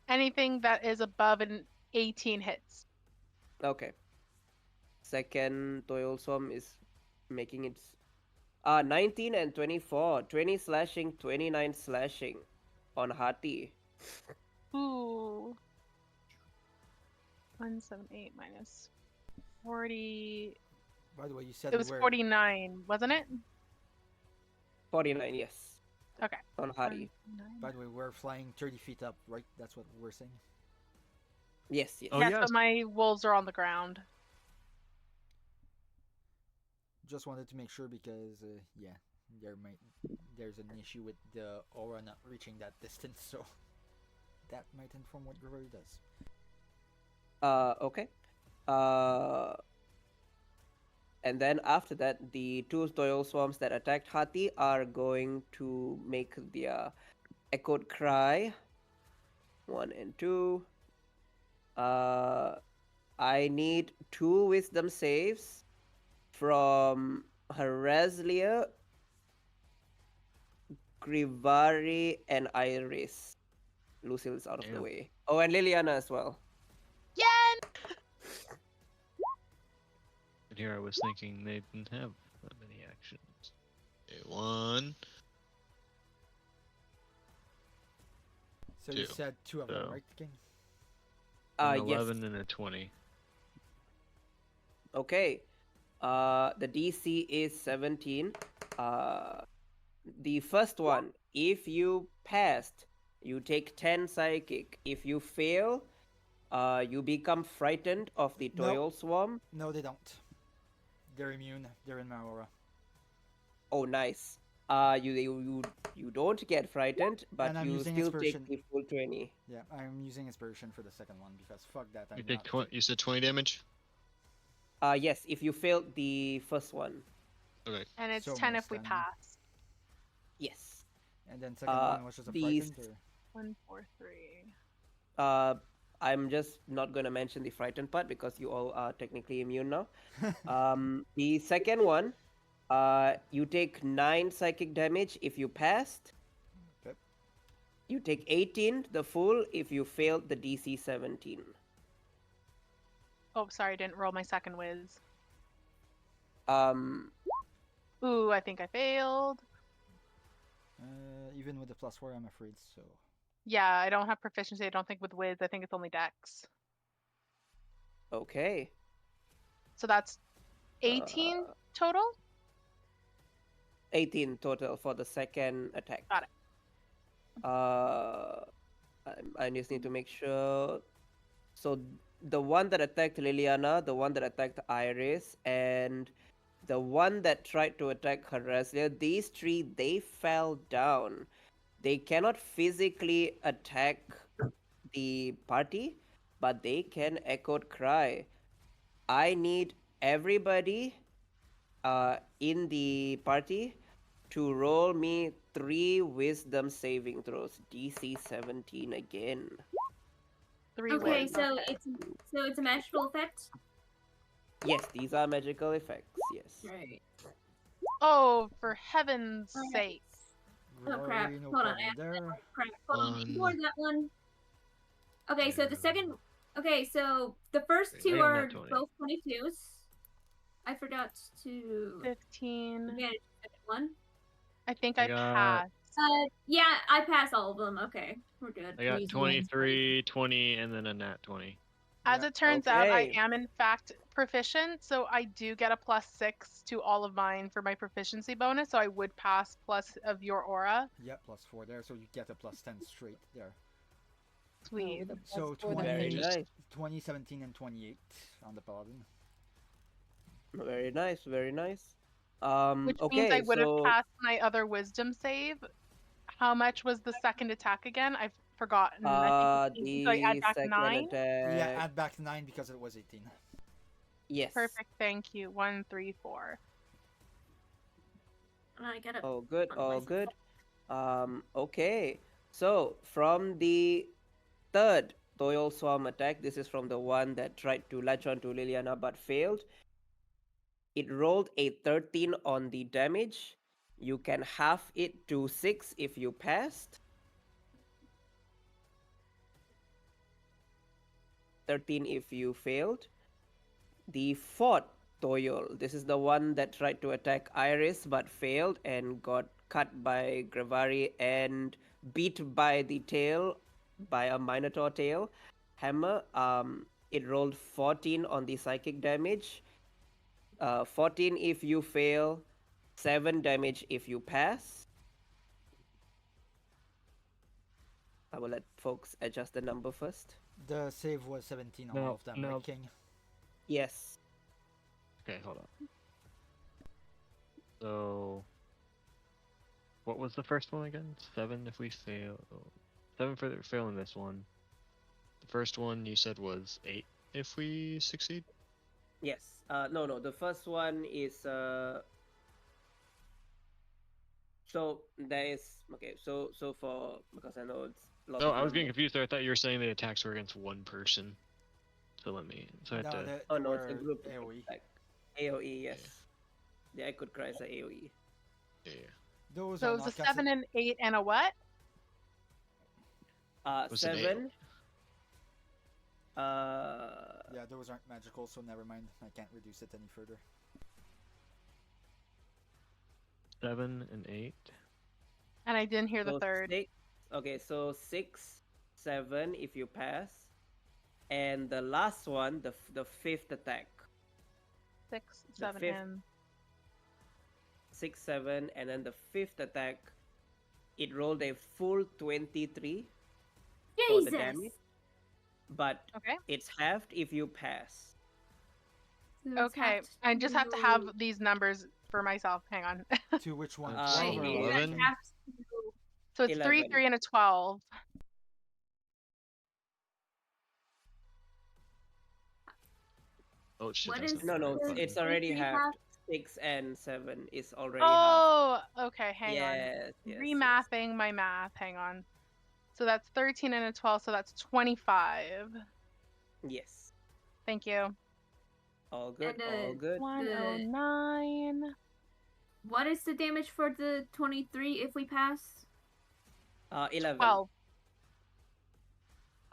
Anything that is above an 18 hits. Okay. Second Toil Swarm is making its 19 and 24. 20 slashing, 29 slashing on Hati. Ooh. 178 minus 40. By the way, you said It was 49, wasn't it? 49, yes. Okay. On Hati. 49. By the way, we're flying 30 feet up, right? That's what we're saying. Yes, yes. Oh, Yes, yes. but my wolves are on the ground. Just wanted to make sure because, yeah, there's an issue with the aura not reaching that distance, so that might inform what Gregory does. Okay. And then after that, the two Toil Swarms that attacked Hati are going to make their echoed cry. 1 and 2. I need 2 wisdom saves from Hræzlyr, Grivari, and Iris. Lucille is out of the Damn. way. Oh, and Liliana as well. Yen! And here I was thinking they didn't have that many actions. Okay, 1. So you Two. said 2 of them, So- right, King? An Yes. 11 and a 20. Okay. The DC is 17. The first one, if you passed, you take 10 psychic. If you fail, you become frightened of the Nope. Toil Swarm. No, they don't. They're immune. They're in my aura. Oh, nice. You don't get frightened, but And I'm you using still inspiration. take the full 20. Yeah, I'm using inspiration for the second one because fuck that. I'm You take not. 20. You said 20 damage. Yes, if you failed the first one. Okay. And it's So 10 much if we then. pass. Yes. And then second Uh, one was just a these- frightened. Or... 1, 4, 3. I'm just not going to mention the frightened part because you all are technically immune now. The second one, you take 9 psychic damage if you passed. Okay. You take 18, the full, if you failed the DC 17. Oh, sorry, I didn't roll my second whiz. Um, Ooh, I think I failed. Even with the +4, I'm afraid so. Yeah, I don't have proficiency, I don't think, with whiz. I think it's only dex. okay. So that's 18 total? 18 total for the second attack. Got it. I just need to make sure. So the one that attacked Liliana, the one that attacked Iris, and the one that tried to attack Hræzlyr, these 3, they fell down. They cannot physically attack the party, but they can echoed cry. I need everybody in the party to roll me 3 wisdom saving throws. DC 17 again. 3 Okay, whiz. so it's a magical effect. Yes, these are magical effects. Yes. Right. Oh, for heaven's Alright. sake. Oh crap! Gregory, no Hold on, problem there. Crap. Hold on. One. Ignore that one. Okay, so the second. Okay, so the first Okay, two I am are not 20. both 22s. I forgot to 15. manage the second one. I think I I got- passed. Yeah, I pass all of them. Okay, we're good. I got Use 23, 20, and then a nat 20. As Yeah. it turns out, I Okay. am in fact proficient, so I do get a +6 to all of mine for my proficiency bonus, so I would pass plus of your aura. Yeah, +4 there, so you get a +10 straight there. Sweet. with a So +4, that Very means- nice. 20, 17, and 28 on the paladin. Very nice. Very nice. Which means I Okay, would have so passed my other wisdom save. How much was the second attack again? I've forgotten. I think it's 18, so I add the back second 9. Yeah, attack. add back 9 because it was 18. Yes. Perfect, thank you. 1, 3, 4. I gotta. Oh, good. on Oh, myself. good. Okay. So from the third Toil Swarm attack, this is from the one that tried to latch onto Liliana but failed. It rolled a 13 on the damage. You can half it to 6 if you passed. 13 if you failed. The fourth Toil, this is the one that tried to attack Iris but failed and got cut by Gravari and beat by the tail, by a Minotaur tail hammer. It rolled 14 on the psychic damage. 14 if you fail, 7 damage if you pass. I will let folks adjust the number first. The save was 17 on No, all of them, no. right, King? Yes. Okay, hold on. So, what was the first one again? 7 if we fail. 7 for failing this one. The first one you said was 8 if we succeed. Yes. No. The first one is so there is okay. So for because I know it's lots No, of I was getting numbers. confused there. I thought you were saying the attacks were against one person. So let me. So I have No, to. Oh they no, it's a were group AoE. attack. AOE, yes. Yeah, I could cry as a AOE. Yeah. Those So are it was a not 7 and 8 and a what? Was it 8? 7. Yeah, those aren't magical, so never mind. I can't reduce it any further. 7 and 8. And I didn't hear the so third. 6. Okay, so 6, 7 if you pass, and the last one, the fifth attack. 6, The 7, fifth- and 6, 7, and then the fifth attack. It rolled a full 23 for the Jesus. damage, but okay. it's halved if you pass. So it's Okay, half I just have to to- have these numbers for myself. Hang on. To which one? Uh, 12 or Wait, 11? eleven? that's half to- So it's 3, 11. 3, and a 12. Oh shit! What That's is not No, the right the- button. it's already three halved. half? 6 and 7 is already halved. Oh, okay. Hang on. Yes, yes. Remapping my math. Hang on. So that's 13 and a 12, so that's 25. Yes. Thank you. All good, And, all good. 109. What is the damage for the 23 if we pass? 11. 12.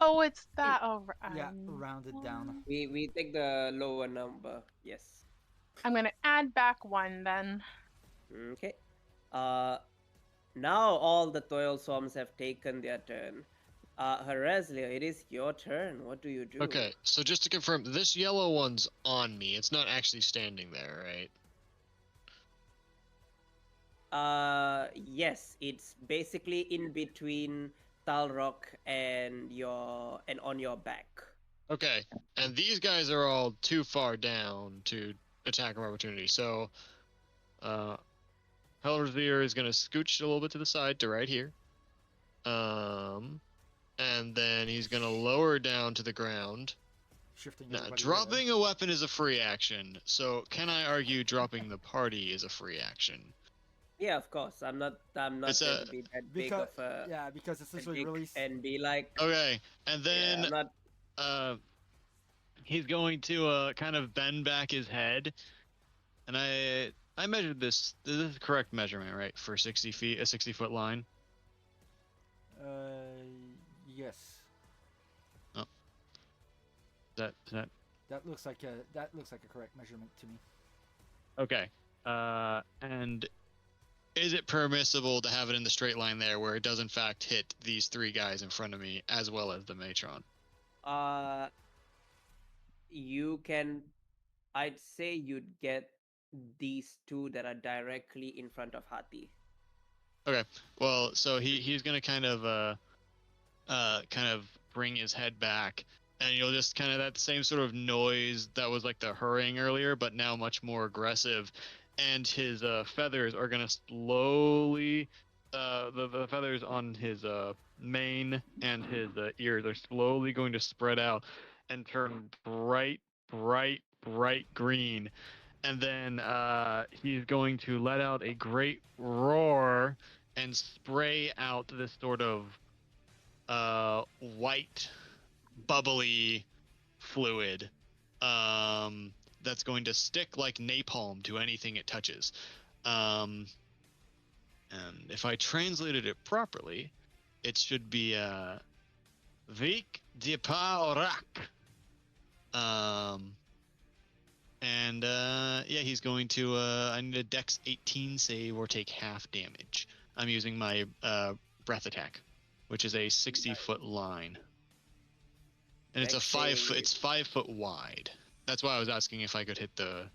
Oh, it's that. Oh, Yeah, rounded down. We take the lower number. Yes. I'm going to add back 1 then. Okay. Now all the Toil Swarms have taken their turn. Hræzlyr, it is your turn. What do you do? Okay, so just to confirm, this yellow one's on me. It's not actually standing there, right? Yes, it's basically in between Talrock and on your back. Okay, and these guys are all too far down to attack of opportunity. So, Hræzlyr is gonna scooch a little bit to the side to right here. And then he's gonna lower down to the ground. Shifting Now, everybody dropping a weapon is a free action. So, can I argue dropping the party is a free action? Yeah, of course. I'm not It's going a- to be that big Because of a yeah, because it's literally dick really and be like, Okay, and then yeah, I'm not. he's going to kind of bend back his head, and I measured this. This is the correct measurement, right, for 60 feet, a 60-foot line. yes. Is that That looks like a correct measurement to me. okay? And is it permissible to have it in the straight line there, where it does in fact hit these 3 guys in front of me as well as the matron? You can. I'd say you'd get these 2 that are directly in front of Hati. Okay. Well, so he's gonna kind of bring his head back, and you'll just kind of that same sort of noise that was like the hurrying earlier, but now much more aggressive. and his feathers are gonna slowly, the feathers on his mane and his ears are slowly going to spread out and turn bright, bright green, and then he's going to let out a great roar and spray out this sort of white, bubbly fluid that's going to stick like napalm to anything it touches. And if I translated it properly, it should be Vik Dipa Orak. And yeah, he's going to I need a Dex 18 save or take half damage. I'm using my breath attack, which is a 60-foot line. And it's a Dex 5 foot. save. It's 5 foot wide. That's why I was asking if I could hit the.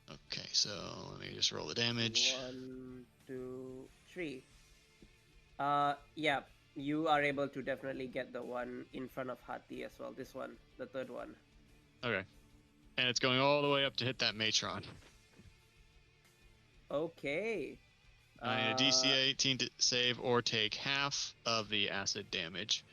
Okay, so let me just roll the damage. 1, 2, 3. Yeah, you are able to definitely get the one in front of Hati as well. This one, the third one. Okay, and it's going all the way up to hit that matron. Okay. I need a DC 18 to save or take half of the acid damage.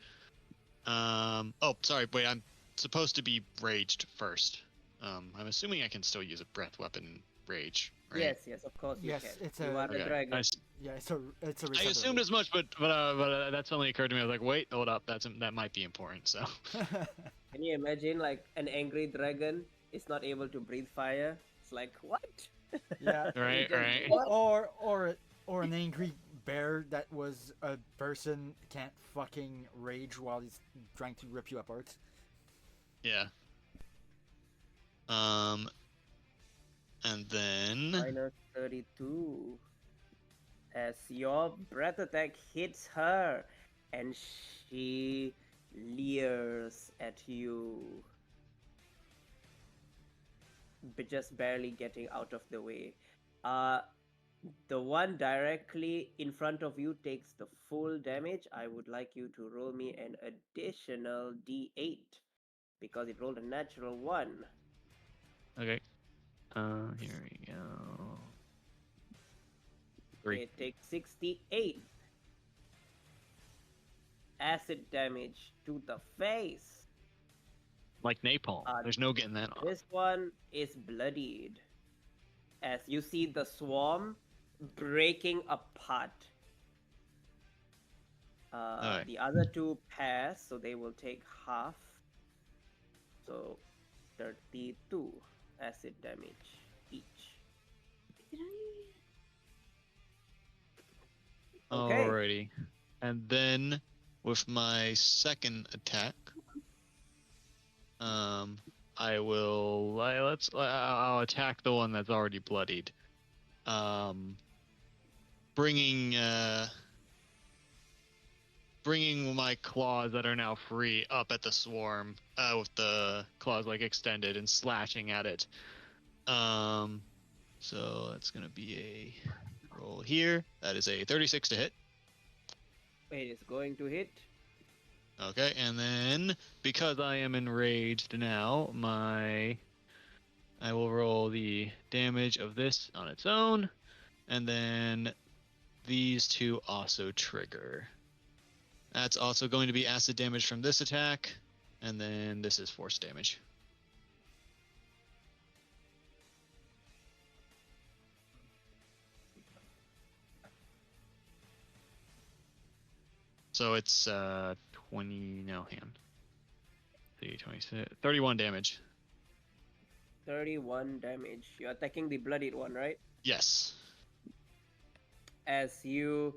Oh, sorry. Wait, I'm supposed to be raged first. I'm assuming I can still use a breath weapon rage, right? Yes, of course you Yes, can. it's You a- are the Okay. dragon. Yeah, it's a I reset assumed as much, but that suddenly occurred to me. I was like, wait, hold up, that might be important. So Can you imagine like an angry dragon is not able to breathe fire? It's like what? Yeah. right, Just- right. Or an angry bear that was a person can't fucking rage while he's trying to rip you apart. Yeah. And then Minus 32. As your breath attack hits her, and she leers at you, but just barely getting out of the way. The one directly in front of you takes the full damage. I would like you to roll me an additional d8 because it rolled a natural 1. okay. Here we go. 3. It takes 68 acid damage to the face. Like napalm. There's no getting that off. This one is bloodied. As you see the swarm breaking apart. Alright. The other two pass, so they will take half. So 32 acid damage each. Did I? Okay. Alrighty. And then with my second attack, I'll attack the one that's already bloodied. Bringing my claws that are now free up at the swarm, with the claws like extended and slashing at it. So that's gonna be a roll here. That is a 36 to hit. It is going to hit. Okay, and then because I am enraged now, I will roll the damage of this on its own, and then these two also trigger. That's also going to be acid damage from this attack, and then this is force damage. So it's 20, no, hang on. 26, 31 damage. 31 damage. You're attacking the bloodied one, right? Yes. As you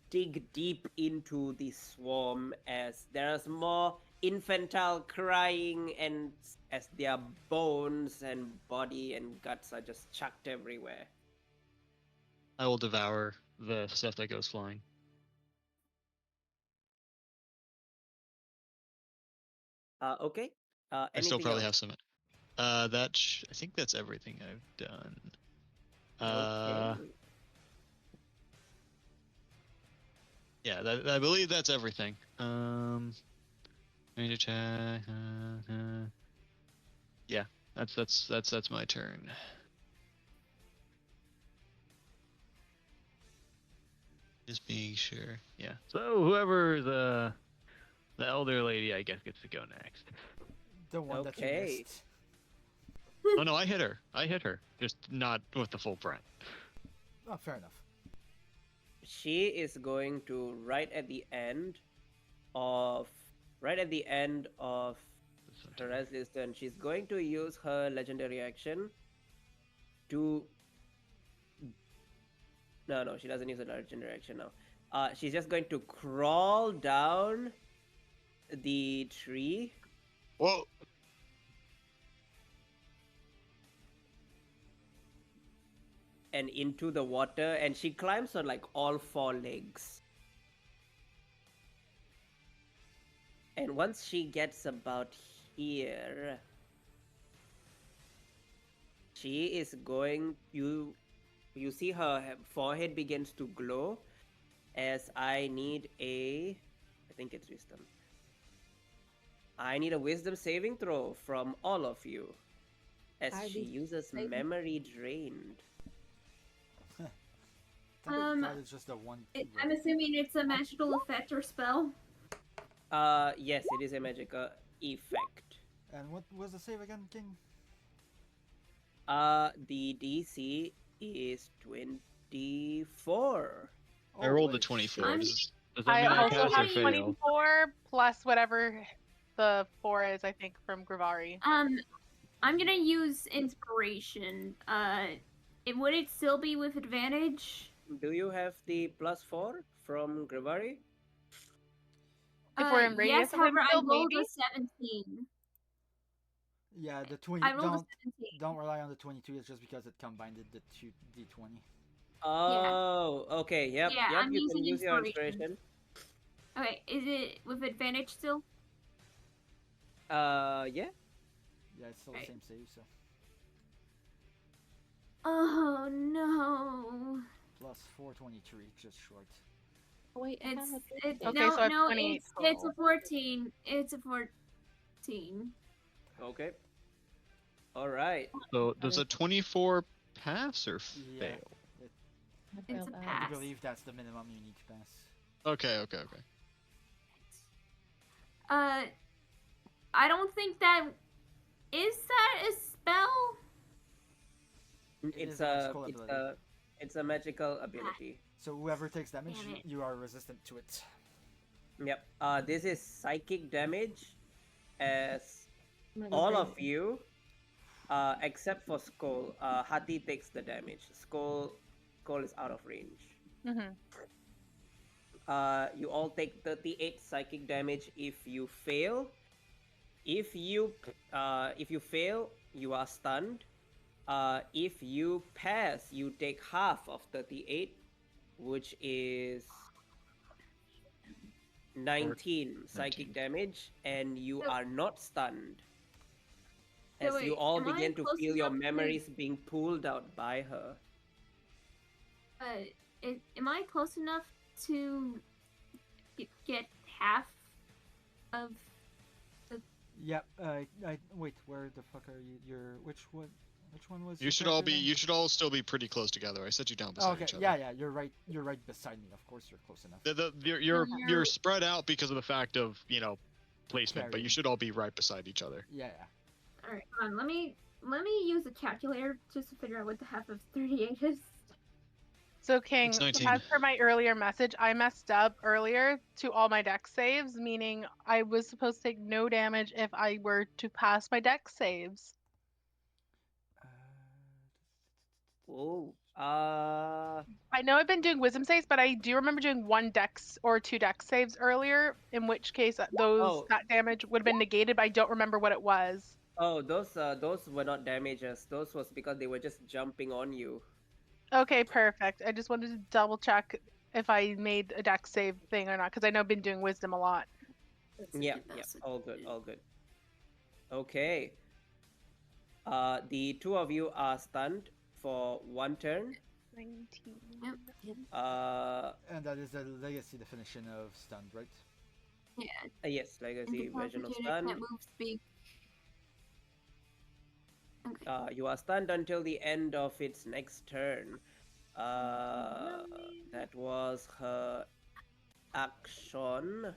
dig deep into the swarm, as there's more infantile crying, and as their bones and body and guts are just chucked everywhere. I will devour the stuff that goes flying. Okay. I still Anything probably else? have some. I think that's everything I've done. Okay. Yeah, I believe that's everything. Range attack. That's my turn. Just being sure. Yeah. So whoever the elder lady, I guess, gets to go next. The one that you Okay. missed. Oh no, I hit her. Just not with the full print. Oh, fair enough. She is going to right at the end of Hræzlyr's turn. She's going to use her legendary action to. No, she doesn't use her legendary action now. She's just going to crawl down the tree. Whoa. And into the water, and she climbs on like all four legs. And once she gets about here, she is going. You see her forehead begins to glow, as I need a. I think it's wisdom. I need a wisdom saving throw from all of you, as Are she these uses saving- memory drained. That is just a one. I'm assuming it's a magical effect or spell. Yes, it is a magical effect. And what was the save again, King? The DC is 24. I rolled a Holy 24. shit. Does that I mean I also pass or have fail? 24 plus whatever the 4 is, I think, from Grivari. I'm gonna use inspiration. Would it still be with advantage? Do you have the +4 from Grivari? If we're in radius yes, of him however, I still, rolled maybe? a 17. Yeah, the 20. I rolled a 17. Don't rely on the 22. It's just because it combined the two d20. Oh, okay. Yep. Yeah, yep. I'm You using can use your inspiration. inspiration. Okay, is it with advantage still? Yeah. Yeah, it's still the Right. same save, so Oh no. plus 423, just short. Oh, wait, I have It's a it, Okay, no, so I have no, 28 it's a total. 14. It's a 14. Okay. All right. So does a 24 pass or Yeah. fail? I It's failed a that. I pass. believe that's the minimum you need to pass. Okay. I don't think that is that a spell? It's is a a magical it's ability. a it's a magical ability. So whoever takes damage, Damn it. you are resistant to it. Yep. This is psychic damage, as I'm gonna go all of crazy. you, except for Skull. Hati takes the damage. Skull is out of range. Mm-hmm. You all take 38 psychic damage if you fail. If you fail, you are stunned. If you pass, you take half of 38, which is 19 psychic 19. damage, and you So- are not stunned. So As you wait, all am I begin to close feel your enough to- memories being pulled out by her. Am I close enough to get half of? Yep. Wait. Where the fuck are you? Which one? Which one was? You your should all character be. name? You should all still be pretty close together. I set you down Oh, beside okay. each other. Yeah. You're right. You're right beside me. Of course, you're close enough. You're you're- spread out because of the fact of placement, but you Carrying. should all be right beside each other. Yeah. All right, hold on. Let me use a calculator just to figure out what the half of 38 is. So, King, It's 19. as per my earlier message, I messed up earlier to all my dex saves, meaning I was supposed to take no damage if I were to pass my dex saves. Oh. I know I've been doing wisdom saves, but I do remember doing 1 dex or 2 dex saves earlier, in which case that damage would have been negated, but I don't remember what it was. Oh, those were not damages. Those was because they were just jumping on you. Okay, perfect. I just wanted to double check if I made a dex save thing or not, because I know I've been doing wisdom a lot. Yeah. All good. Okay. The two of you are stunned for 1 turn. 19. And that is the legacy definition of stunned, right? Yeah. Yes, legacy version of Incapacitated, stun. can't move, speak. Okay. You are stunned until the end of its next turn. That was her action.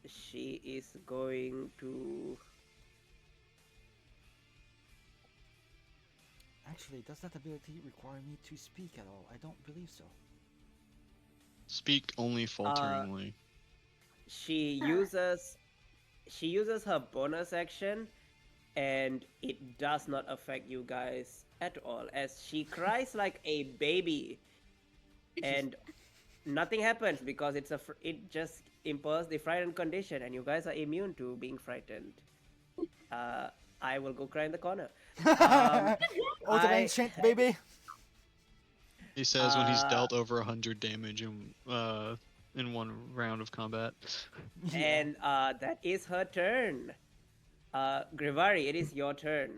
She is going to. Actually, does that ability require me to speak at all? I don't believe so. Speak only falteringly. She uses her bonus action, and it does not affect you guys at all, as she cries like a baby, and nothing happens because it just imposes the frightened condition, and you guys are immune to being frightened. I will go cry in the corner. Ultimate I Enchant, baby! He says when he's uh, dealt over 100 damage in one round of combat. Yeah. and that is her turn. Grivari, it is your turn.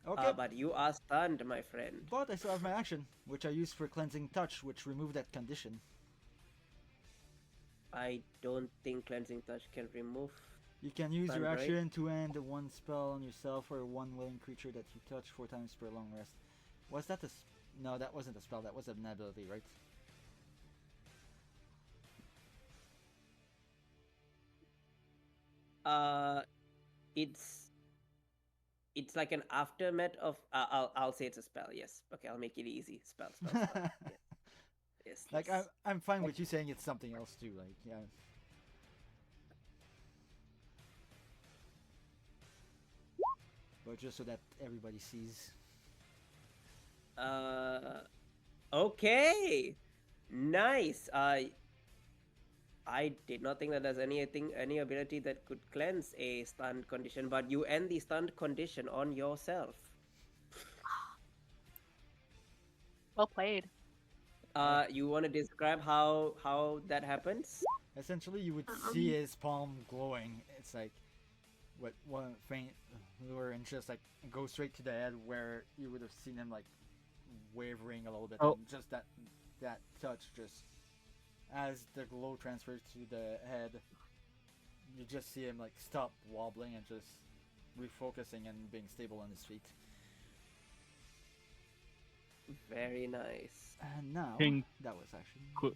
Okay, But you are stunned, my friend. but I still have my action, which I used for Cleansing Touch, which removed that condition. I don't think cleansing touch can remove. You can use Stun, your right? action to end one spell on yourself or one willing creature that you touch 4 times per long rest. Was that no, that wasn't a spell, that was an ability, right? Uh, it's like an aftermath of. I'll say it's a spell. Yes. Okay, I'll make it easy. Spell. Yes. Yes. Like, Yes. I'm fine with you saying it's something else too, like, yeah. But just so that everybody sees. Okay. Nice. I did not think that there's any ability that could cleanse a stunned condition, but you end the stunned condition on yourself. Well played. You want to describe how that happens? Essentially, you would see his palm glowing. It's like, what, one faint lure, and just like go straight to the head where you would have seen him like wavering a little bit, Oh. and just that touch, just as the glow transfers to the head, you just see him like stop wobbling and just refocusing and being stable on his feet. Very nice. And now King. that was actually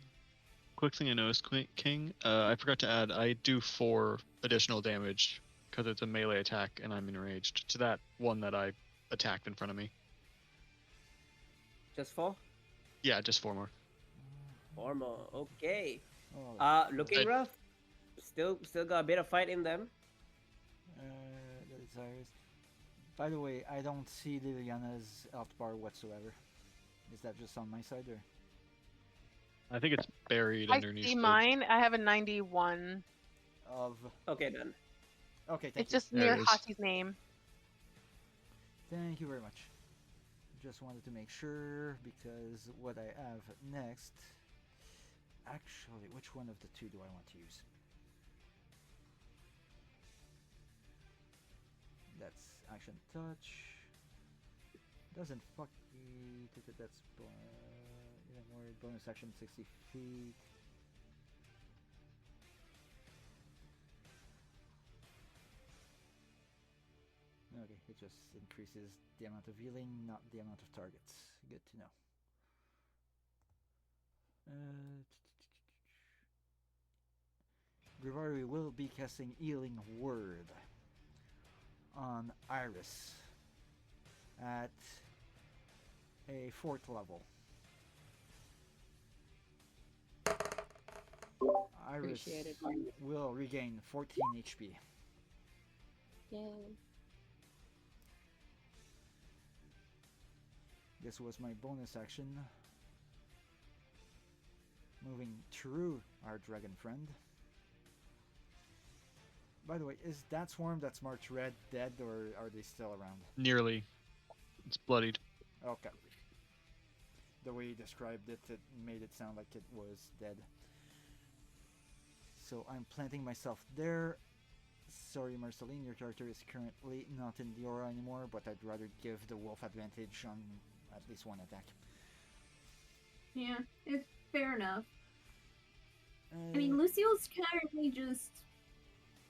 Quick thing I noticed, King. I forgot to add. I do 4 additional damage because it's a melee attack and I'm enraged to that one that I attacked in front of me. Just 4? Yeah, just 4 more. 4 more. Okay. oh, Looking rough. Still got a bit of fight in them. the desires. By the way, I don't see Liliana's health bar whatsoever. Is that just on my side, or? I think it's buried I underneath. see the- mine. I have a 91. Of Okay, done. okay, thank It's you. just There near it is. Hati's name. Thank you very much. Just wanted to make sure, because what I have next. Actually, which one of the two do I want to use? That's action touch. Doesn't fuck me. That's even more bonus action 60 feet. Okay, it just increases the amount of healing, not the amount of targets. Good to know. Grivari will be casting Healing Word on Iris at a 4th level. Iris Appreciated. will regain 14 HP. Yay. This was my bonus action. Moving through our dragon friend. By the way, is that swarm that's marked red dead, or are they still around? Nearly. It's bloodied. Okay. The way you described it, it made it sound like it was dead. So I'm planting myself there. Sorry, Marceline, your character is currently not in the aura anymore, but I'd rather give the wolf advantage on at least one attack. Yeah, it's fair enough. I mean, Lucille's currently just.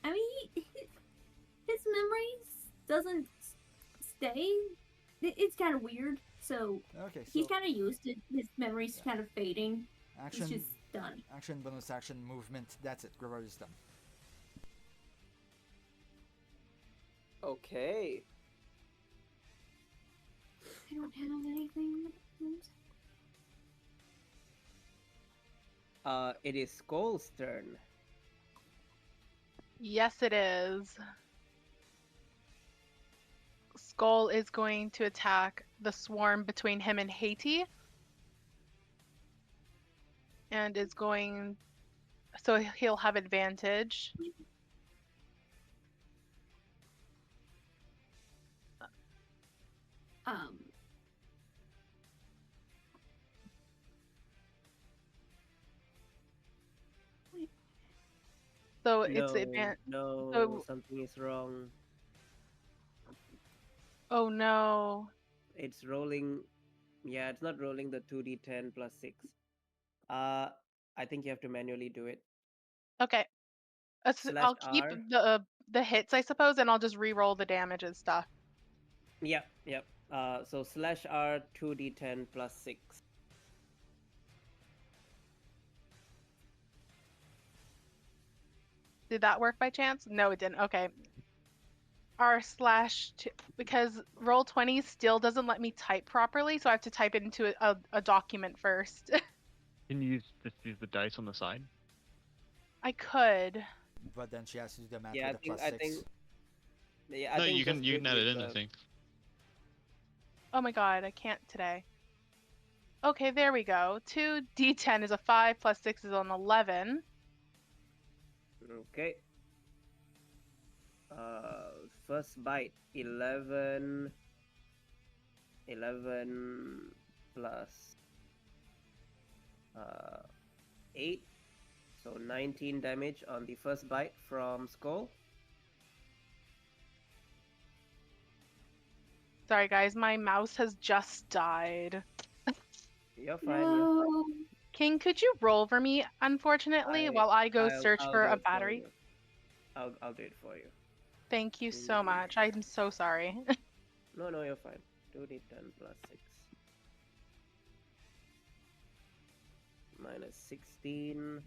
I mean, his memories doesn't stay. It's kind of weird. So Okay, so he's kind of used to his memories Yeah. kind of fading. action, It's just done. action, bonus action, movement. That's it. Grimoire is done. Okay. I don't have anything. It is Skull's turn. Yes, it is. Skull is going to attack the swarm between him and Haiti. And is going. So he'll have advantage. Um. So No, it's advan. no, so- something is wrong. Oh no. It's rolling. Yeah, it's not rolling the 2d10 plus 6. I think you have to manually do it. Okay. Slash I'll keep R. the hits, I suppose, and I'll just re-roll the damage and stuff. Yep, yep. So slash R 2d10 plus 6. Did that work by chance? No, it didn't. Okay. Because Roll20 still doesn't let me type properly, so I have to type it into a document first. Can you just use the dice on the side? I could. But then she has to do the math Yeah, with a plus I 6. think. Yeah, I No, think you can just add it give in. I the- think. Oh my god, I can't today. Okay, there we go. 2d10 is a 5 plus 6 is an 11. Okay. First bite 11 plus 8, so 19 damage on the first bite from Skull. Sorry guys, my mouse has just died. You're fine. You're fine. No. King, could you roll for me, unfortunately, while I go search I'll for do a it battery? you. I'll do it for you. Thank you so much. I'm so sorry. No, you're fine. 2d10 plus 6. Minus 16.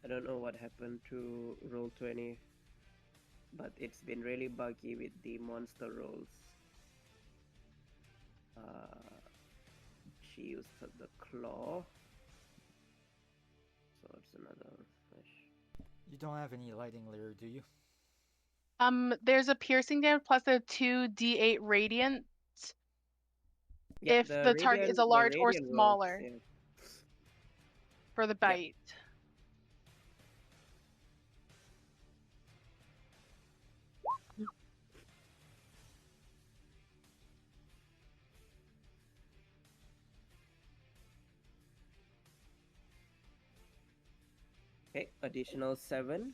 I don't know what happened to Roll20, but it's been really buggy with the monster rolls. She used the claw, so it's another fish. You don't have any lighting layer, do you? There's a piercing damage plus a 2d8 radiant Yeah, if the target is a large or radiant smaller rolls, yeah. for the bite. Okay, additional 7.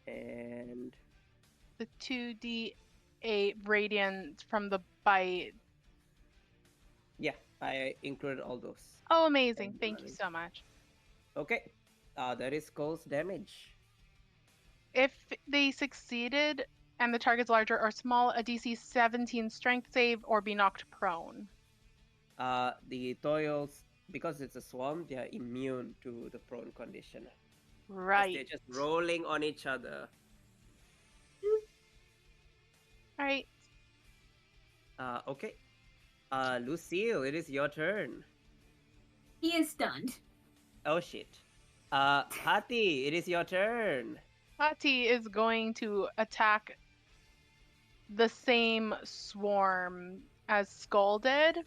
And The 2d8 radiant from the bite. yeah, I included all those. Oh, amazing. And Thank you running. so much. Okay, that is Skull's damage. If they succeeded and the target's larger or small, a DC 17 strength save or be knocked prone. The Toils, because it's a swarm, they are immune to the prone condition. 'Cause Right. they're just rolling on each other. Right. Okay. Lucille, it is your turn. He is stunned. Oh shit. Hati, it is your turn. Hati is going to attack the same swarm as Skull did.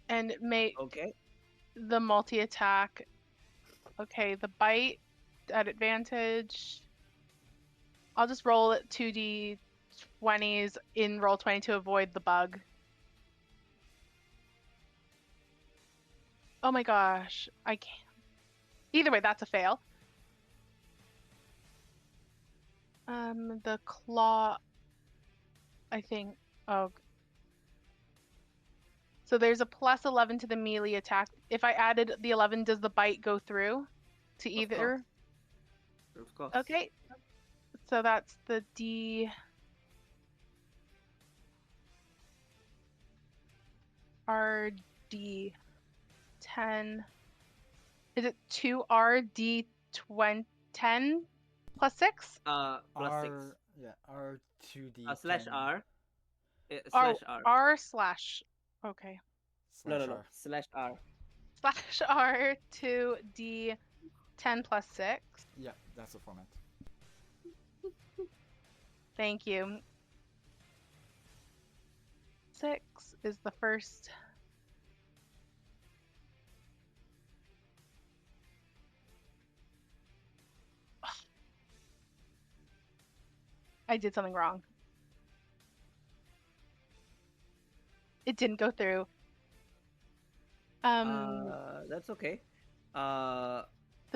And make Okay. the multi-attack. Okay, the bite at advantage. I'll just roll it 2d 20s in Roll20 to avoid the bug. Oh my gosh, I can't. Either way, that's a fail. The claw, I think. Oh. So there's a plus 11 to the melee attack. If I added the 11, does the bite go through to either? Of course. Okay. So that's the D. RD 10. Is it 2RD 10 plus 6? Plus 6. Yeah, R2D. Slash R. Oh, Slash R. R slash. Okay. No. R. Slash R. Slash R 2D 10 plus 6. Yeah, that's the format. Thank you. 6 is the first. I did something wrong. It didn't go through. That's okay. The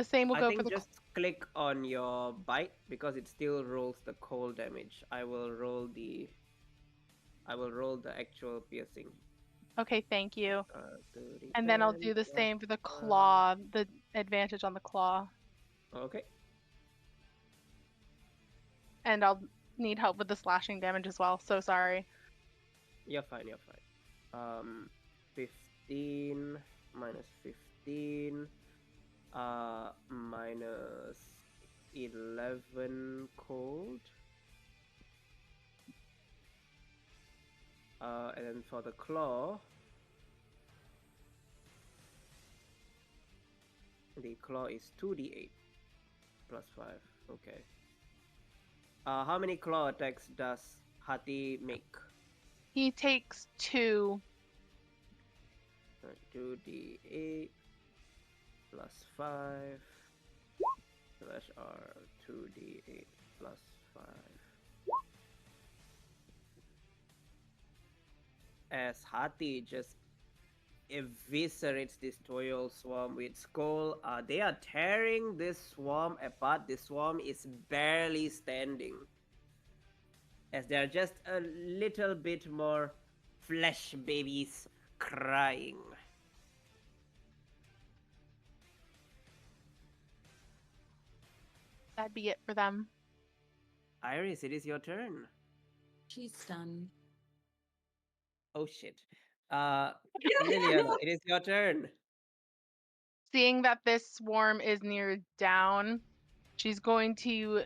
same will I go think for the. just click on your bite because it still rolls the cold damage. I will roll the actual piercing. Okay, thank you. 30, And then I'll 10, do the plus same for the 5. claw, the advantage on the claw. Okay. And I'll need help with the slashing damage as well. So sorry. You're fine. 15 minus 15. Minus 11 cold. And then for the claw, the claw is 2d8 plus 5. Okay. How many claw attacks does Hati make? He takes 2. 2d8 plus 5 slash R 2d8 plus 5. As Hati just eviscerates this Toil swarm with Skull, they are tearing this swarm apart. The swarm is barely standing, as there are just a little bit more flesh babies crying. That'd be it for them. Iris, it is your turn. She's stunned. Oh shit. Liliana, it is your turn. Seeing that this swarm is near down, she's going to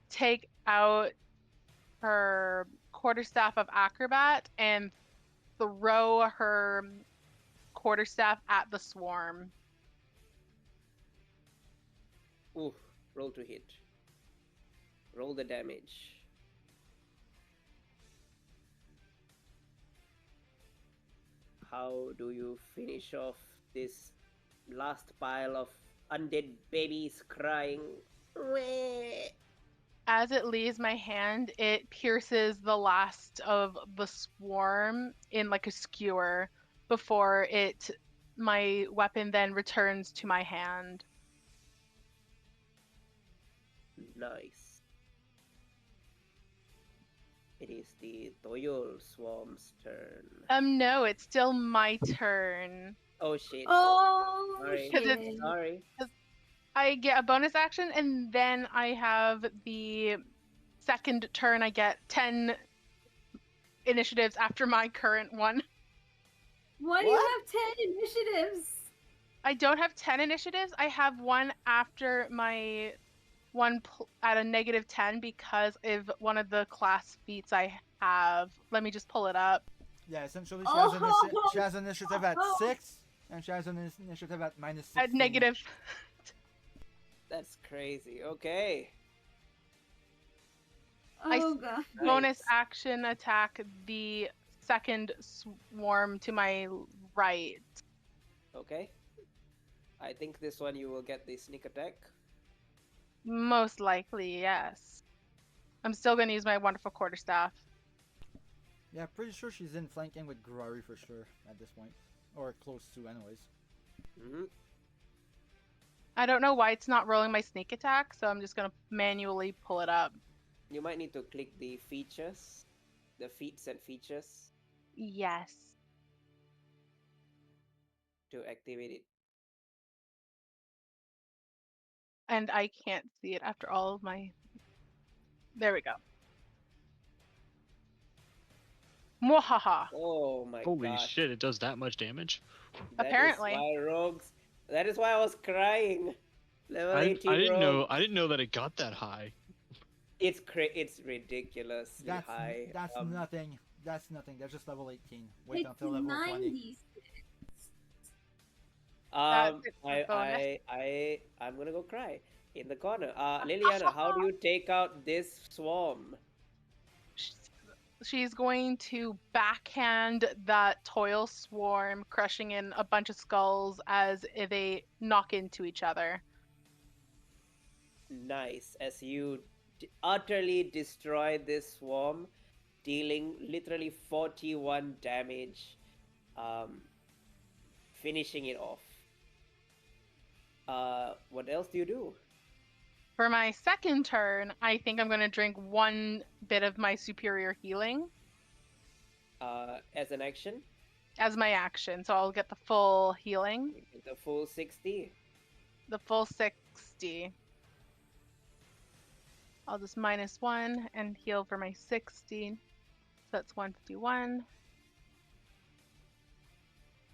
take out her quarterstaff of acrobat and throw her quarterstaff at the swarm. Ooh, roll to hit. Roll the damage. How do you finish off this last pile of undead babies crying? As it leaves my hand, it pierces the last of the swarm in like a skewer before my weapon then returns to my hand. Nice. It is the Toyol swarm's turn. No, it's still my turn. Oh shit. Oh, Sorry. shit. Sorry. I get a bonus action, and then I have the second turn. I get 10 initiatives after my current one. Why do you have 10 initiatives? I don't have 10 initiatives. I have one after my one at a negative 10 because of one of the class feats I have. Let me just pull it up. Yeah, essentially she has initiative at 6, and she has an initiative at minus 16. At negative. That's crazy. Okay. Oh god. Bonus action attack the second swarm to my right. Okay. I think this one you will get the sneak attack. Most likely, yes. I'm still going to use my wonderful quarterstaff. Yeah, pretty sure she's in flanking with Grari for sure at this point. Or close to, anyways. Mm-hmm. I don't know why it's not rolling my sneak attack, so I'm just going to manually pull it up. You might need to click the features, the feats and features Yes. to activate it. And I can't see it after all of my... There we go. Mwahaha. Oh my Holy gosh. shit! It does that much damage. Apparently. That is why rogues. That is why I was crying. Level I 18 didn't know. rogues. I didn't know that it got that high. It's ridiculously That's high. that's nothing. That's nothing. They're just level 18. Wait It's until level 20. 96. Um, It's a bonus. I'm gonna go cry in the corner. Liliana, how do you take out this swarm? She's going to backhand that toil swarm, crushing in a bunch of skulls as they knock into each other. Nice, as you utterly destroy this swarm, dealing literally 41 damage, finishing it off. What else do you do? For my second turn, I think I'm going to drink one bit of my superior healing As an action, as my action. So I'll get the full healing, you get the full 60. the full 60. I'll just minus 1 and heal for my 60. So that's 151.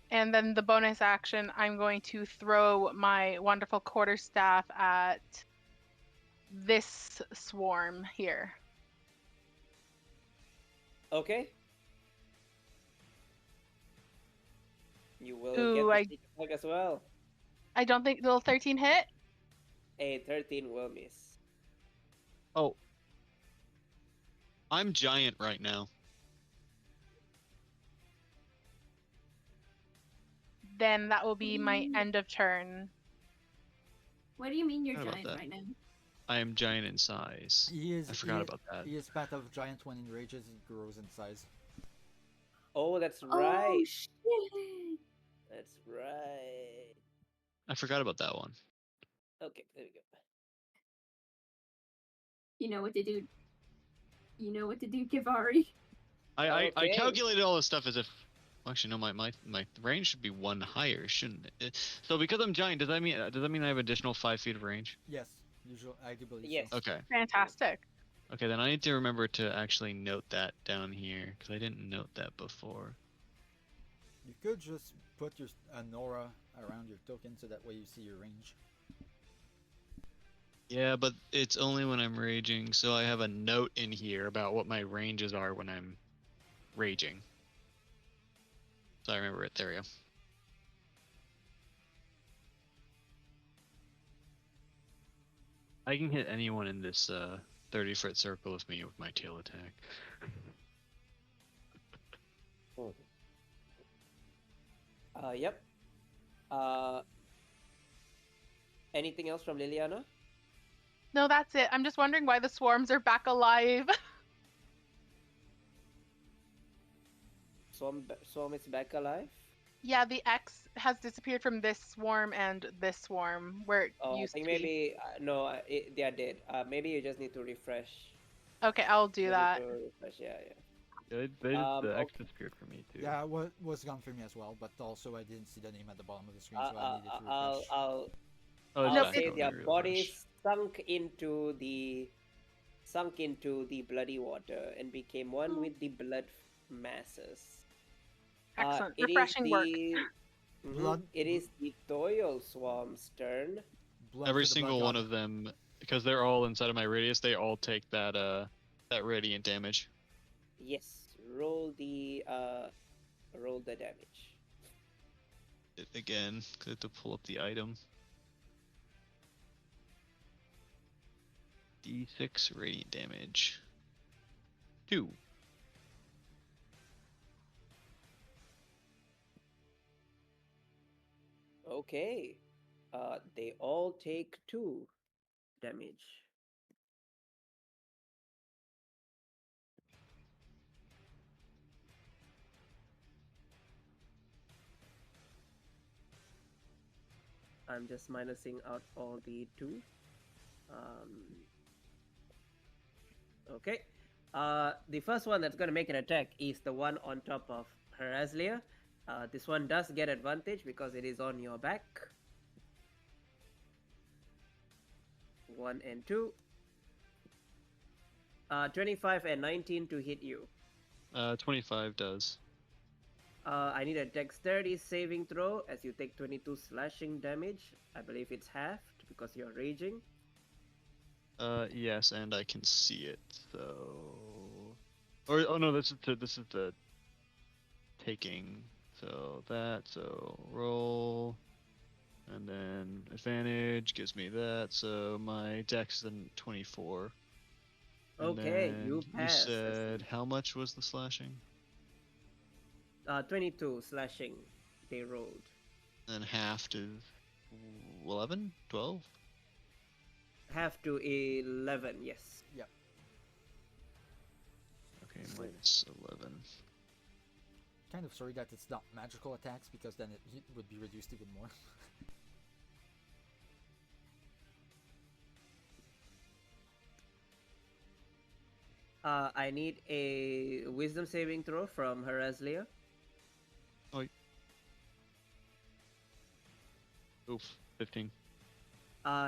And then the bonus action, I'm going to throw my wonderful quarterstaff at this swarm here. Okay. You will Ooh, get the sneak attack as well. I don't think will 13 hit. A 13 will miss. Oh, I'm giant right now. Then that will be my end of turn. What do you mean you're Forgot about giant that. right now? I am giant in size. I forgot about that. He is part of giant when he rages, he grows in size. Oh, that's Oh right. shit! That's right. I forgot about that one. Okay, there we go. You know what to do. You know what to do, Kivari. I Okay. calculated all this stuff as if. Actually, no, my range should be one higher, shouldn't it? So because I'm giant, does that mean I have additional 5 feet of range? Yes, usually I do believe Yes. so. Okay. Fantastic. Okay, then I need to remember to actually note that down here because I didn't note that before. You could just put your an aura around your token so that way you see your range. Yeah, but it's only when I'm raging, so I have a note in here about what my ranges are when I'm raging. So I remember it. There we go. I can hit anyone in this 30-foot circle of me with my tail attack. Yep. Anything else from Liliana? No, that's it. I'm just wondering why the swarms are back alive. Swarm is back alive? Yeah, the X has disappeared from this swarm and this swarm where it Oh, I used think to be. maybe no, they are dead. Maybe you just need to refresh. Okay, I'll do You need that. to refresh, yeah. The X Okay. disappeared for me too. Yeah, was gone for me as well, but also I didn't see the name at the bottom of the screen, so I needed to refresh. I'll Oh, it's No, back say on their my bodies refresh. sunk into the bloody water and became one with the blood masses. Excellent. It is Refreshing work. Blood- It is the Toil Swarm's turn. Blood Every for the single blood one god. of them, because they're all inside of my radius, they all take that radiant damage. Yes, roll the damage. It again, 'cause I have to pull up the item. D6 radiant damage. 2. Okay. They all take 2 damage. I'm just minusing out all the 2. Okay. The first one that's going to make an attack is the one on top of Hræzlyr. This one does get advantage because it is on your back. 1 and 2. 25 and 19 to hit you. 25 does. I need a dexterity saving throw as you take 22 slashing damage. I believe it's halved because you're raging. Yes, and I can see it. So, or oh no, this is the taking. So that, so roll, and then advantage gives me that. So my dex is then 24. And Okay, then you pass. You said how much was the slashing? 22 slashing they rolled. And half to 11, 12. Half to 11, yes. Yep. Okay, minus 11. Kind of sorry that it's not magical attacks because then it would be reduced even more. I need a wisdom saving throw from Hræzlyr. Oof, 15.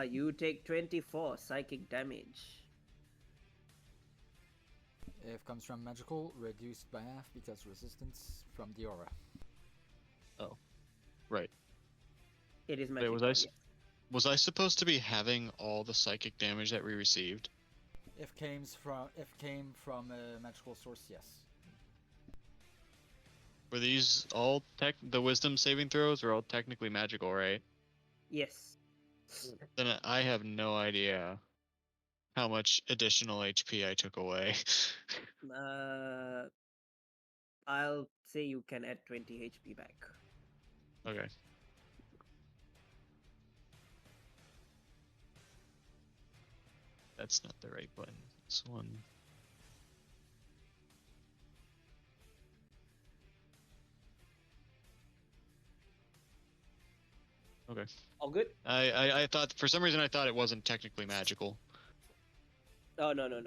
You take 24 psychic damage. If comes from magical, reduced by half because resistance from the aura. Oh, right. It is Wait, magical. was I supposed to be having all the psychic damage that we received? If came from a magical source, yes. Were these all the wisdom saving throws are all technically magical, right? Yes. Then I have no idea how much additional HP I took away. I'll say you can add 20 HP back. Okay. That's not the right button. This one. Okay. All good? I thought for some reason I thought it wasn't technically magical. Oh no.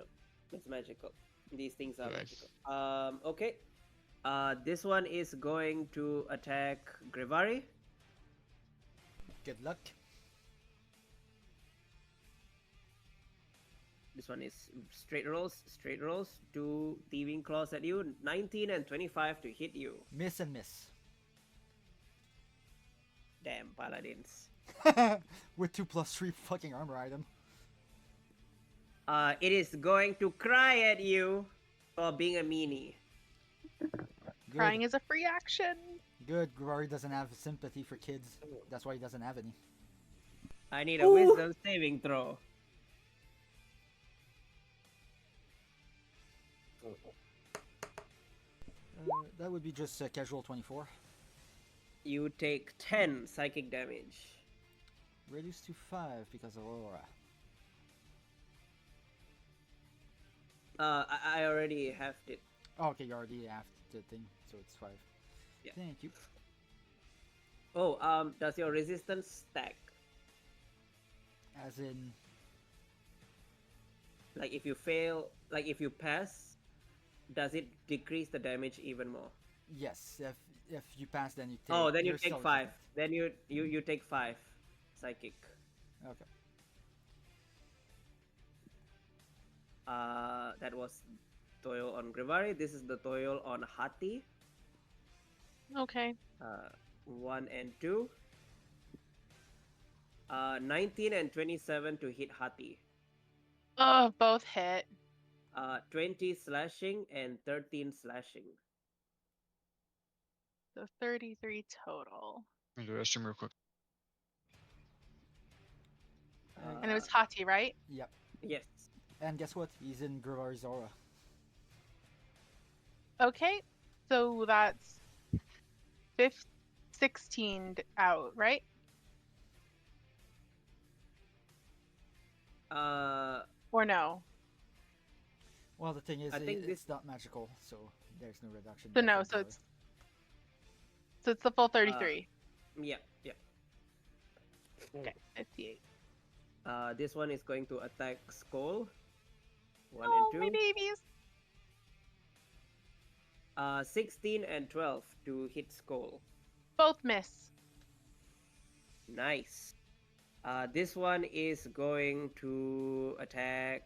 It's magical. These things are Okay. magical. Okay. This one is going to attack Grivari. Good luck. This one is straight rolls. 2 thieving claws at you. 19 and 25 to hit you. Miss and miss. Damn paladins. With 2+3 fucking armor item. It is going to cry at you for being a meanie. Good. Crying is a free action. Good. Grivari doesn't have sympathy for kids. That's why he doesn't have any. I need a wisdom saving throw. That would be just a casual 24. You take 10 psychic damage. Reduced to 5 because of aura. I already have it. Oh, okay, you already have the thing, so it's 5. Yeah. Thank you. Oh, does your resistance stack? As in, Like if you pass, does it decrease the damage even more? yes, if you pass, then you take. Oh, then you you're take still 5. resistant. Then you take 5 psychic. Okay. That was toil on Grivari. This is the toil on Hati. Okay. 1 and 2. 19 and 27 to hit Hati. Oh, both hit. 20 slashing and 13 slashing. So 33 total. I'm gonna do the restroom real quick. And it was Hati, right? Yep. Yes. And guess what? He's in Grivari's aura. Okay. So that's 16 out, right? Or no? Well, the thing is, I think it's not magical, so there's no reduction. So in no, effect so power. it's the full 33. Yeah. Okay, 58. This one is going to attack Skull. 1 Oh, and my 2. babies. 16 and 12 to hit Skull. Both miss. Nice. This one is going to attack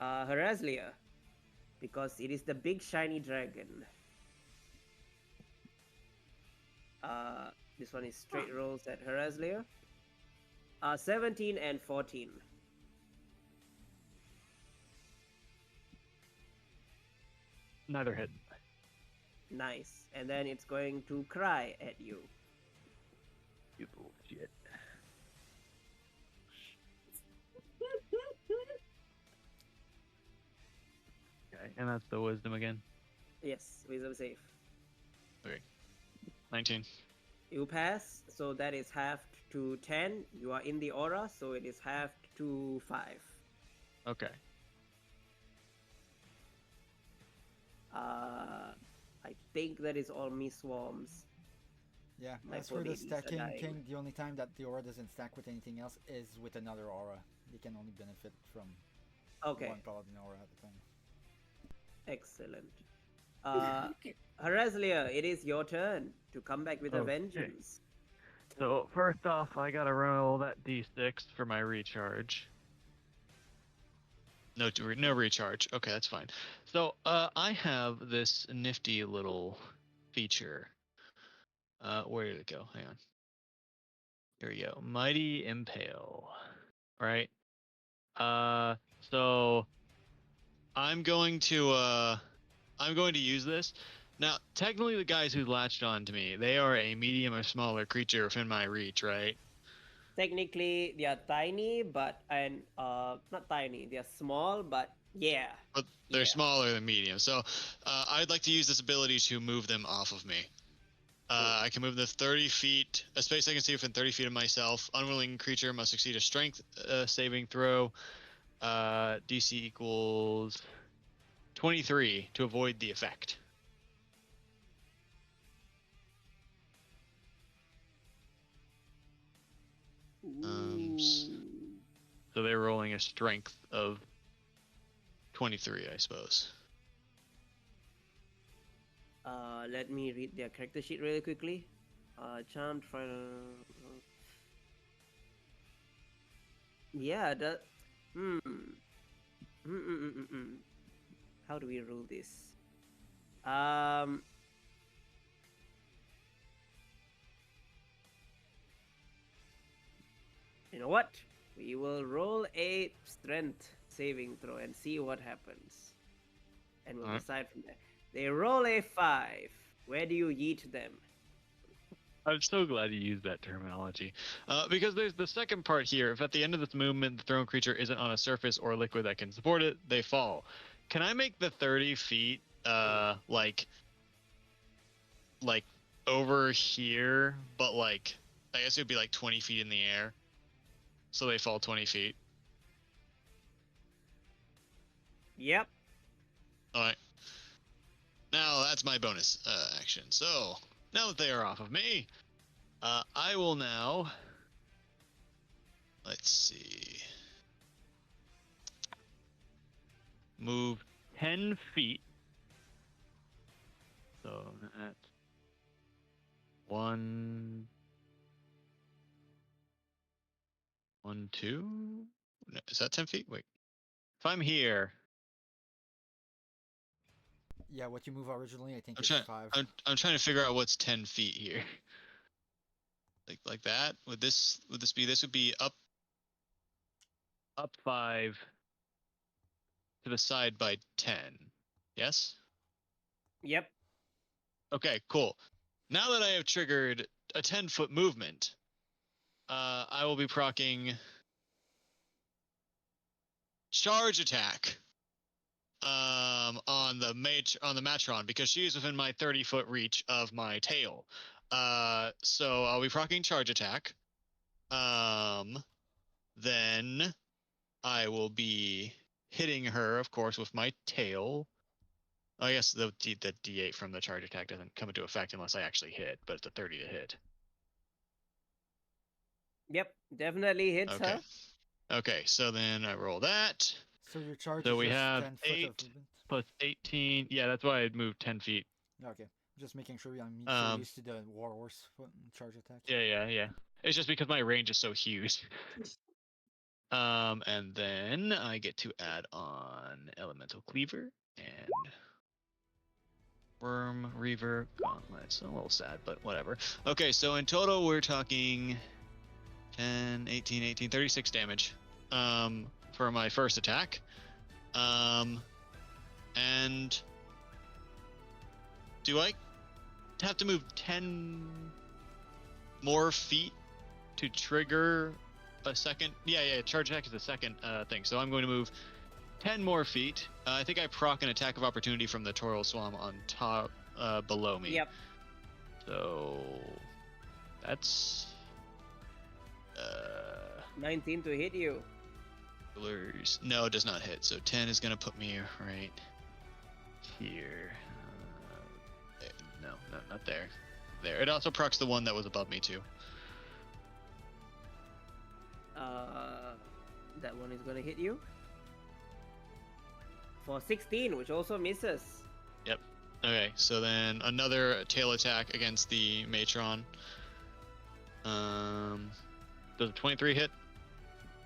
Hræzlyr because it is the big shiny dragon. This one is straight rolls at Hræzlyr. 17 and 14. Neither hit. Nice. And then it's going to cry at you. You little shit. Okay, and that's the wisdom again. Yes, wisdom save. 19. You pass, so that is halved to 10. You are in the aura, so it is halved to 5. Okay. I think that is all me swarms. Yeah, My as poor for the babies are stacking dying. king, the only time that the aura doesn't stack with anything else is with another aura. They can only benefit from Okay, one paladin aura at a time. excellent. Hræzlyr, it is your turn to come back with a Okay. vengeance. So first off, I gotta roll that d6 for my recharge. No, no recharge. Okay, that's fine. So, I have this nifty little feature. Where did it go? Hang on. Here we go. Mighty Impale. Right. So I'm going to use this. Now, technically, the guys who latched on to me, they are a medium or smaller creature within my reach, right? Technically, they are tiny, but not tiny. They are small, but yeah. But they're Yeah. smaller than medium. So, I'd like to use this ability to move them off of me. I can move them 30 feet, a space I can see within 30 feet of myself. Unwilling creature must succeed a strength saving throw. DC equals 23 to avoid the effect. So they're rolling a strength of 23, I suppose. Let me read their character sheet really quickly. Charmed Fighter. Yeah, that. How do we rule this? You know what? We will roll a strength saving throw and see what happens. And we'll Alright. decide from there. They roll a 5. Where do you yeet them? I'm so glad you used that terminology. Because there's the second part here. If at the end of this movement the thrown creature isn't on a surface or liquid that can support it, they fall. Can I make the 30 feet like over here, but like I guess it would be like 20 feet in the air. So they fall 20 feet. Yep. Alright. Now that's my bonus action. So now that they are off of me, I will now, let's see, move 10 feet. So that's 1, 2. No, is that 10 feet? Wait. If I'm here, Yeah, what you move originally, I think I'm it's trying. 5. I'm trying to figure out what's 10 feet here. Like that. Would this be? This would be up 5 to the side by 10. Yes. Yep. Okay. Cool. Now that I have triggered a 10-foot movement, I will be proccing charge attack on the Matron because she is within my 30-foot reach of my tail. So I'll be proccing charge attack. Then I will be hitting her, of course, with my tail. I guess the D8 from the charge attack doesn't come into effect unless I actually hit, but it's a 30 to hit. Yep, definitely hits Okay. her. Okay, so then I roll that. So your charge So is we just have 10 foot 8 of movement. plus 18. Yeah, that's why I moved 10 feet. Okay, just making sure I'm so Um, used to the warhorse charge attack. yeah. It's just because my range is so huge. And then I get to add on Elemental Cleaver and Worm Reaver Gauntlets. A little sad, but whatever. Okay, so in total we're talking 10, 18, 36 damage for my first attack. And do I have to move 10 more feet to trigger a second? Yeah, charge attack is the second thing. So I'm going to move 10 more feet. I think I proc an attack of opportunity from the Toral Swamp on top below me. Yep. So that's 19 to hit you. no, it does not hit. So 10 is going to put me right here. No, not there. There. It also procs the one that was above me too. That one is gonna hit you for 16, which also misses. Yep. Okay, so then another tail attack against the Matron. Does a 23 hit?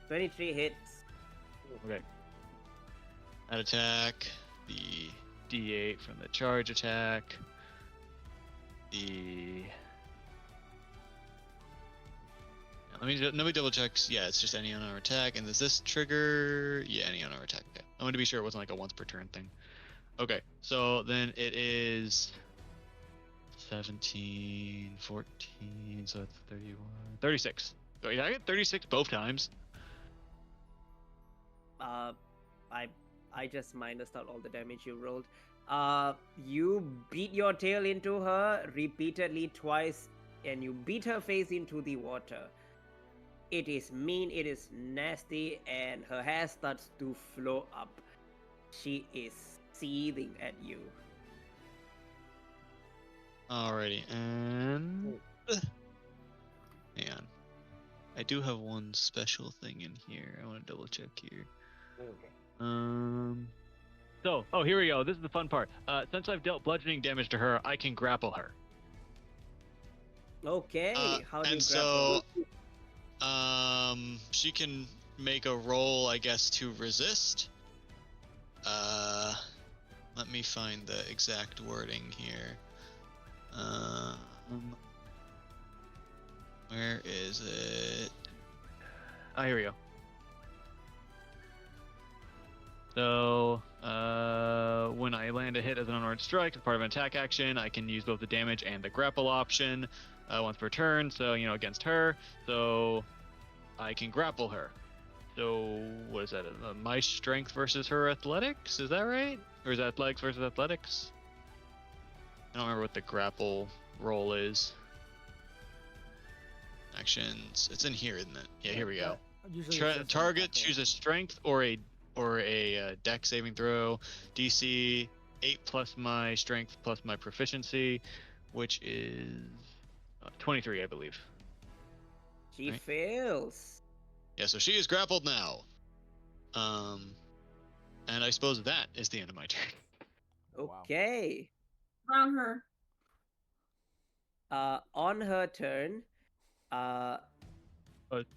23 hits. Okay. That attack, the D8 from the charge attack, let me double check. Yeah, it's just any on our attack. And does this trigger? Yeah, any on our attack. Okay. I wanted to be sure it wasn't like a once per turn thing. Okay, so then it is 17, 14, so it's 31, 36. So yeah, I get 36 both times. I just minused out all the damage you rolled. You beat your tail into her repeatedly twice, and you beat her face into the water. It is mean, it is nasty, and her hair starts to flow up. She is seething at you. Alrighty, and hang on. I do have one special thing in here. I want to double check here. So, here we go. This is the fun part. Since I've dealt bludgeoning damage to her, I can grapple her. Okay, how do you and grapple? so, she can make a roll, I guess, to resist. Let me find the exact wording here. Where is it? Oh, here we go. So, when I land a hit as an unarmed strike as part of an attack action, I can use both the damage and the grapple option once per turn, so, against her. So, I can grapple her. So, what is that? My strength versus her athletics? Is that right? Or is that athletics versus athletics? I don't remember what the grapple roll is. Actions. It's in here, isn't it? Yeah, here we go. Target chooses strength or a deck saving throw. DC 8 plus my strength plus my proficiency, which is 23, I believe. She fails. Yeah, so she is grappled now. And I suppose that is the end of my turn. Okay. On her. On her turn, But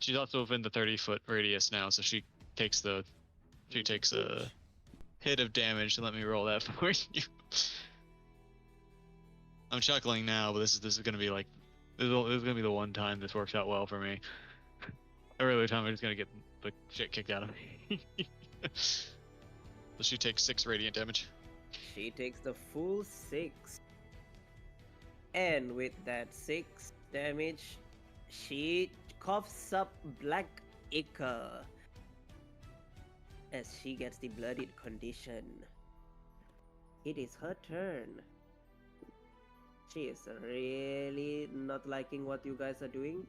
she's also within the 30-foot radius now, so she takes a hit of damage. So let me roll that for you. I'm chuckling now, but this is gonna be like this is gonna be the one time this works out well for me. Every other time I'm just gonna get the shit kicked out of me. So she takes 6 radiant damage. she takes the full 6. And with that 6 damage, she coughs up black ichor as she gets the bloodied condition. It is her turn. She is really not liking what you guys are doing.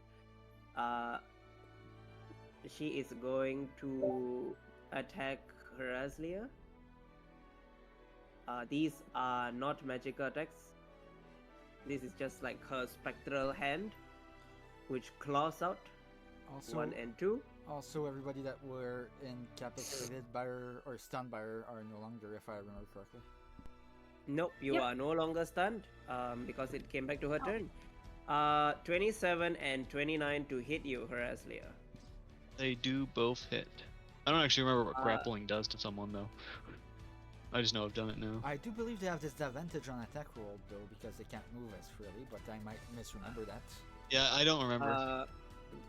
She is going to attack Hræzlyr. These are not magical attacks. This is just like her spectral hand, which claws out. Also, 1 and 2. also everybody that were incapacitated by her or stunned by her are no longer, if I remember correctly. Nope, you Yep. are no longer stunned because it came back to her Oh. turn. 27 and 29 to hit you, Hræzlyr. They do both hit. I don't actually remember what Uh, grappling does to someone though. I just know I've done it now. I do believe they have disadvantage on attack roll though because they can't move as freely, but I might misremember that. Yeah, I don't remember.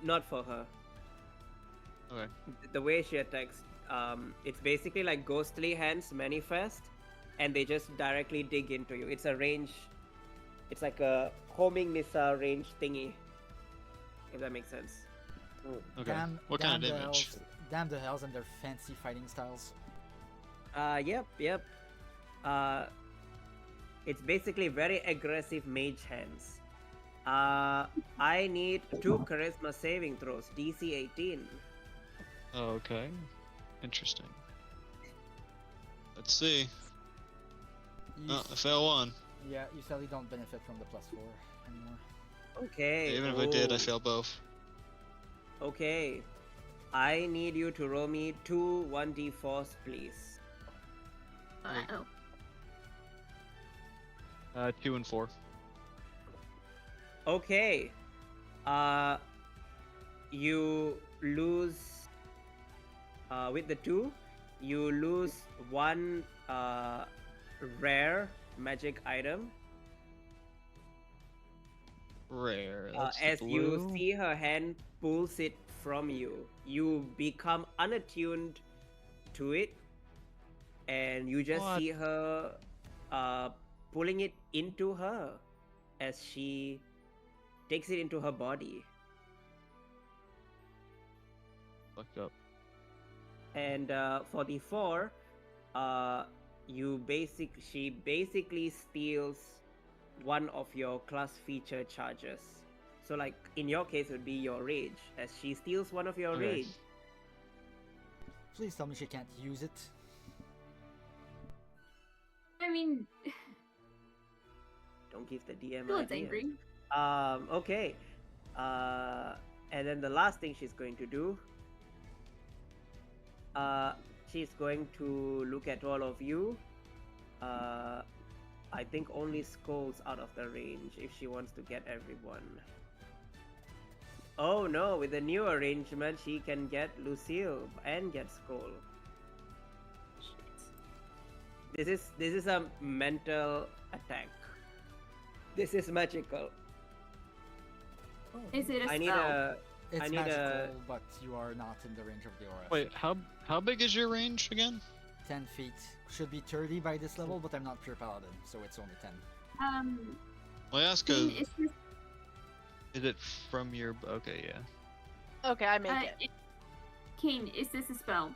Not for her. Okay. The way she attacks, it's basically like ghostly hands manifest, and they just directly dig into you. It's a range. It's like a homing missile range thingy. If that makes sense. Okay. What kind of the damage? Hells, damn the hells and their fancy fighting styles. Yep. It's basically very aggressive mage hands. I need 2 charisma saving throws, DC 18. Okay. Interesting. Let's see. You, Oh, I fail one. yeah, you sadly don't benefit from the +4 anymore. Okay. Even if I did, I oh, fail both. Okay. I need you to roll me 2 1d4s, please. Uh-oh. 2 and 4. Okay. You lose with the 2, you lose 1 rare magic item. Rare. That's the As you blue. see her hand pulls it from you, you become unattuned to it, and you just What? see her pulling it into her as she takes it into her body. Fucked up. And for the 4, she basically steals one of your class feature charges. So like in your case it would be your rage, as she steals one of your Okay. rage. Please tell me she can't use it. I mean, Don't give the DM still it's ideas. angry. Okay. And then the last thing she's going to do, she's going to look at all of you. I think only Skull's out of the range if she wants to get everyone. Oh no, with the new arrangement, she can get Lucille and get Skull. Shit. This is a mental attack. This is magical. Is it a I need spell? a It's I need magical, but you are not in the range of the aura. Wait, how big is your range again? 10 feet. Should be 30 by this level, but I'm not pure paladin, so it's only 10. Well, I ask Kane, 'cause- is this, is it from your? Okay, yeah. Okay, I make it. Kane, is this a spell?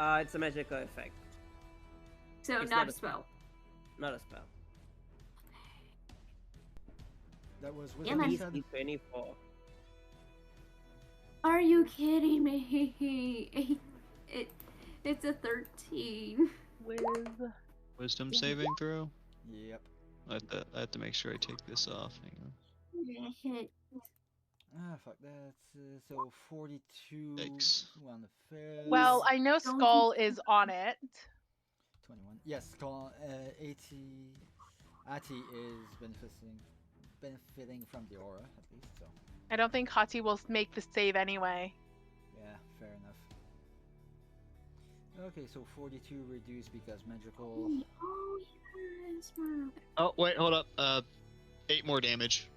it's a magical effect, So It's not not a a spell. not a spell. That was Yeah, wisdom, man. you said? DC 24. Are you kidding me? It's a 13. With Wisdom Yeah. saving throw. Yep. I have to make sure I take this off. Hang on. Hit. Ah, fuck that. So 42 Yikes. on the fair. well, I know Don't Skull you- is on it. 21. Yes, 80. Ati is benefiting from the aura, at least, so. I don't think Hati will make the save anyway. Yeah, fair enough. Okay, so 42 reduced because magical. Oh yes. Oh wait, hold up. 8 more damage.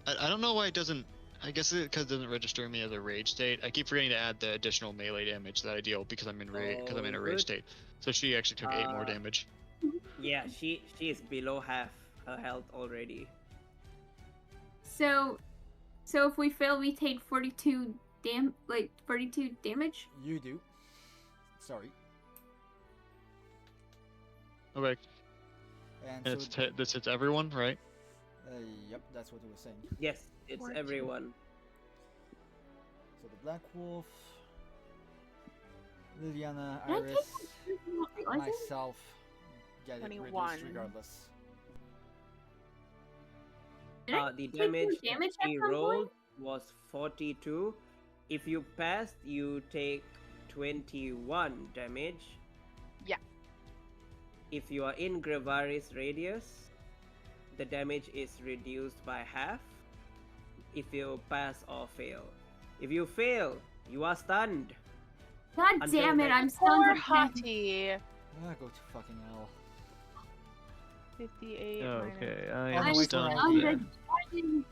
I don't know why it doesn't. I guess because it doesn't register me as a rage state. I keep forgetting to add the additional melee damage that I deal because I'm in because I'm in a rage Good. state. So she actually took 8 more Uh, damage. Yeah, she is below half her health already. So if we fail, we take 42 damage. You do. Sorry. Okay, And and so. this hits everyone, right? Yep, that's what it was saying. Yes, it's 14. everyone. So the Black Wolf, Liliana, Did I Iris, take not realizing? myself get it 21. reduced regardless. Did I The take more damage damage she at some rolled point? was 42. If you pass, you take 21 damage. Yeah. If you are in Gravaris radius, the damage is reduced by half if you pass or fail. If you fail, you are stunned. God Until damn it, next- I'm stunned Poor for 10. Hottie. Ah, go to fucking hell. 58 Okay, Oh, I no, am wait, we're stunned all I'm here. then.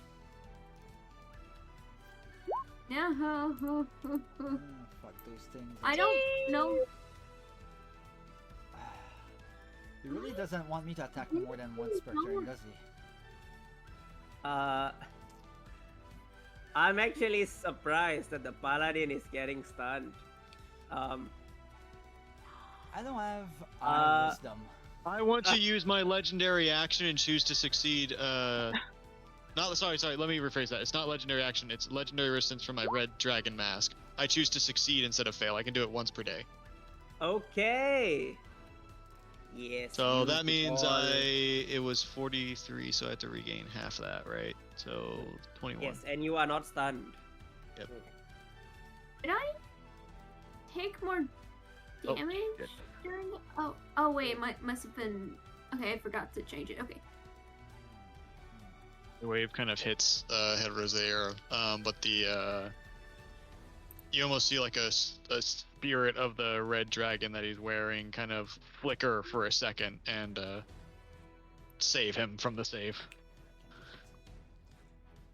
Yeah. Fuck those things. I don't know. He really doesn't want me to attack more than once per turn, does he? I'm actually surprised that the paladin is getting stunned. I don't have eye wisdom. I want to use my legendary action and choose to succeed. Sorry. Let me rephrase that. It's not legendary action. It's legendary resistance from my red dragon mask. I choose to succeed instead of fail. I can do it once per day. Okay. Yes. So you that means all- it was 43, so I have to regain half of that, right? So 21. Yes, and you are not stunned. Yep. Did I take more Oh, damage shit. during? Oh wait, it must have been. Okay, I forgot to change it. Okay. The wave kind of hits Hræzlyr, but the you almost see like a spirit of the red dragon that he's wearing kind of flicker for a second and save him from the save.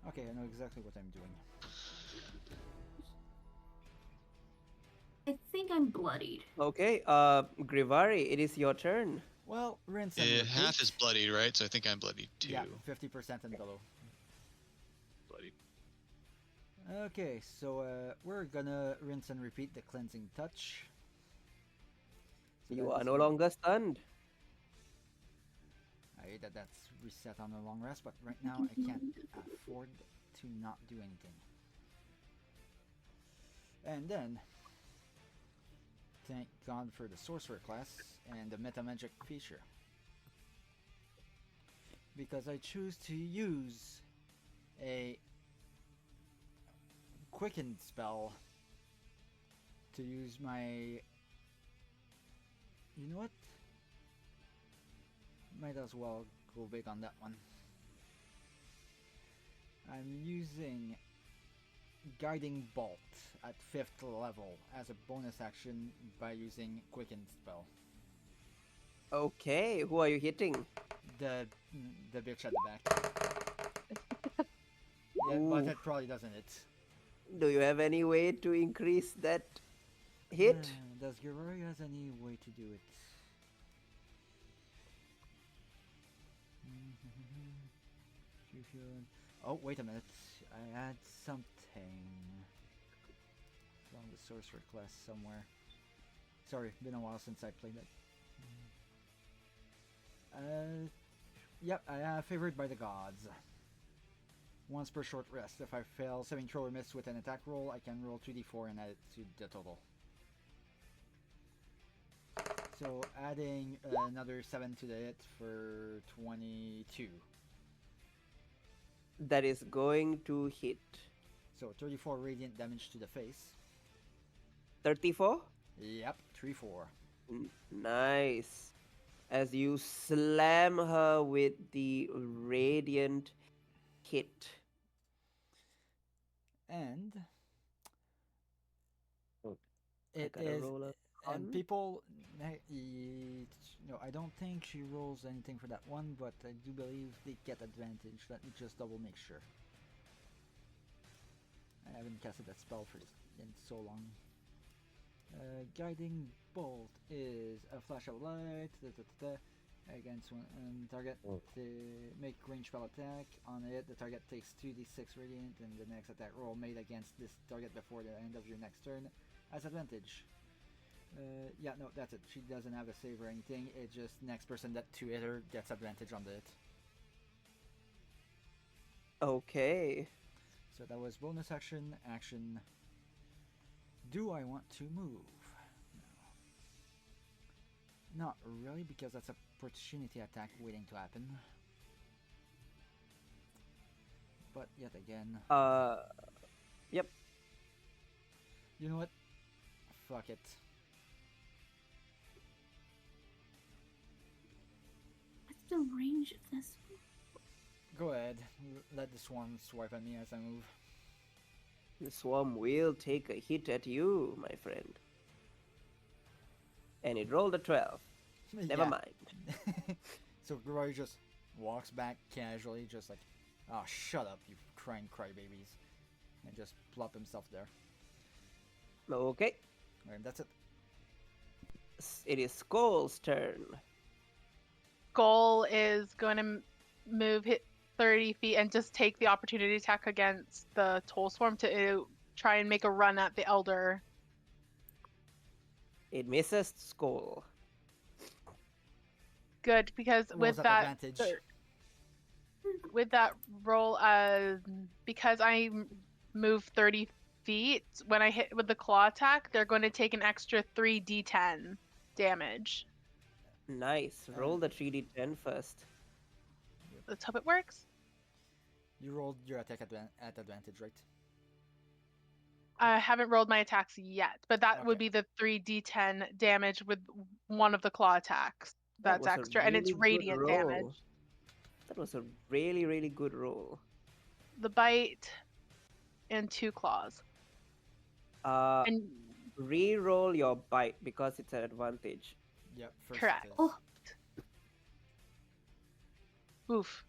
Okay, I know exactly what I'm doing. I think I'm bloodied. Okay, Grivari, it is your turn. Well, rinse and repeat. Half is bloodied, right? So I think I'm bloodied too. Yeah, 50% and below. Bloodied. Okay, so we're gonna rinse and repeat the cleansing touch. So You that are is no gonna- longer stunned. I hate that that's reset on a long rest, but right now I can't afford to not do anything. And then, thank God for the sorcerer class and the metamagic feature, because I choose to use a quicken spell to use my. You know what? Might as well go big on that one. I'm using Guiding Bolt at 5th level as a bonus action by using Quicken spell. Okay, who are you hitting? The bitch at the back. Yeah, but Ooh. it probably doesn't hit. Do you have any way to increase that hit? Does Guerrero has any way to do it? Oh, wait a minute. I had something from the sorcerer class somewhere. Sorry, been a while since I played it. Yep, I am favored by the gods. Once per short rest. If I fail saving throw or miss with an attack roll, I can roll 2d4 and add it to the total. So adding another 7 to the hit for 22. That is going to hit. So 34 radiant damage to the face. 34? Yep, 3-4. Nice. As you slam her with the radiant hit. And I it gotta is, roll a and con. people, no, I don't think she rolls anything for that one, but I do believe they get advantage. Let me just double make sure. I haven't casted that spell in so long. Guiding Bolt is a flash of light against one target. To make range spell attack on it, the target takes 2d6 radiant, and the next attack roll made against this target before the end of your next turn has advantage. Yeah, no, that's it. She doesn't have a save or anything. It just next person that to hit her gets advantage on the hit. Okay. So that was bonus action. Action. Do I want to move? No. Not really, because that's a opportunity attack waiting to happen. But yet again. Yep. You know what? Fuck it. What's the range of this? Go ahead. Let the swarm swipe at me as I move. The swarm will take a hit at you, my friend. And it rolled a 12. Never Yeah. mind. So Roy just walks back casually, just like, oh, shut up, you crying crybabies. And just plop himself there. Okay. Alright, that's it. It is Skull's turn. Goal is going to move hit 30 feet and just take the opportunity attack against the Toll Swarm to try and make a run at the Elder. It misses Skull. Good, because Rolls with at that advantage. with that roll, because I move 30 feet, when I hit with the claw attack, they're going to take an extra 3d10 damage. Nice. Roll the 3d10 first. That's how it works. You rolled your attack at advantage, right? I haven't rolled my attacks yet, but that would Okay. be the 3d10 damage with one of the claw attacks. That That's was a extra, and it's really good radiant roll. damage. That was a really, really good roll. The bite and 2 claws. And Re-roll your bite because it's an advantage. Yep, first correct. it is. Oh. Oof.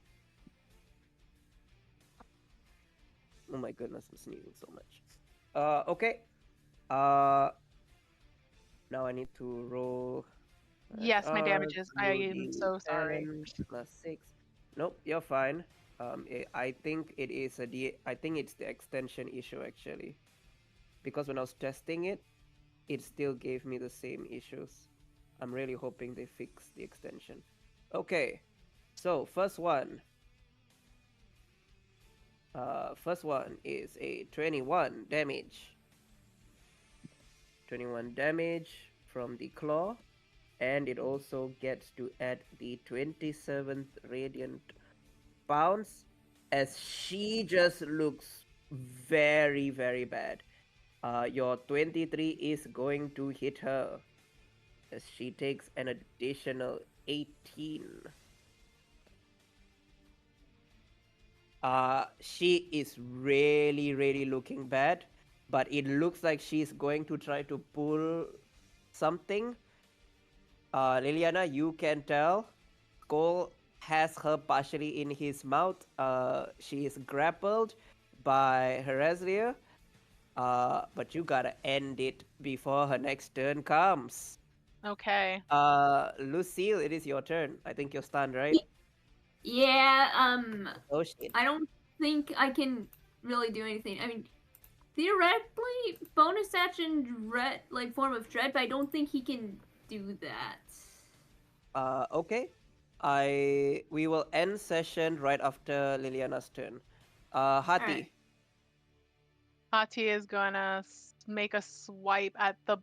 Oh my goodness, I'm sneezing so much. Okay. Now I need to roll. Yes, my damages. I am so sorry. Plus 6. Nope, you're fine. I think it is I think it's the extension issue actually, because when I was testing it, it still gave me the same issues. I'm really hoping they fix the extension. Okay, so first one is a 21 damage. 21 damage from the claw, and it also gets to add the 27th radiant bounce, as she just looks very, very bad. Your 23 is going to hit her, as she takes an additional 18. She is really, really looking bad, but it looks like she's going to try to pull something. Liliana, you can tell Skull has her partially in his mouth. She is grappled by Hræzlyr, but you gotta end it before her next turn comes. Okay. Lucille, it is your turn. I think you're stunned, right? Yeah, Oh shit. I don't think I can really do anything. I mean, theoretically, bonus action dread, like form of dread, but I don't think he can do that. Okay. We will end session right after Liliana's turn. Hati. Alright. Hati is gonna make a swipe at the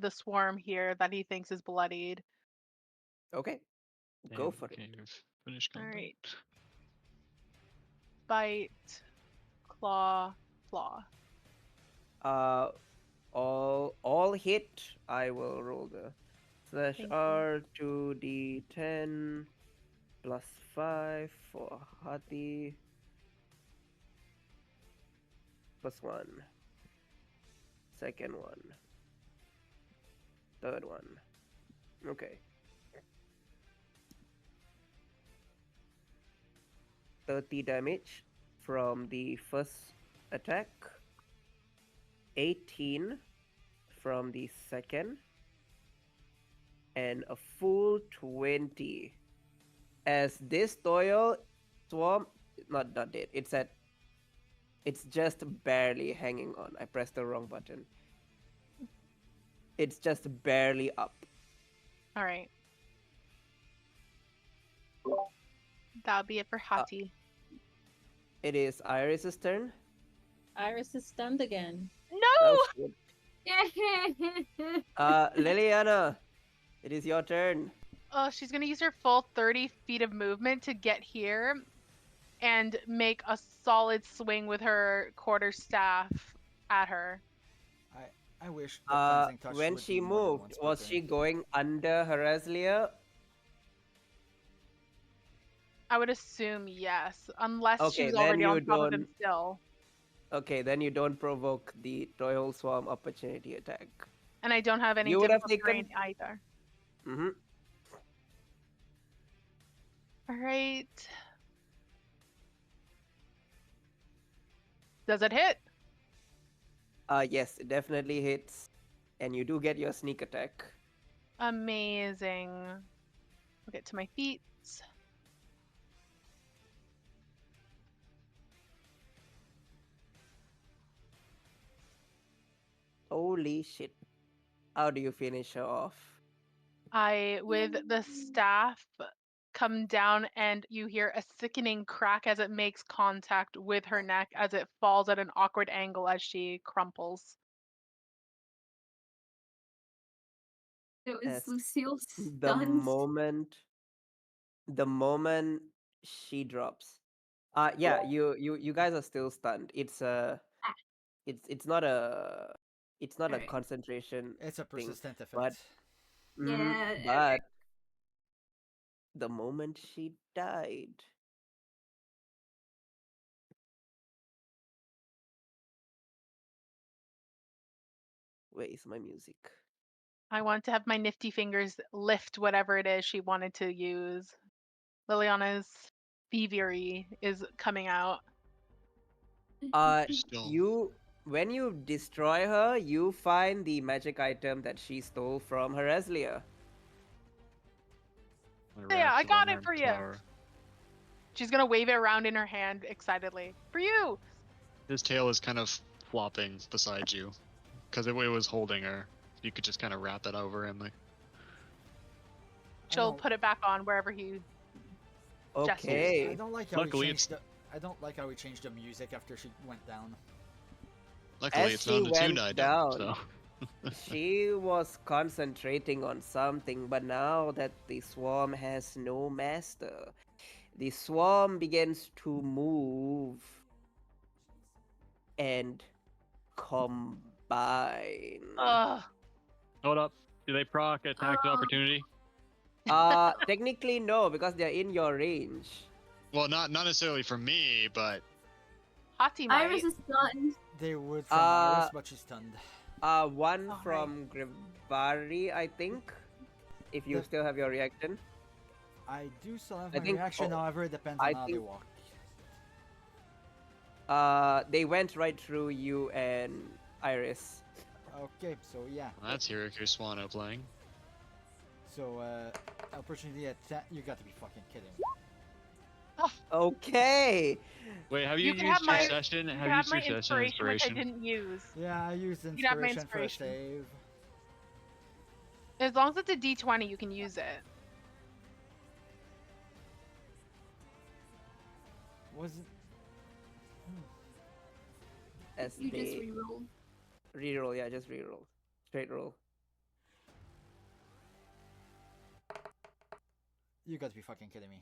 swarm here that he thinks is bloodied. Okay. Go for it. Okay, finish combat. All right. Bite, claw. All hit. I will roll the slash Thank R 2d10 plus 5 for Hati. Plus 1. Second one. Third one. Okay. 30 damage from the first attack. 18 from the second. And a full 20. As this Toil Swarm, not dead. It's just barely hanging on. I pressed the wrong button. It's just barely up. All right. That'll be it for Hati. It is Iris's turn. Iris is stunned again. No! Oh, shit. Yeah. Liliana, it is your turn. Oh, she's gonna use her full 30 feet of movement to get here and make a solid swing with her quarterstaff at her. I wish the cleansing touch When would she be more than moved, once per was turn. she going under Hræzlyr? I would assume yes, unless she Okay, was then already you on top of him don't. still. Okay, then you don't provoke the Toil Swarm opportunity attack. And I don't have any You would have difficult terrain taken. either. Mm-hmm. All right. Does it hit? Yes, it definitely hits, and you do get your sneak attack. Amazing. I'll get to my feet. Holy shit! How do you finish her off? I, with the staff, come down and you hear a sickening crack as it makes contact with her neck as it falls at an awkward angle as she crumples. So is As Lucille the stunned? moment she drops. Yeah, you guys are still stunned. It's Ah. it's not a Alright. concentration It's a thing, persistent but effect. Yeah, but the moment she died. Where is my music? I want to have my nifty fingers lift whatever it is she wanted to use. Liliana's thievery is coming out. You when you destroy her, you find the magic item that she stole from Hræzlyr. Yeah, I got it for you. She's gonna wave it around in her hand excitedly. For you! His tail is kind of flopping beside you, because it was holding her. You could just kind of wrap it over him. Like, She'll put it back on wherever he gestures. Okay. I don't like how Luckily, we it's- changed the. I don't like how we changed the music after she went down. luckily, As it's she not a tune went item. down, So. she was concentrating on something, but now that the swarm has no master, the swarm begins to move and combine. Ugh. Hold up. Do they proc attack of opportunity? Technically no, because they're in your range. Well, not necessarily for me, but Hati might. Iris is stunned. They would from Iris, but she's stunned. One Oh, from Grivari, I think. If you The- still have your reaction. I do still have I my think- reaction, however, it depends I on how they think- walk. They went right through you and Iris. Okay, so yeah. well, that's Hiriko Swano playing. So, opportunity attack. You got to be fucking kidding me. Okay. Wait, have You you can used have my- your session? You Have you have used my your session inspiration, which I inspiration? didn't use. Yeah, I used You can have my inspiration for a inspiration. save. As long as it's a D20, you can use it. Was it? As You just they reroll. reroll, yeah, just reroll. Straight roll. You got to be fucking kidding me.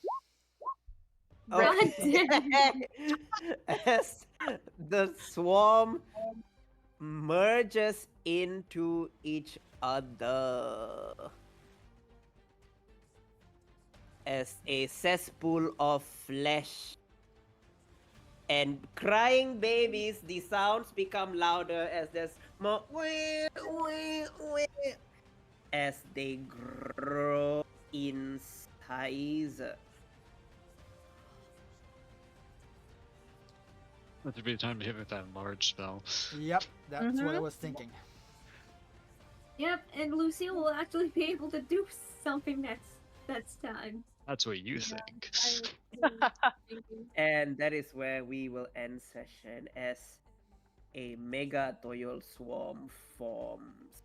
God Okay. As the swarm merges into each other as a cesspool of flesh and crying babies, the sounds become louder as there's more as they grow in size. That would be the time to hit with that large spell. Yep, that's what I Mhm. was thinking. Yep, and Lucille will actually be able to do something that's time. That's what you Yeah, think. And that is where we will end session as a mega Toyol swarm forms.